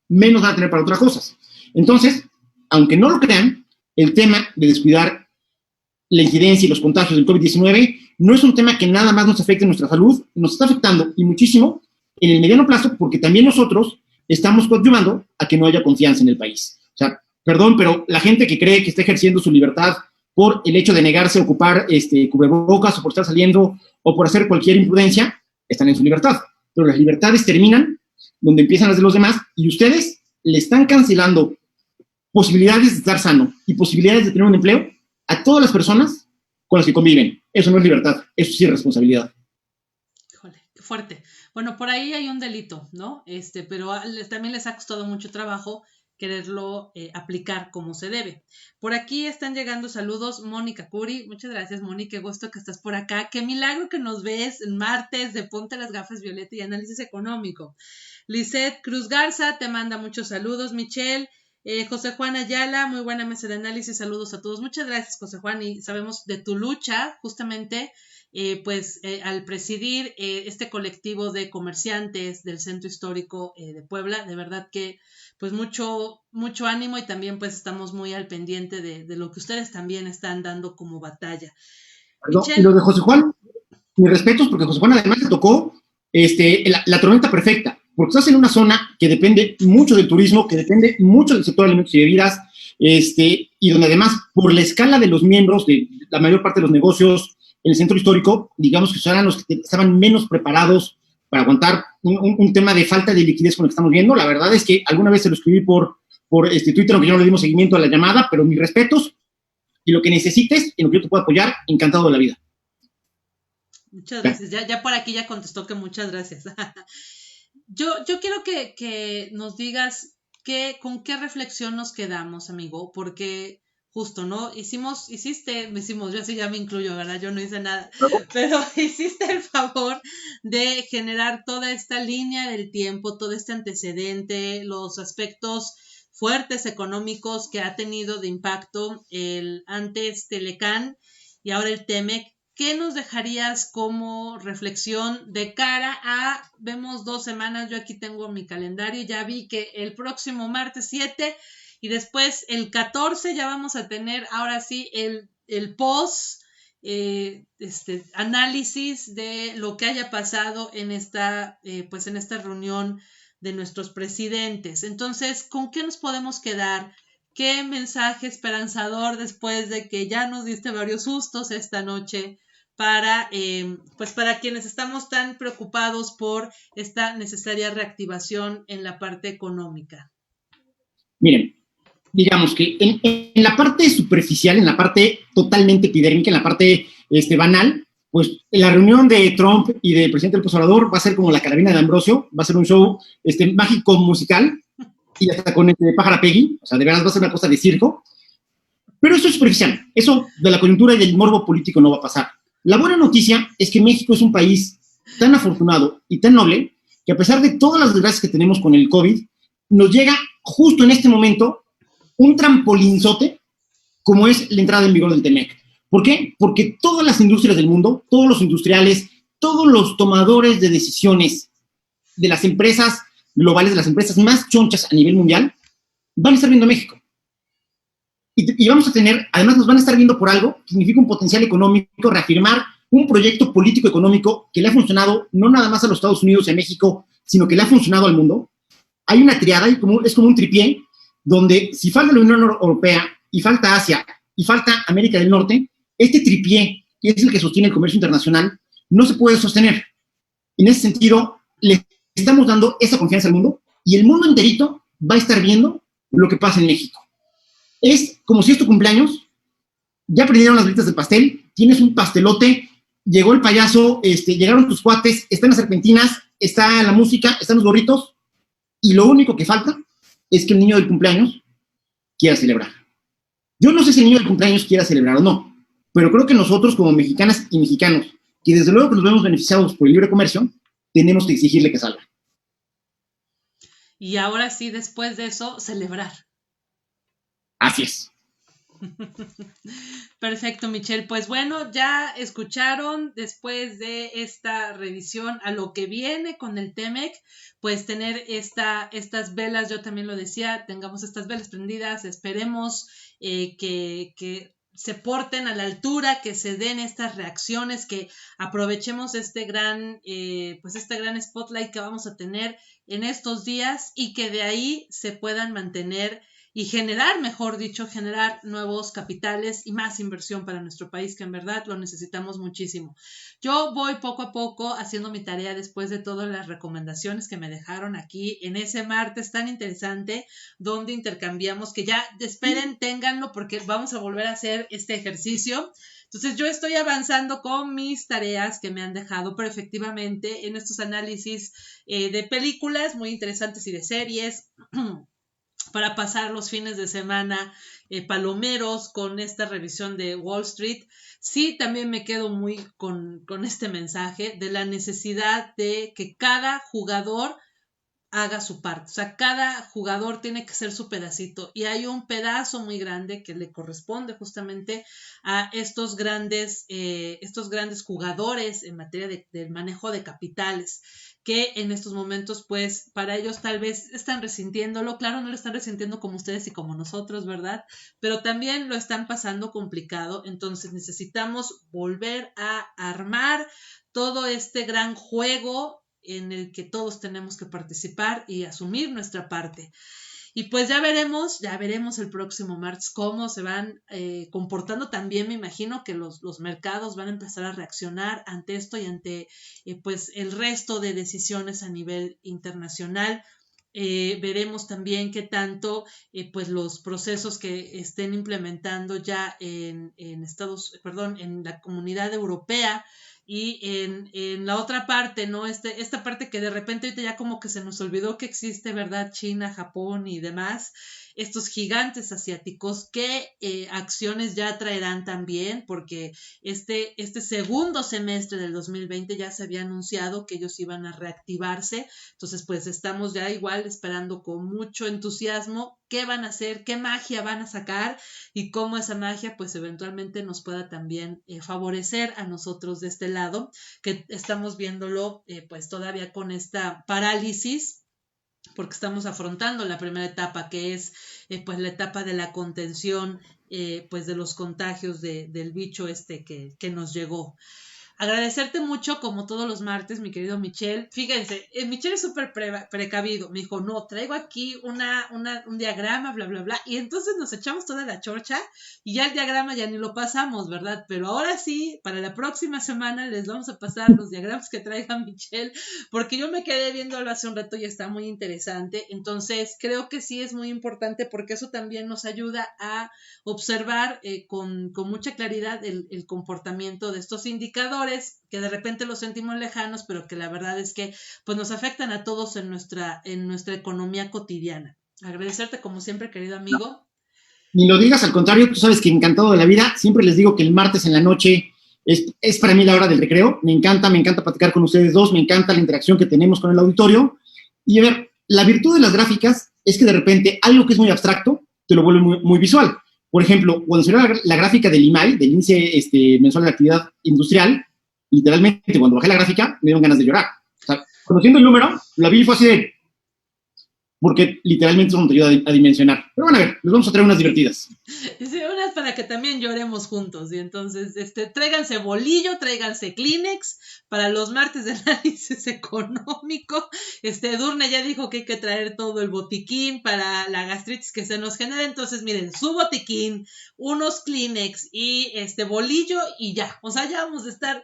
menos van a tener para otras cosas. Entonces, aunque no lo crean, el tema de descuidar la incidencia y los contagios del COVID-19 no es un tema que nada más nos afecte en nuestra salud, nos está afectando y muchísimo en el mediano plazo, porque también nosotros estamos coadyuvando a que no haya confianza en el país. O sea, perdón, pero la gente que cree que está ejerciendo su libertad por el hecho de negarse a ocupar cubrebocas o por estar saliendo o por hacer cualquier imprudencia, están en su libertad. Pero las libertades terminan donde empiezan las de los demás y ustedes le están cancelando posibilidades de estar sano y posibilidades de tener un empleo a todas las personas con las que conviven. Eso no es libertad, eso sí es responsabilidad. Híjole, qué fuerte. Bueno, por ahí hay un delito, ¿no? Pero también les ha costado mucho trabajo quererlo aplicar como se debe. Por aquí están llegando saludos. Mónica Curi, muchas gracias, Mónica, qué gusto que estás por acá. Qué milagro que nos ves el martes de Ponte las Gafas Violeta y Análisis Económico. Lisette Cruz Garza te manda muchos saludos. Michelle, José Juan Ayala, muy buena mesa de análisis, saludos a todos. Muchas gracias, José Juan, y sabemos de tu lucha justamente al presidir este colectivo de comerciantes del Centro Histórico de Puebla. De verdad que pues mucho ánimo, y también pues estamos muy al pendiente de lo que ustedes también están dando como batalla. Michelle, lo de José Juan, mis respetos, porque José Juan además le tocó la tormenta perfecta, porque estás en una zona que depende mucho del turismo, que depende mucho del sector de alimentos y bebidas, y donde además por la escala de los miembros de la mayor parte de los negocios en el centro histórico, digamos que eran los que estaban menos preparados para aguantar un tema de falta de liquidez con lo que estamos viendo. La verdad es que alguna vez se lo escribí por Twitter, aunque ya no le dimos seguimiento a la llamada, pero mis respetos, y lo que necesites, en lo que yo te pueda apoyar, encantado de la vida. Muchas gracias. Ya por aquí ya contestó que muchas gracias. Yo quiero que nos digas con qué reflexión nos quedamos, amigo, porque justo, ¿no? yo sí ya me incluyo, ¿verdad? Yo no hice nada, pero hiciste el favor de generar toda esta línea del tiempo, todo este antecedente, los aspectos fuertes económicos que ha tenido de impacto el antes Telecán y ahora el Temec. ¿Qué nos dejarías como reflexión de cara a, vemos 2 semanas, yo aquí tengo mi calendario, ya vi que el próximo martes 7 y después el 14 ya vamos a tener ahora sí el post análisis de lo que haya pasado en esta reunión de nuestros presidentes? Entonces, ¿con qué nos podemos quedar? ¿Qué mensaje esperanzador después de que ya nos diste varios sustos esta noche para quienes estamos tan preocupados por esta necesaria reactivación en la parte económica? Miren, digamos que en la parte superficial, en la parte totalmente epidérmica, en la parte banal, pues la reunión de Trump y del presidente López Obrador va a ser como la carabina de Ambrosio, va a ser un show mágico musical, y hasta con Pájara Peggy, o sea, de verdad va a ser una cosa de circo, pero eso es superficial, eso de la coyuntura y del morbo político no va a pasar. La buena noticia es que México es un país tan afortunado y tan noble que a pesar de todas las desgracias que tenemos con el COVID, nos llega justo en este momento un trampolinzote como es la entrada en vigor del TEMEC. ¿Por qué? Porque todas las industrias del mundo, todos los industriales, todos los tomadores de decisiones de las empresas globales, de las empresas más chonchas a nivel mundial, van a estar viendo a México. Y vamos a tener, además nos van a estar viendo por algo que significa un potencial económico, reafirmar un proyecto político-económico que le ha funcionado no nada más a los Estados Unidos y a México, sino que le ha funcionado al mundo. Hay una triada, es como un tripié, donde si falta la Unión Europea, y falta Asia, y falta América del Norte, este tripié que es el que sostiene el comercio internacional, no se puede sostener. En ese sentido, le estamos dando esa confianza al mundo y el mundo enterito va a estar viendo lo que pasa en México. Es como si es tu cumpleaños, ya prendieron las velitas del pastel, tienes un pastelote, llegó el payaso, llegaron tus cuates, están las serpentinas, está la música, están los gorritos, y lo único que falta es que el niño del cumpleaños quiera celebrar. Yo no sé si el niño del cumpleaños quiera celebrar o no, pero creo que nosotros como mexicanas y mexicanos, que desde luego que nos vemos beneficiados por el libre comercio, tenemos que exigirle que salga. Y ahora sí, después de eso, celebrar. Así es. Perfecto, Michelle. Pues bueno, ya escucharon después de esta revisión a lo que viene con el TEMEC, pues tener estas velas, yo también lo decía, tengamos estas velas prendidas, esperemos que se porten a la altura, que se den estas reacciones, que aprovechemos este gran spotlight que vamos a tener en estos días y que de ahí se puedan mantener y generar, mejor dicho, generar nuevos capitales y más inversión para nuestro país, que en verdad lo necesitamos muchísimo. Yo voy poco a poco haciendo mi tarea después de todas las recomendaciones que me dejaron aquí en ese martes tan interesante, donde intercambiamos, que ya esperen, ténganlo, porque vamos a volver a hacer este ejercicio. Entonces yo estoy avanzando con mis tareas que me han dejado, pero efectivamente en estos análisis de películas muy interesantes y de series, para pasar los fines de semana palomeros con esta revisión de Wall Street. Sí, también me quedo muy con este mensaje de la necesidad de que cada jugador haga su parte. O sea, cada jugador tiene que ser su pedacito y hay un pedazo muy grande que le corresponde justamente a estos grandes jugadores en materia del manejo de capitales, que en estos momentos, pues, para ellos tal vez están resintiéndolo. Claro, no lo están resintiendo como ustedes y como nosotros, ¿verdad? Pero también lo están pasando complicado. Entonces necesitamos volver a armar todo este gran juego en el que todos tenemos que participar y asumir nuestra parte. Y pues ya veremos el próximo martes cómo se van comportando. También me imagino que los mercados van a empezar a reaccionar ante esto y ante pues el resto de decisiones a nivel internacional. Veremos también qué tanto pues los procesos que estén implementando ya en la Comunidad Europea y en la otra parte, ¿no? Esta parte que de repente ahorita ya como que se nos olvidó que existe, ¿verdad? China, Japón y demás, estos gigantes asiáticos, ¿qué acciones ya traerán también? Porque este segundo semestre del 2020 ya se había anunciado que ellos iban a reactivarse, entonces pues estamos ya igual esperando con mucho entusiasmo qué van a hacer, qué magia van a sacar y cómo esa magia pues eventualmente nos pueda también favorecer a nosotros de este lado, que estamos viéndolo pues todavía con esta parálisis, porque estamos afrontando la primera etapa, que es pues la etapa de la contención pues de los contagios del bicho que nos llegó. Agradecerte mucho, como todos los martes, mi querido Michelle. Fíjense, Michelle es súper precavido. Me dijo, no, traigo aquí un diagrama, bla, bla, bla. Y entonces nos echamos toda la chorcha y ya el diagrama ya ni lo pasamos, ¿verdad? Pero ahora sí, para la próxima semana les vamos a pasar los diagramas que traiga Michelle, porque yo me quedé viéndolo hace un rato y está muy interesante. Entonces, creo que sí es muy importante porque eso también nos ayuda a observar con mucha claridad el comportamiento de estos indicadores que de repente los sentimos lejanos, pero que la verdad es que pues nos afectan a todos en nuestra economía cotidiana. Agradecerte como siempre, querido amigo. Ni lo digas, al contrario, tú sabes que encantado de la vida. Siempre les digo que el martes en la noche es para mí la hora del recreo. Me encanta platicar con ustedes dos, me encanta la interacción que tenemos con el auditorio. Y a ver, la virtud de las gráficas es que de repente algo que es muy abstracto te lo vuelve muy, muy visual. Por ejemplo, cuando salió la gráfica del IMAI, del índice mensual de actividad industrial, literalmente cuando bajé la gráfica me dieron ganas de llorar. O sea, conociendo el número, la vi y fue así de... Porque literalmente eso nos ayuda a dimensionar. Pero van a ver, les vamos a traer unas divertidas. Sí, unas para que también lloremos juntos. Y entonces, tráiganse bolillo, tráiganse Kleenex para los martes de análisis económico. Edurne ya dijo que hay que traer todo el botiquín para la gastritis que se nos genera. Entonces, miren, su botiquín, unos Kleenex y bolillo y ya. O sea, ya vamos a estar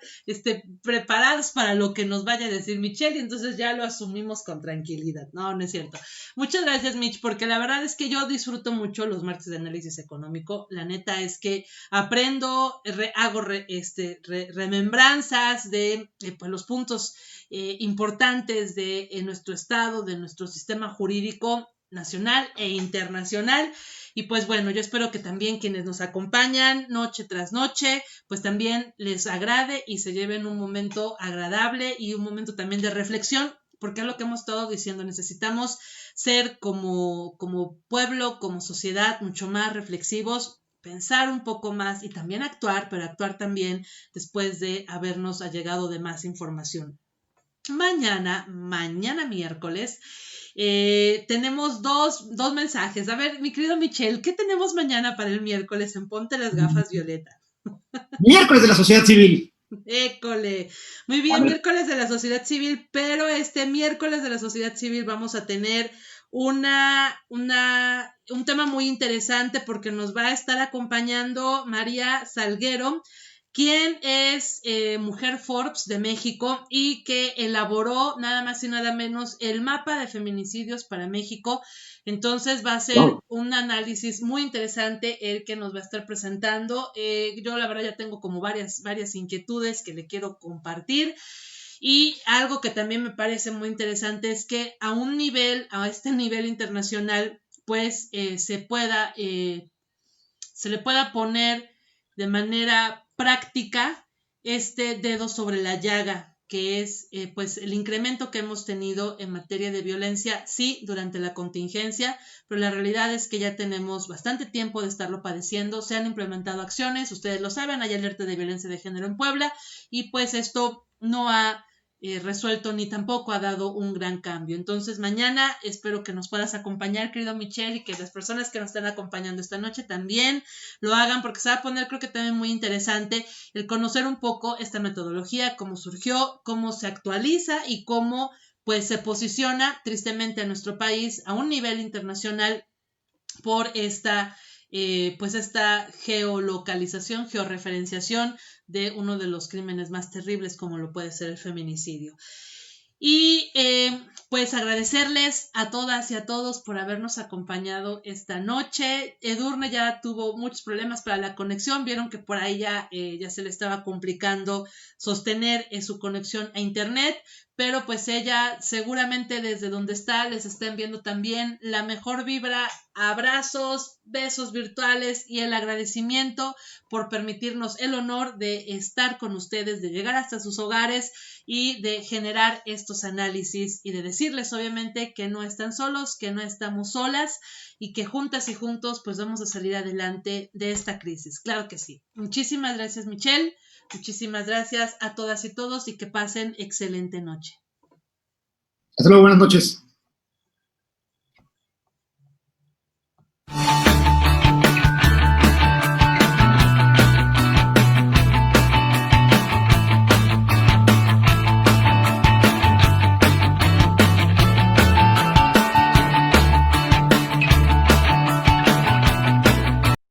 preparados para lo que nos vaya a decir Michelle, y entonces ya lo asumimos con tranquilidad. No, no es cierto. Muchas gracias, Mitch, porque la verdad es que yo disfruto mucho los martes de análisis económico. La neta es que aprendo, hago remembranzas de pues, los puntos importantes de nuestro estado, de nuestro sistema jurídico nacional e internacional. Y pues bueno, yo espero que también quienes nos acompañan noche tras noche, pues también les agrade y se lleven un momento agradable y un momento también de reflexión, porque es lo que hemos estado diciendo, necesitamos ser como pueblo, como sociedad, mucho más reflexivos, pensar un poco más y también actuar, pero actuar también después de habernos allegado de más información. Mañana miércoles, tenemos dos mensajes. A ver, mi querido Michelle, ¿qué tenemos mañana para el miércoles en Ponte las Gafas, Violeta? Miércoles de la sociedad civil. École. Muy bien, miércoles de la sociedad civil, pero este miércoles de la sociedad civil vamos a tener un tema muy interesante porque nos va a estar acompañando María Salguero, quien es Mujer Forbes de México y que elaboró nada más y nada menos el mapa de feminicidios para México. Entonces va a ser un análisis muy interesante el que nos va a estar presentando. Yo la verdad ya tengo como varias inquietudes que le quiero compartir. Y algo que también me parece muy interesante es que a este nivel internacional, pues se le pueda poner de manera práctica este dedo sobre la llaga, que es pues el incremento que hemos tenido en materia de violencia, sí, durante la contingencia, pero la realidad es que ya tenemos bastante tiempo de estarlo padeciendo, se han implementado acciones, ustedes lo saben, hay alerta de violencia de género en Puebla, y pues esto no ha resuelto ni tampoco ha dado un gran cambio. Entonces mañana espero que nos puedas acompañar, querido Michelle, y que las personas que nos están acompañando esta noche también lo hagan, porque se va a poner, creo que también muy interesante el conocer un poco esta metodología, cómo surgió, cómo se actualiza y cómo pues se posiciona tristemente a nuestro país a un nivel internacional por esta geolocalización, georreferenciación de uno de los crímenes más terribles como lo puede ser el feminicidio. Y pues agradecerles a todas y a todos por habernos acompañado esta noche. Edurne ya tuvo muchos problemas para la conexión, vieron que por ahí ya se le estaba complicando sostener su conexión a internet, pero pues ella seguramente desde donde está les está enviando también la mejor vibra, abrazos, besos virtuales y el agradecimiento por permitirnos el honor de estar con ustedes, de llegar hasta sus hogares y de generar estos análisis y de decirles obviamente que no están solos, que no estamos solas y que juntas y juntos pues vamos a salir adelante de esta crisis. Claro que sí. Muchísimas gracias, Michelle. Muchísimas gracias a todas y todos y que pasen excelente noche. Hasta luego, buenas noches.